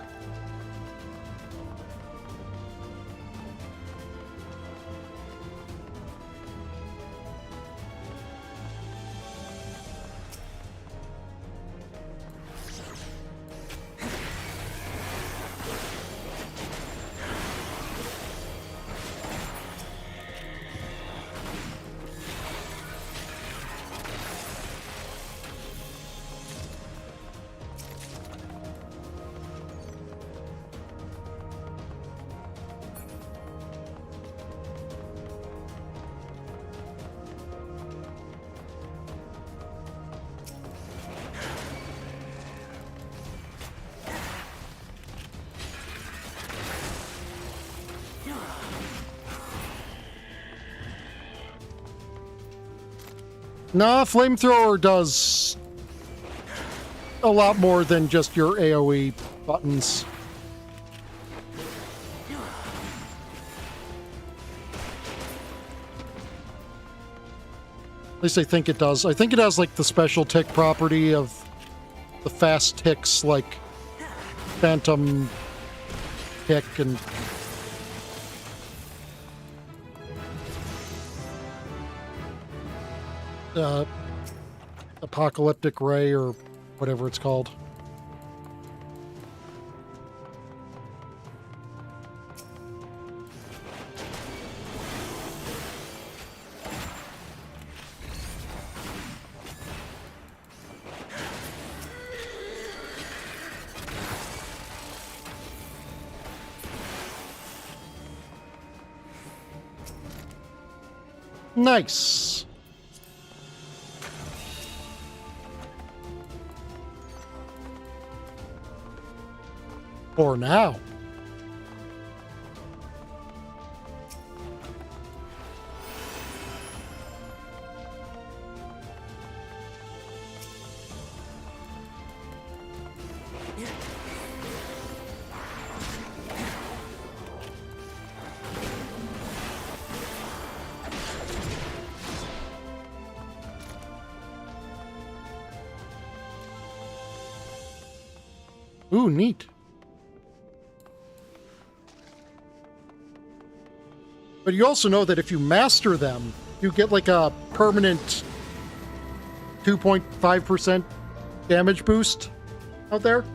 Nah, Flamethrower does a lot more than just your AoE buttons. At least I think it does. I think it has like the special tick property of the fast ticks like Phantom Tick and Apocalyptic Ray or whatever it's called. Nice. For now. Ooh, neat. But you also know that if you master them, you get like a permanent 2.5% damage boost out there.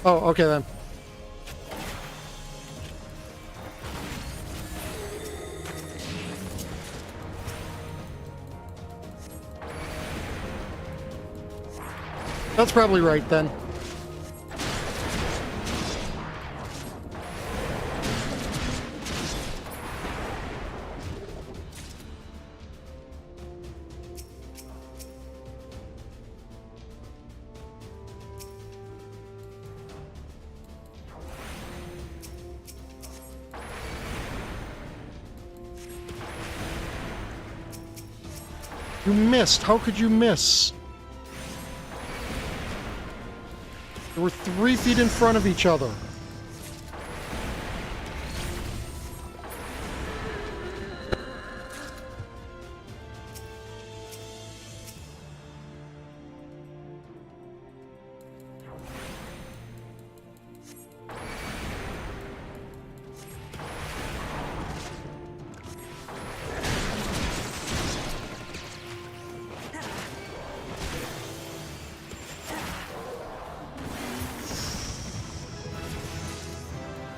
Oh, okay then. That's probably right then. You missed. How could you miss? They were 3 feet in front of each other.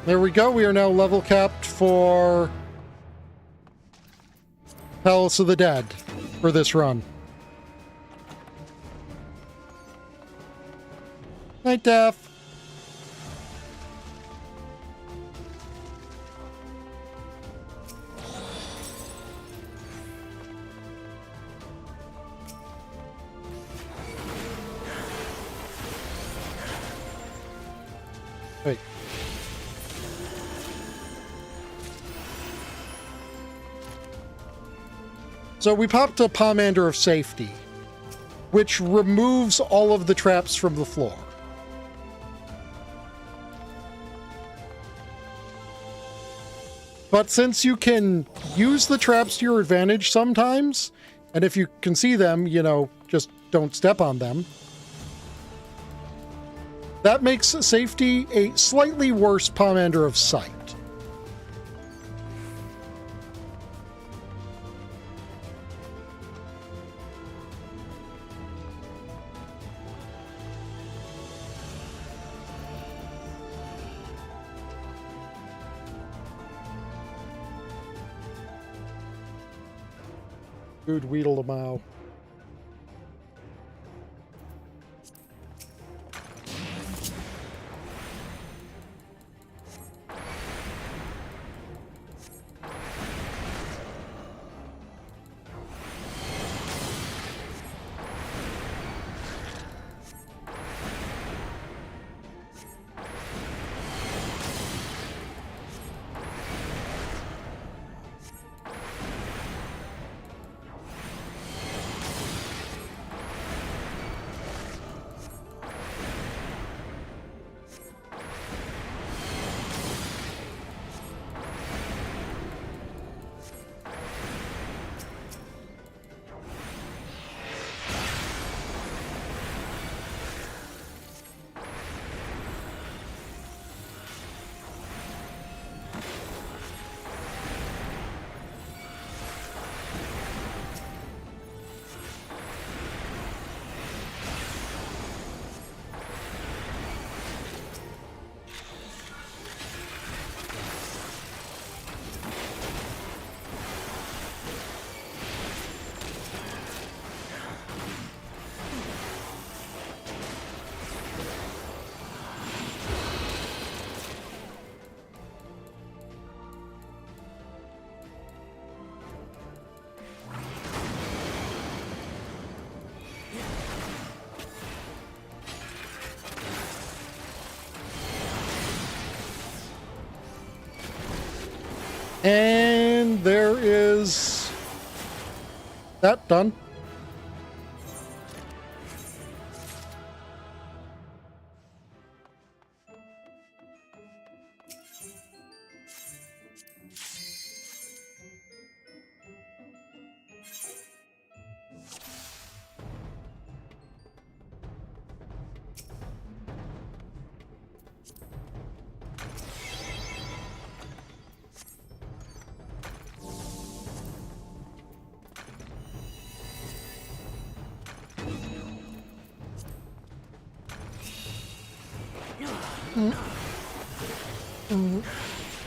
There we go. We are now level capped for Palace of the Dead for this run. Night, Daph. Wait. So we popped a Pomander of Safety, which removes all of the traps from the floor. But since you can use the traps to your advantage sometimes, and if you can see them, you know, just don't step on them, that makes Safety a slightly worse Pomander of Sight. Good Weedle-a-mow. And there is that done.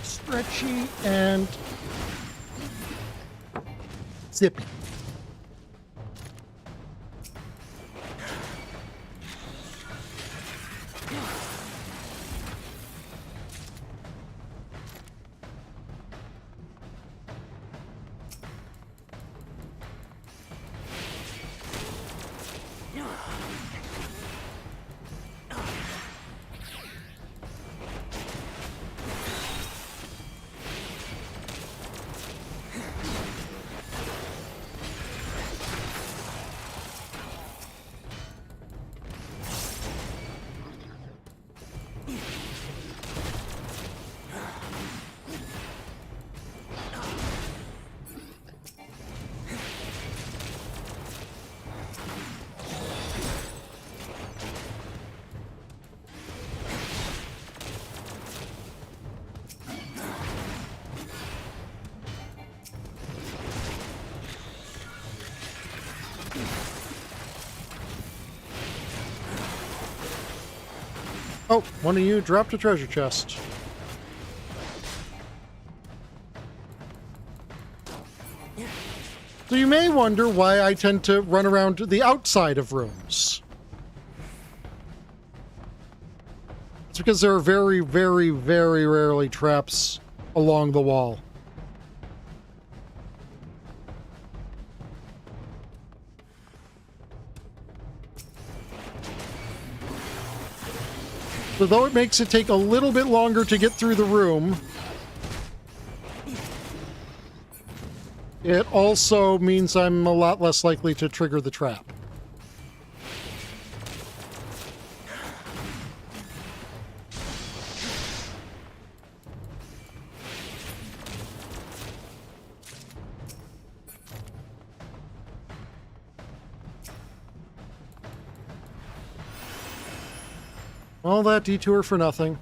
Stretchy and zippy. Oh, one of you dropped a treasure chest. So you may wonder why I tend to run around the outside of rooms. It's because there are very, very, very rarely traps along the wall. So though it makes it take a little bit longer to get through the room, it also means I'm a lot less likely to trigger the trap. All that detour for nothing.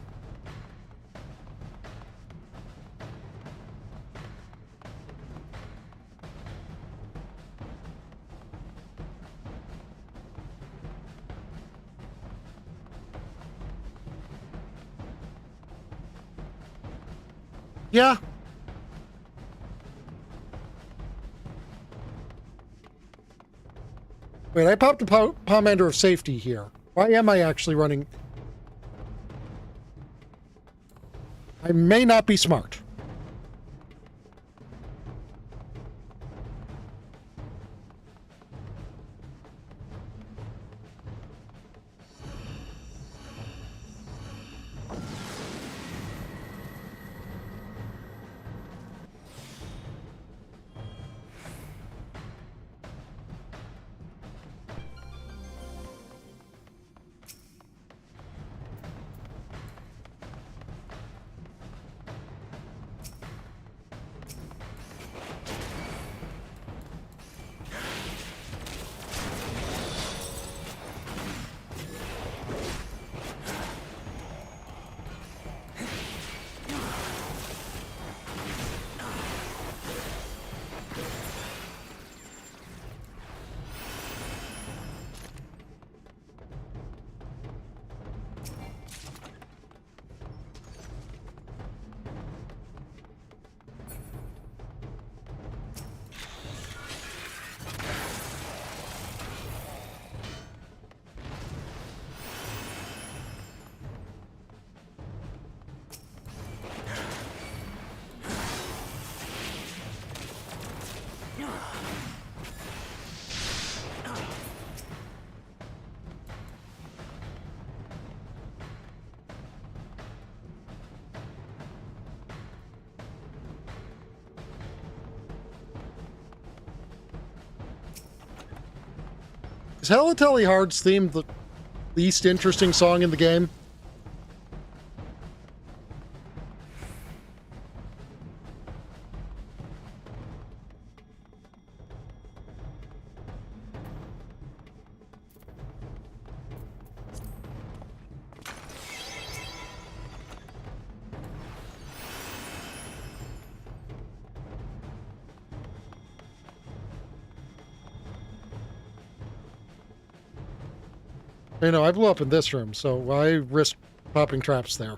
Yeah. Wait, I popped a pomander of safety here. Why am I actually running? I may not be smart. Is Hello Hard's theme the least interesting song in the game? You know, I blew up in this room, so why risk popping traps there?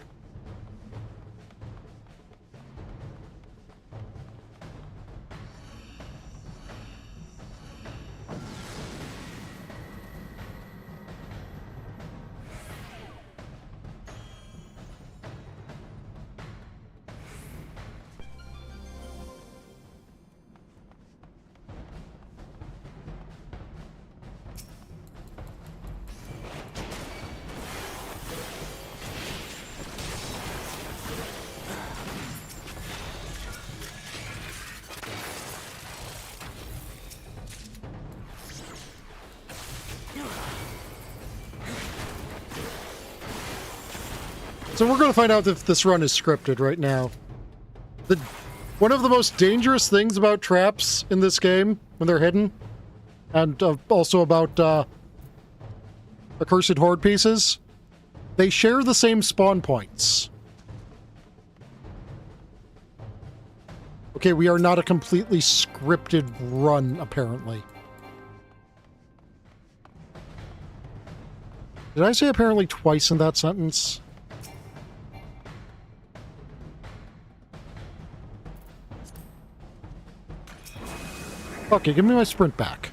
So we're going to find out if this run is scripted right now. One of the most dangerous things about traps in this game, when they're hidden, and also about accursed horde pieces, they share the same spawn points. Okay, we are not a completely scripted run, apparently. Did I say apparently twice in that sentence? Okay, give me my sprint back.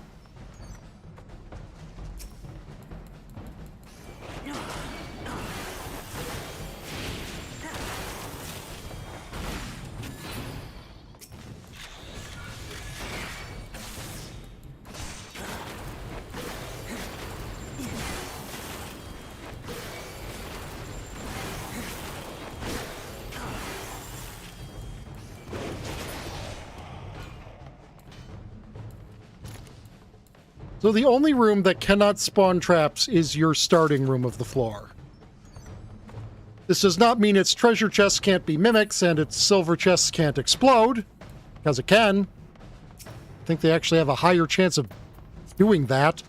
So the only room that cannot spawn traps is your starting room of the floor. This does not mean its treasure chests can't be mimics and its silver chests can't explode, because it can. I think they actually have a higher chance of doing that.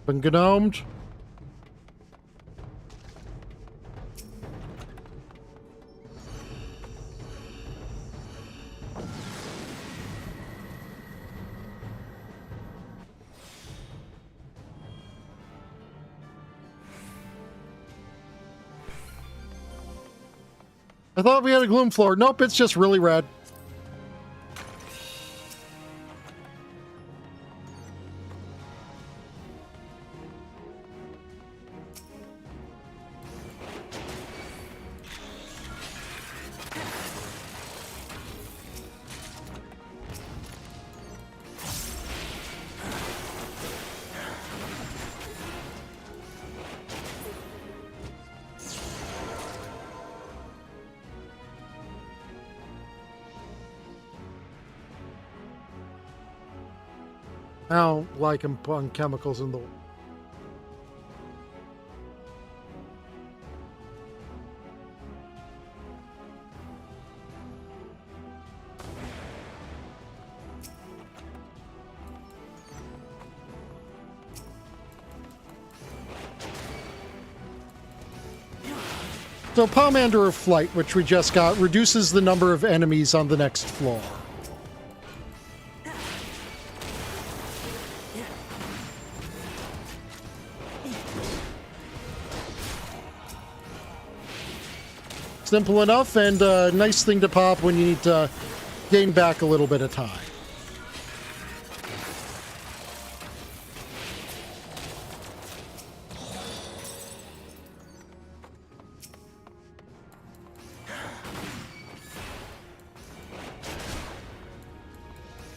Been gnomed. I thought we had a gloom floor. Nope, it's just really red. I don't like them putting chemicals in the... So Pomander of Flight, which we just got, reduces the number of enemies on the next floor. Simple enough, and a nice thing to pop when you need to gain back a little bit of time.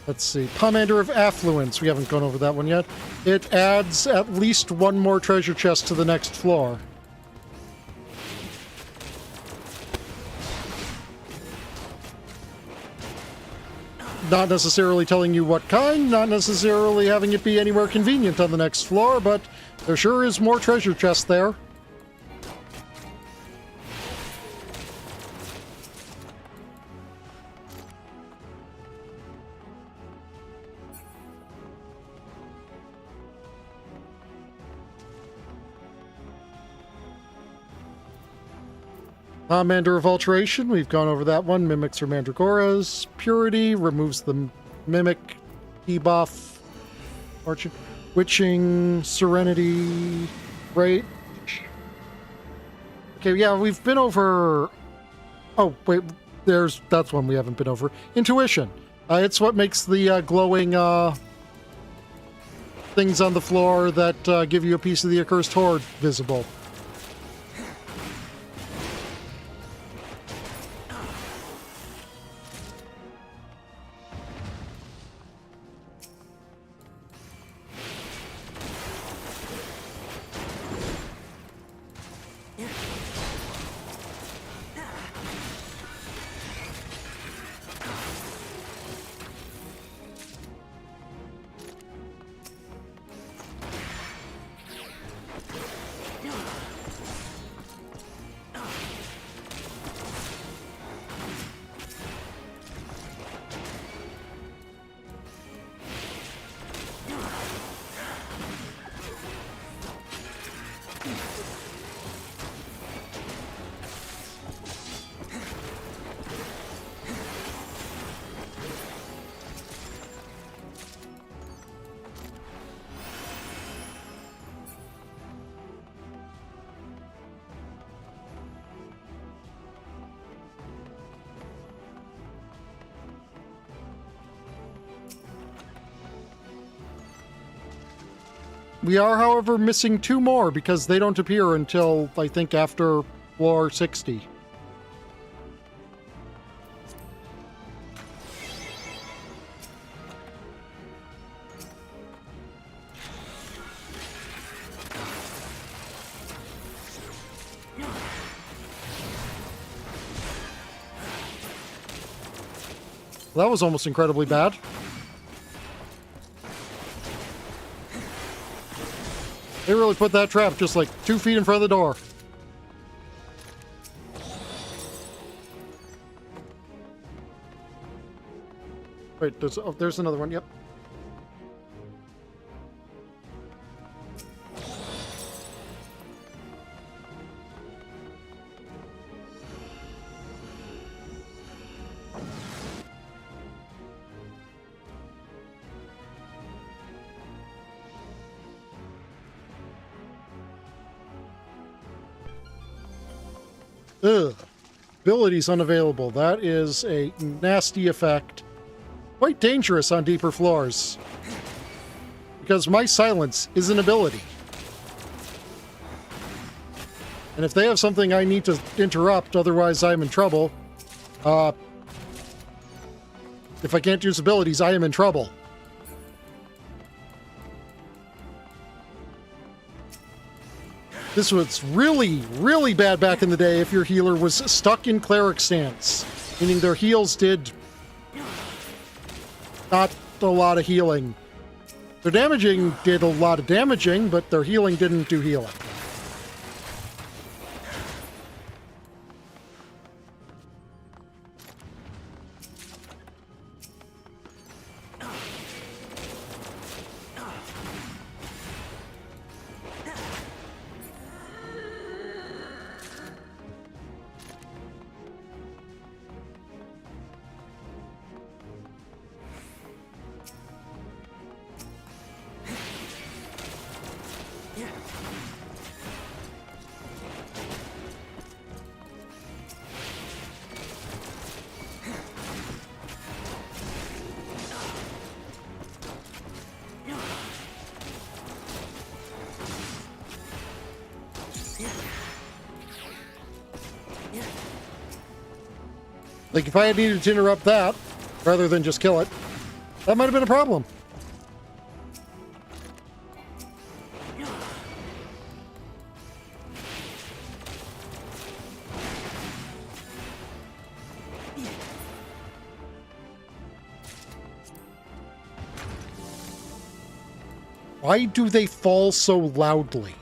Let's see. Pomander of Affluence. We haven't gone over that one yet. It adds at least one more treasure chest to the next floor. Not necessarily telling you what kind, not necessarily having it be anywhere convenient on the next floor, but there sure is more treasure chests there. Pomander of Alteration, we've gone over that one. Mimics or Mandragoras. Purity removes the Mimic debuff. Fortune. Witching, Serenity, right? Okay, yeah, we've been over... Oh, wait, that's one we haven't been over. Intuition. It's what makes the glowing things on the floor that give you a piece of the accursed horde visible. We are, however, missing 2 more because they don't appear until, I think, after floor 60. That was almost incredibly bad. They really put that trap just like 2 feet in front of the door. Wait, there's another one, yep. Ugh. Abilities unavailable. That is a nasty effect. Quite dangerous on deeper floors. Because my silence is an ability. And if they have something I need to interrupt, otherwise I'm in trouble. If I can't use abilities, I am in trouble. This was really, really bad back in the day if your healer was stuck in cleric stance, meaning their heals did not a lot of healing. Their damaging did a lot of damaging, but their healing didn't do healing. Like, if I had needed to interrupt that, rather than just kill it, that might have been a problem. Why do they fall so loudly?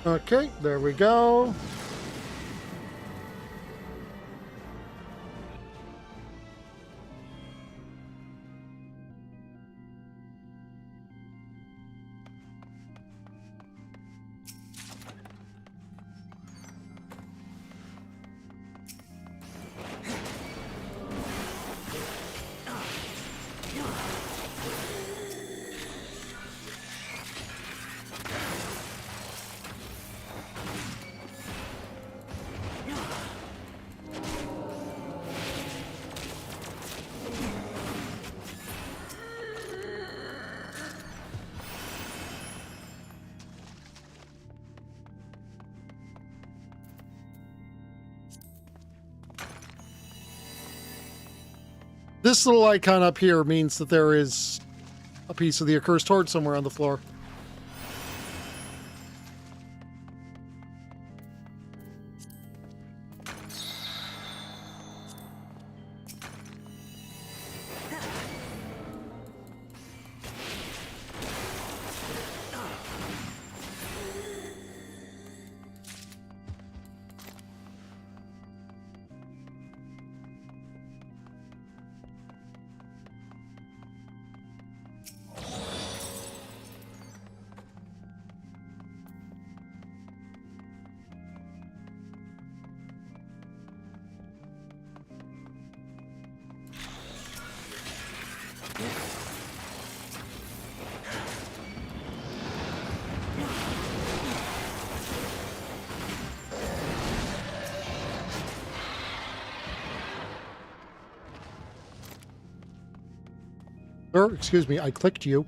Okay, there we go. This little icon up here means that there is a piece of the accursed horde somewhere on the floor. Sir, excuse me, I clicked you.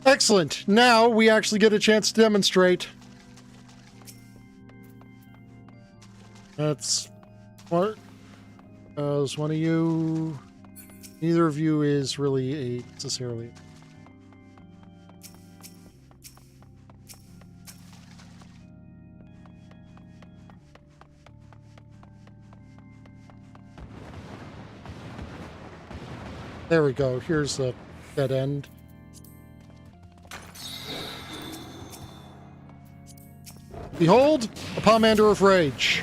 Excellent. Now we actually get a chance to demonstrate. That's what, as one of you, neither of you is really a necessarily. There we go. Here's the dead end. Behold, a Pomander of Rage.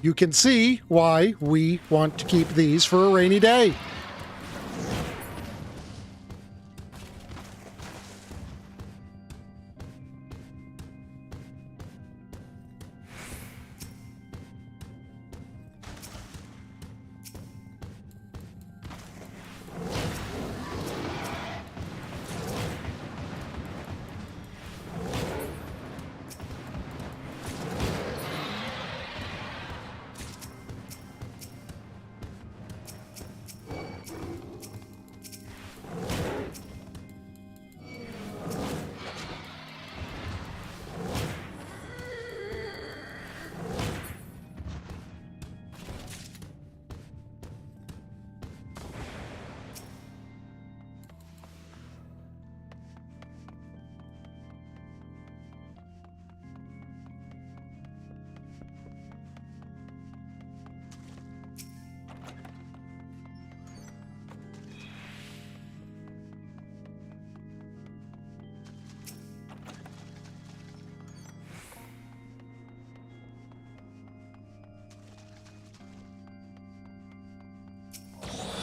You can see why we want to keep these for a rainy day.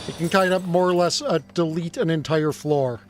You can kind of more or less delete an entire floor.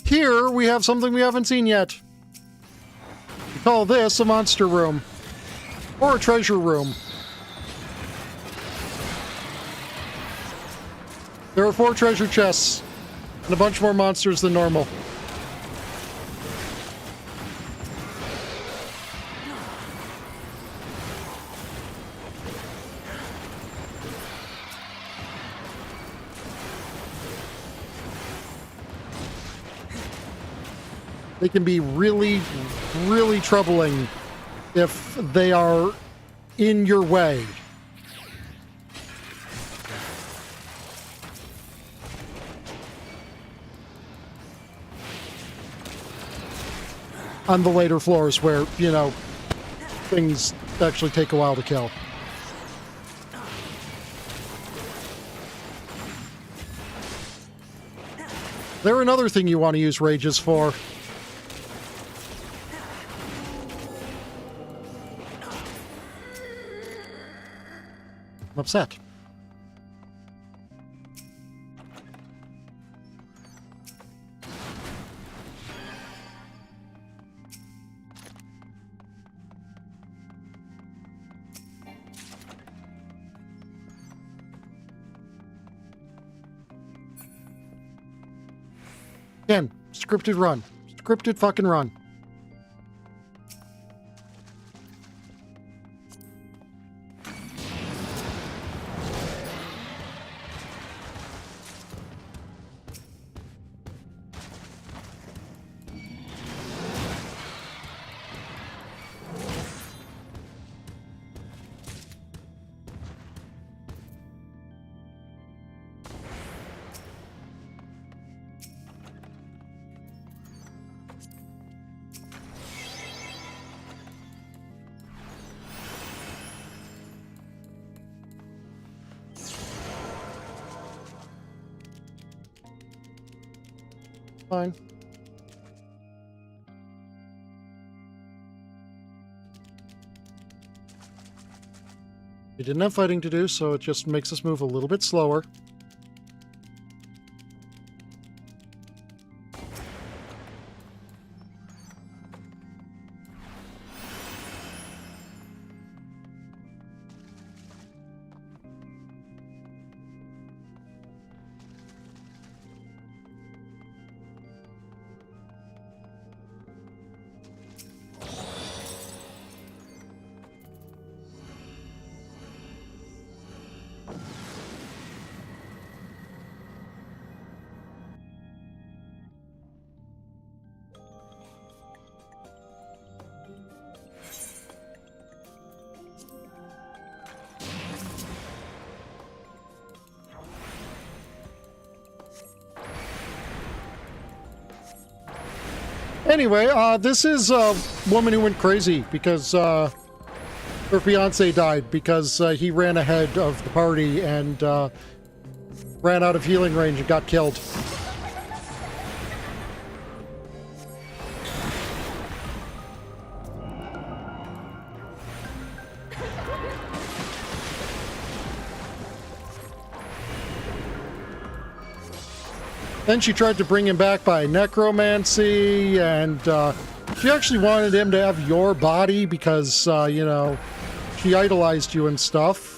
here we have something we haven't seen yet. We call this a monster room. Or a treasure room. There are 4 treasure chests. And a bunch more monsters than normal. They can be really, really troubling if they are in your way. On the later floors where, you know, things actually take a while to kill. They're another thing you want to use rages for. I'm upset. Again, scripted run. Scripted fucking run. Fine. We didn't have fighting to do, so it just makes us move a little bit slower. Anyway, this is a woman who went crazy because her fiance died because he ran ahead of the party and ran out of healing range and got killed. Then she tried to bring him back by necromancy, and she actually wanted him to have your body because, you know, she idolized you and stuff.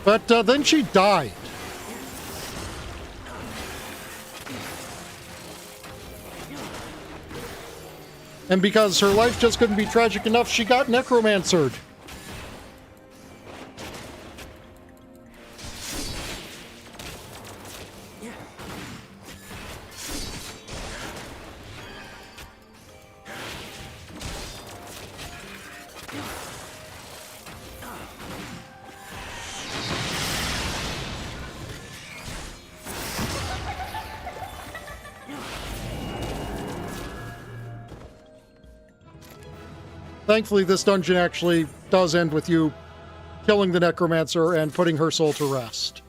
But then she died. And because her life just couldn't be tragic enough, she got necromancered. Thankfully, this dungeon actually does end with you killing the necromancer and putting her soul to rest.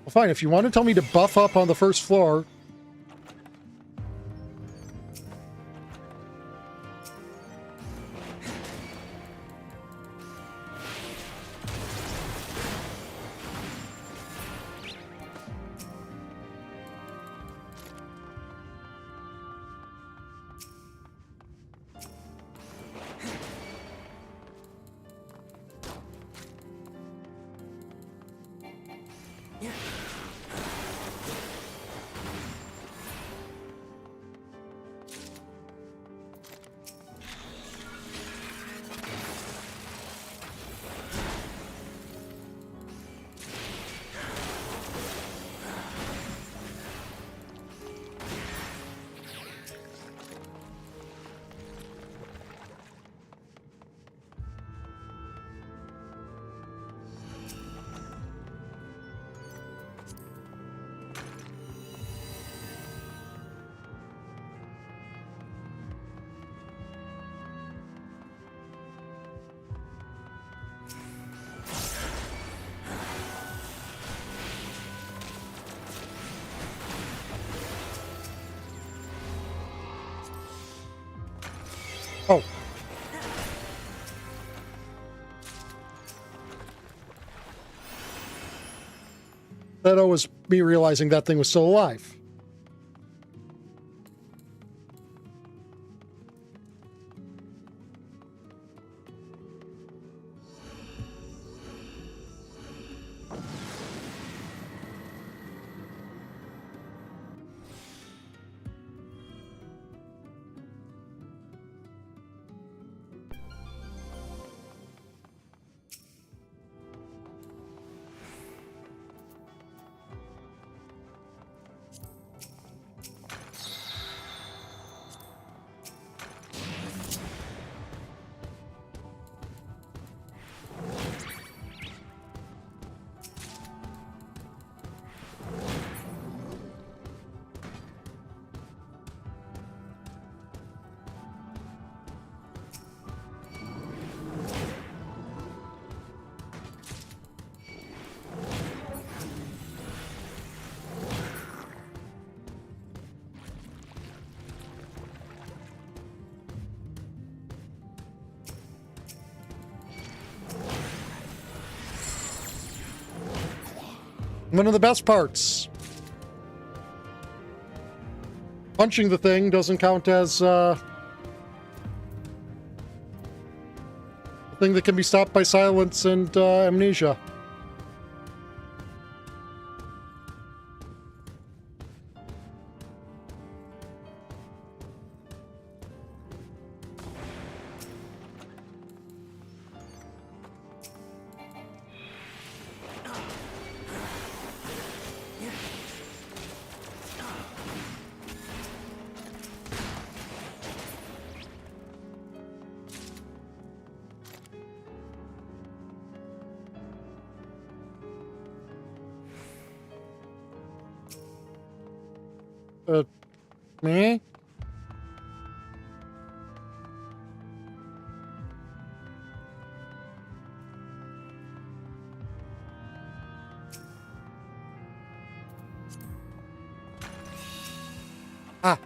Well, fine. If you want to tell me to buff up on the first floor... Oh. That was me realizing that thing was still alive. One of the best parts. Punching the thing doesn't count as a thing that can be stopped by silence and amnesia. Me? Ah.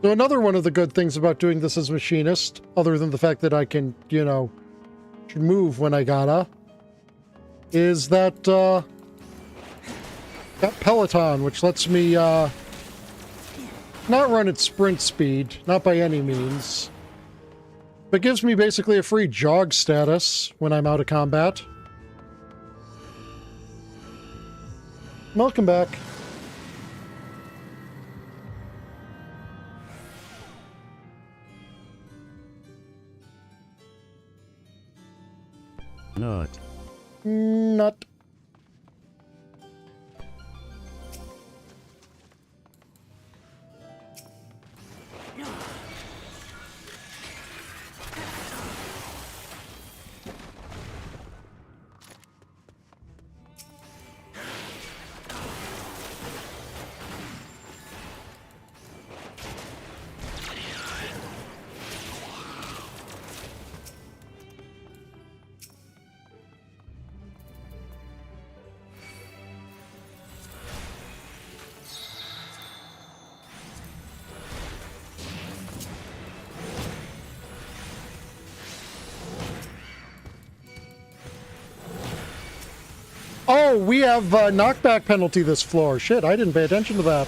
So another one of the good things about doing this as machinist, other than the fact that I can, you know, move when I gotta, is that, got Peloton, which lets me, not run at sprint speed, not by any means, but gives me basically a free jog status when I'm out of combat. Welcome back. Not. Not. Oh, we have knockback penalty this floor. Shit, I didn't pay attention to that.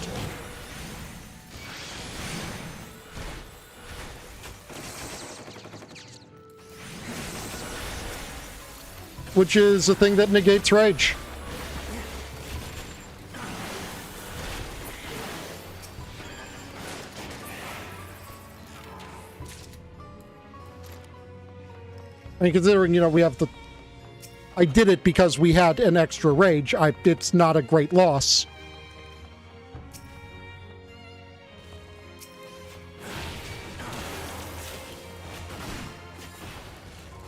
Which is a thing that negates rage. I mean, considering, you know, we have the... I did it because we had an extra rage. It's not a great loss.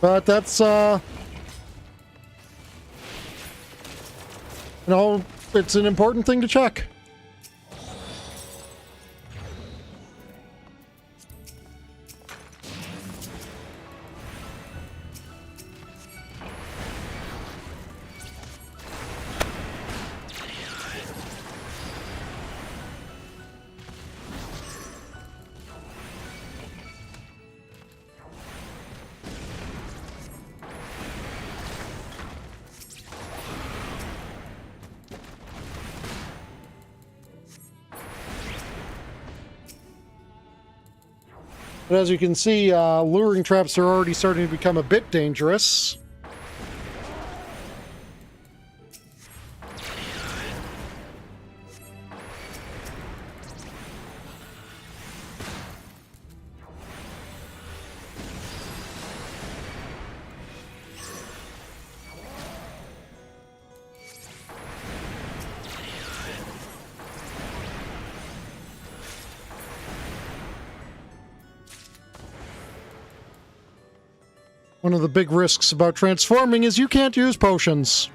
But that's, you know, it's an important thing to check. But as you can see, luring traps are already starting to become a bit dangerous. One of the big risks about transforming is you can't use potions.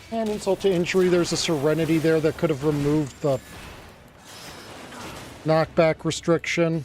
And insult to injury, there's a Serenity there that could have removed the knockback restriction.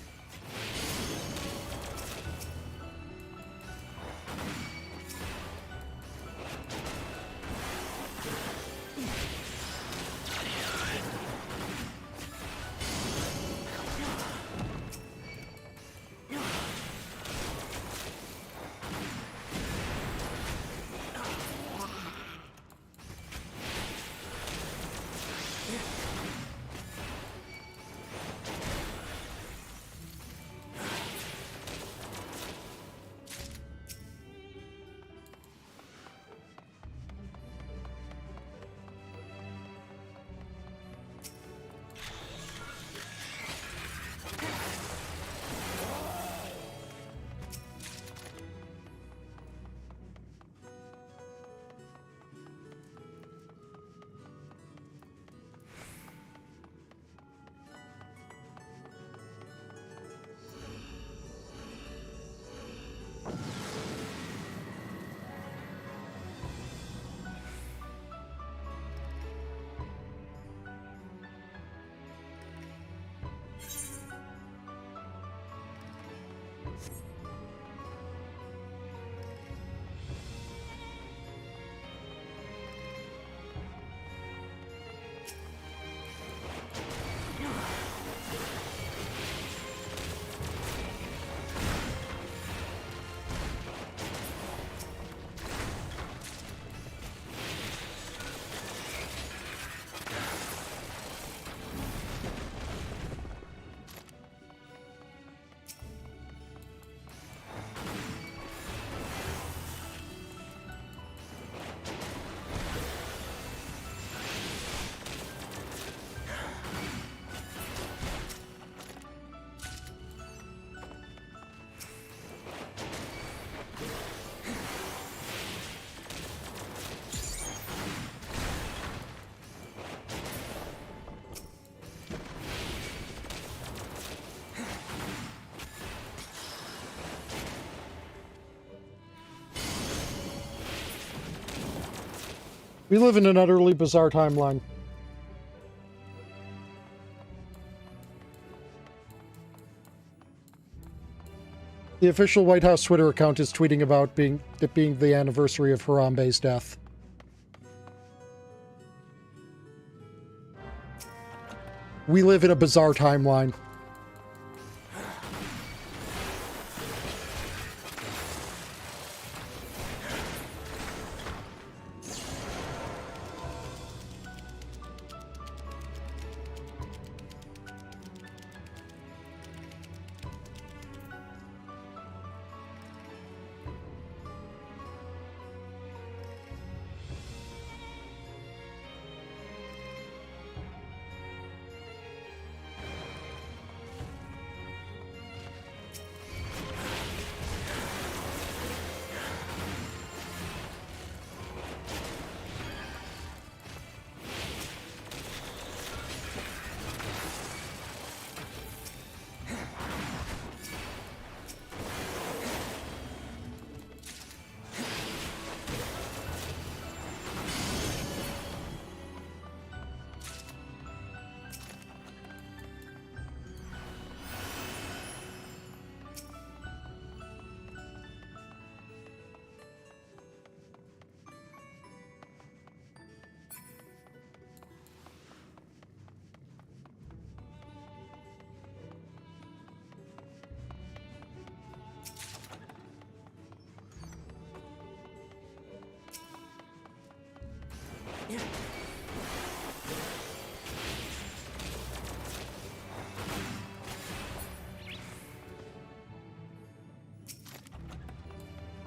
We live in an utterly bizarre timeline. The official White House Twitter account is tweeting about it being the anniversary of Harambe's death. We live in a bizarre timeline.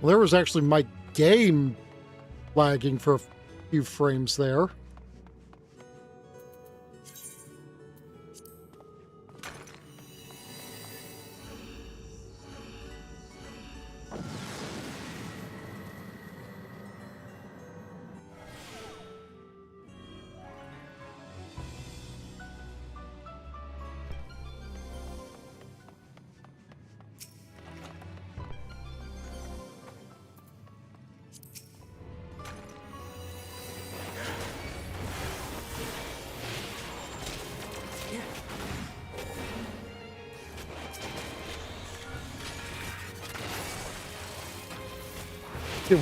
Well, there was actually my game lagging for a few frames there.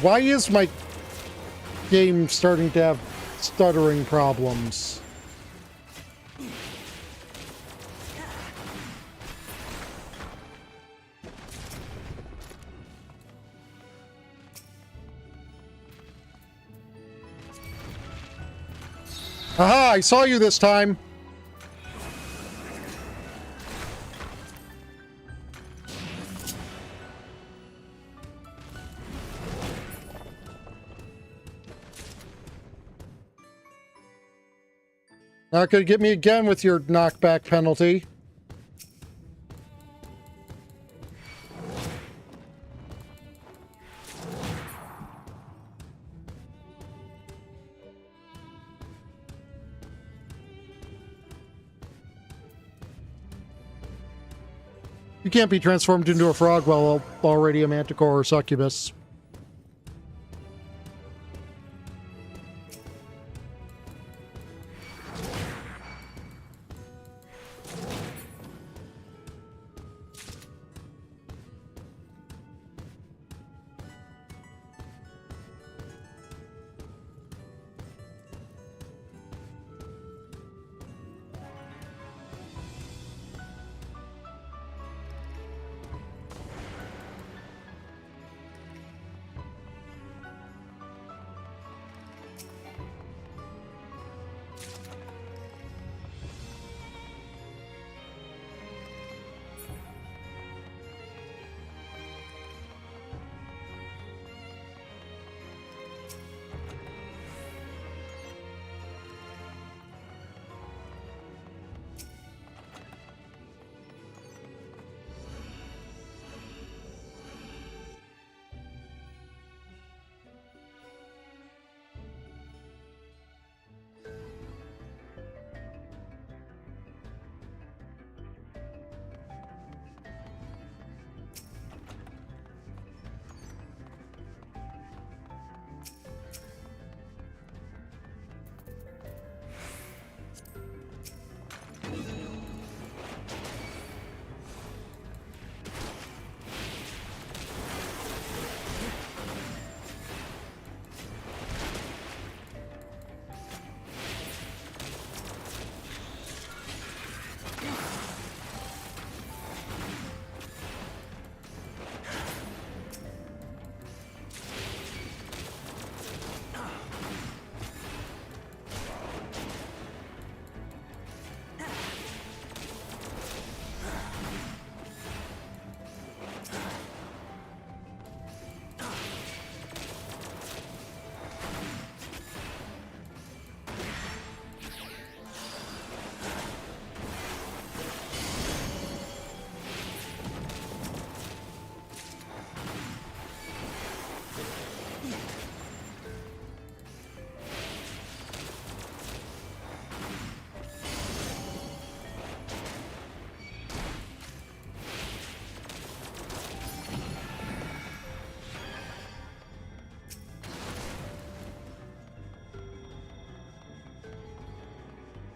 Why is my game starting to have stuttering problems? Aha! I saw you this time! Not gonna get me again with your knockback penalty. You can't be transformed into a frog while already a manticore or succubus.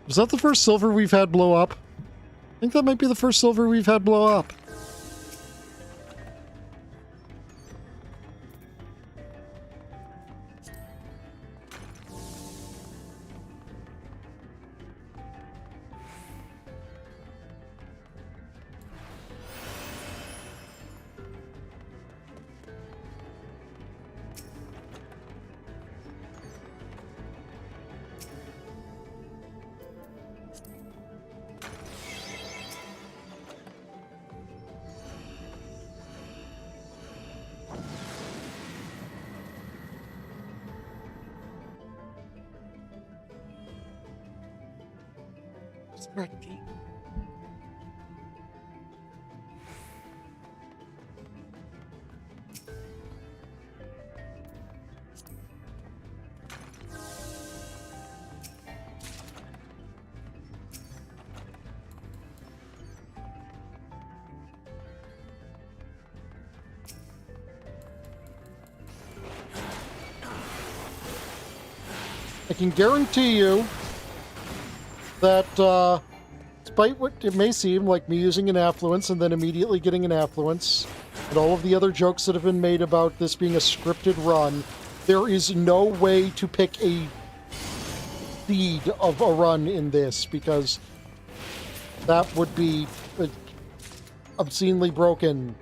Was that the first silver we've had blow up? I think that might be the first silver we've had blow up. I can guarantee you that, despite what it may seem like me using an affluence and then immediately getting an affluence, and all of the other jokes that have been made about this being a scripted run, there is no way to pick a seed of a run in this, because that would be obscenely broken.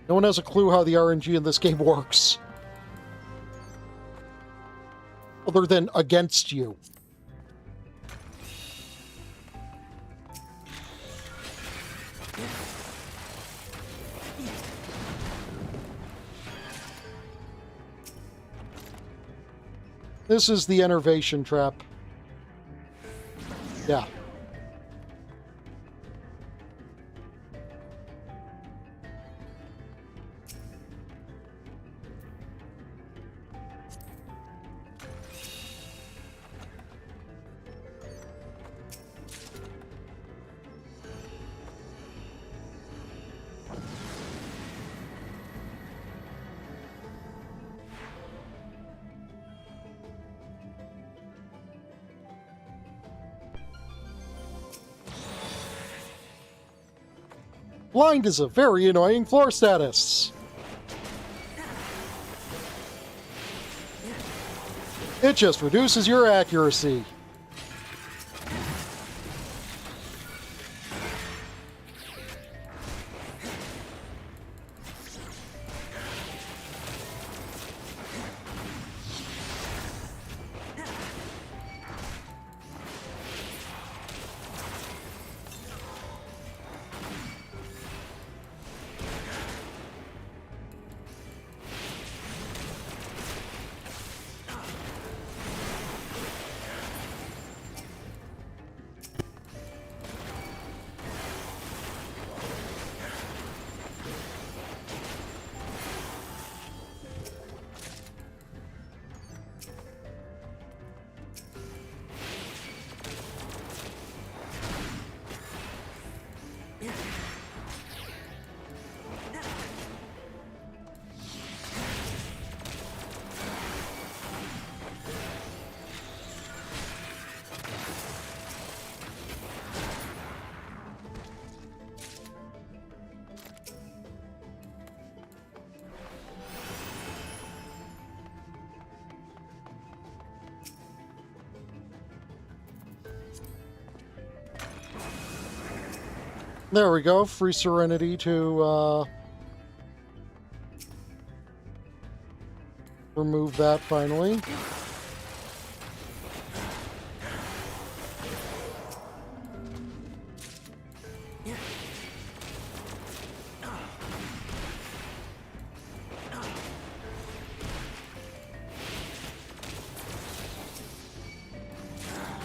No one has a clue how the RNG in this game works. Other than against you. This is the enervation trap. Yeah. Blind is a very annoying floor status. It just reduces your accuracy. There we go. Free Serenity to remove that finally.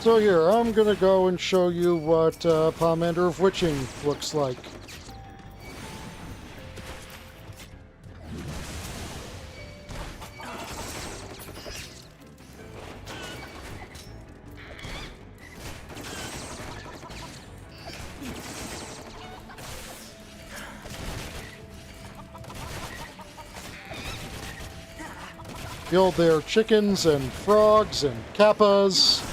So here, I'm gonna go and show you what Pomander of Witching looks like. Build their chickens and frogs and kappas.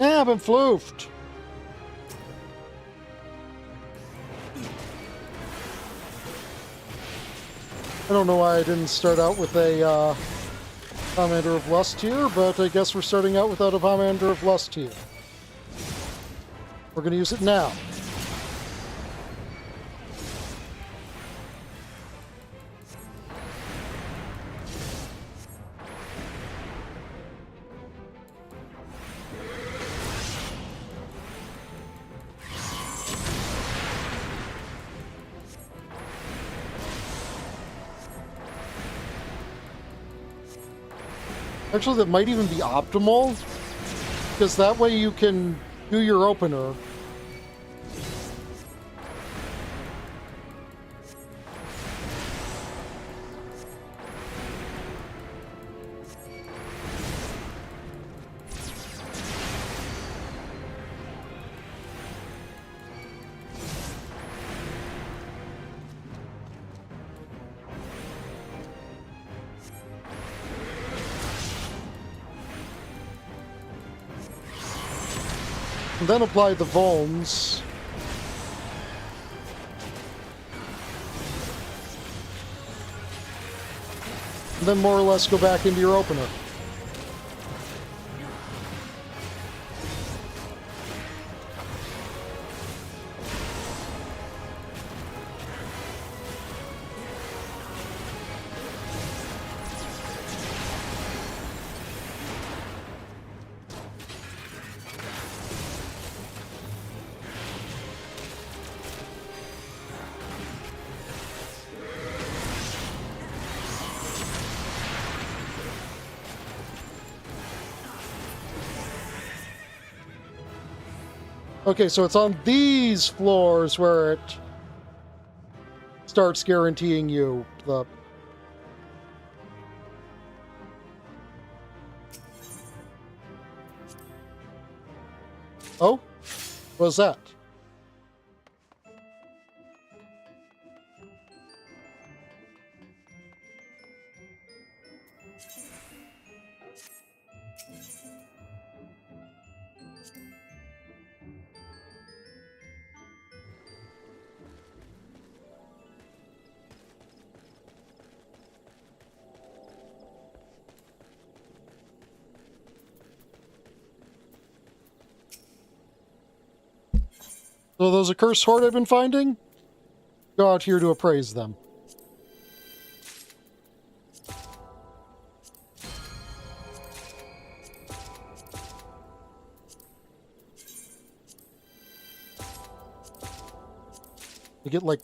Yeah, I've been floofed. I don't know why I didn't start out with a Pomander of Lust here, but I guess we're starting out without a Pomander of Lust here. We're going to use it now. Actually, that might even be optimal, because that way you can do your opener. And then apply the Vulns. And then more or less go back into your opener. Okay, so it's on these floors where it starts guaranteeing you the... Oh? What was that? So those accursed horde I've been finding, go out here to appraise them. You get like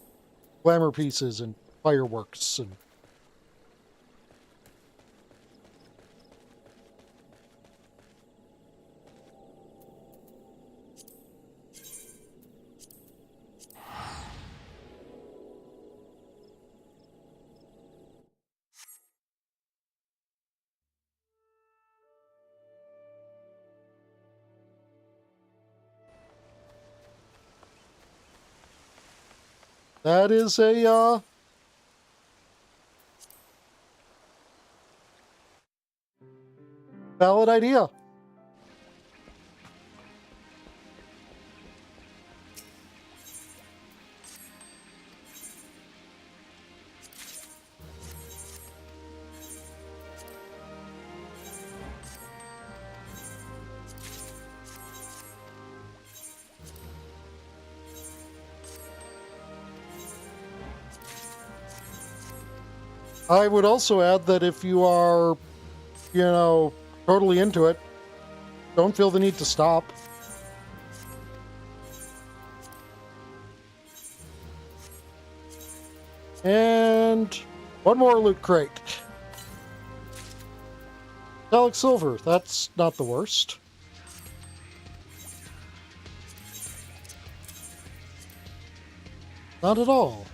glamour pieces and fireworks and that is a valid idea. I would also add that if you are, you know, totally into it, don't feel the need to stop. And one more loot crate. Metallic silver, that's not the worst. Not at all.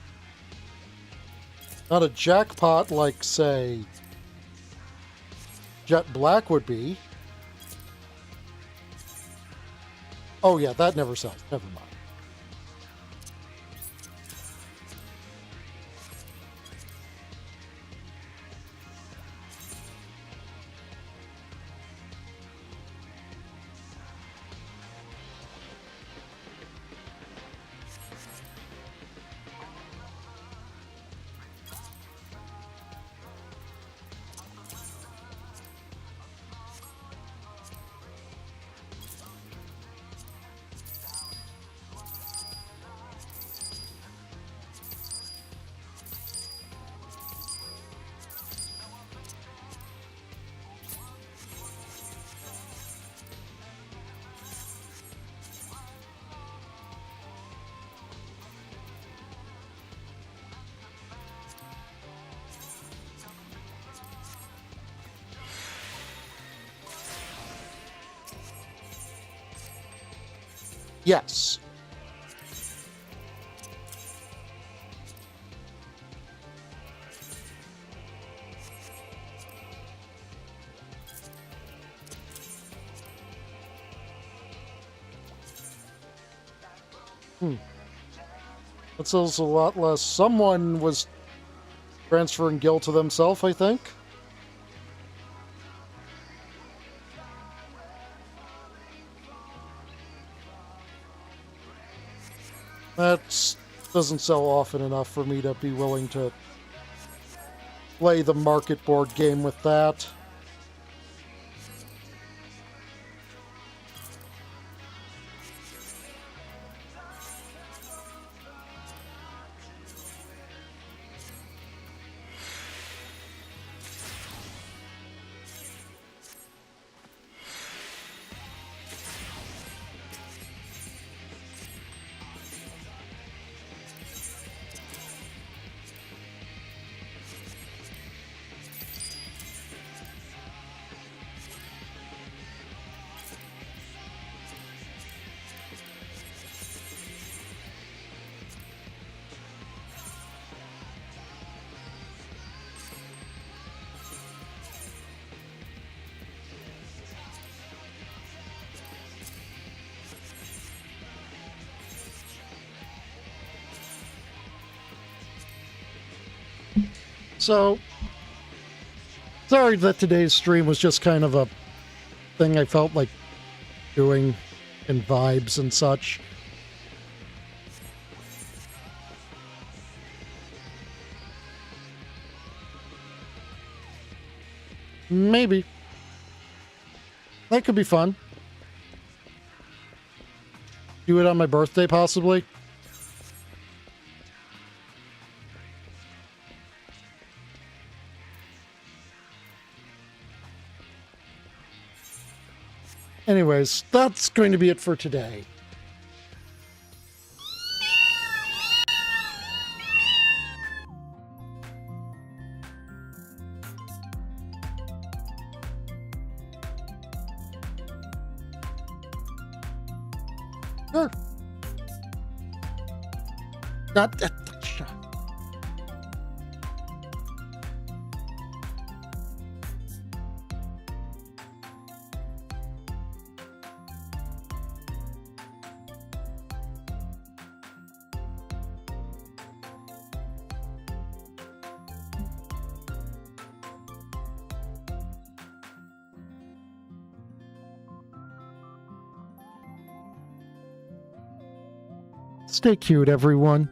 Not a jackpot like, say, Jet Black would be. Oh yeah, that never sells. Never mind. Yes. That sells a lot less. Someone was transferring guilt to themselves, I think. That doesn't sell often enough for me to be willing to play the market board game with that. So, sorry that today's stream was just kind of a thing I felt like doing in vibes and such. Maybe. That could be fun. Do it on my birthday, possibly. Anyways, that's going to be it for today. Sure. Stay cute, everyone.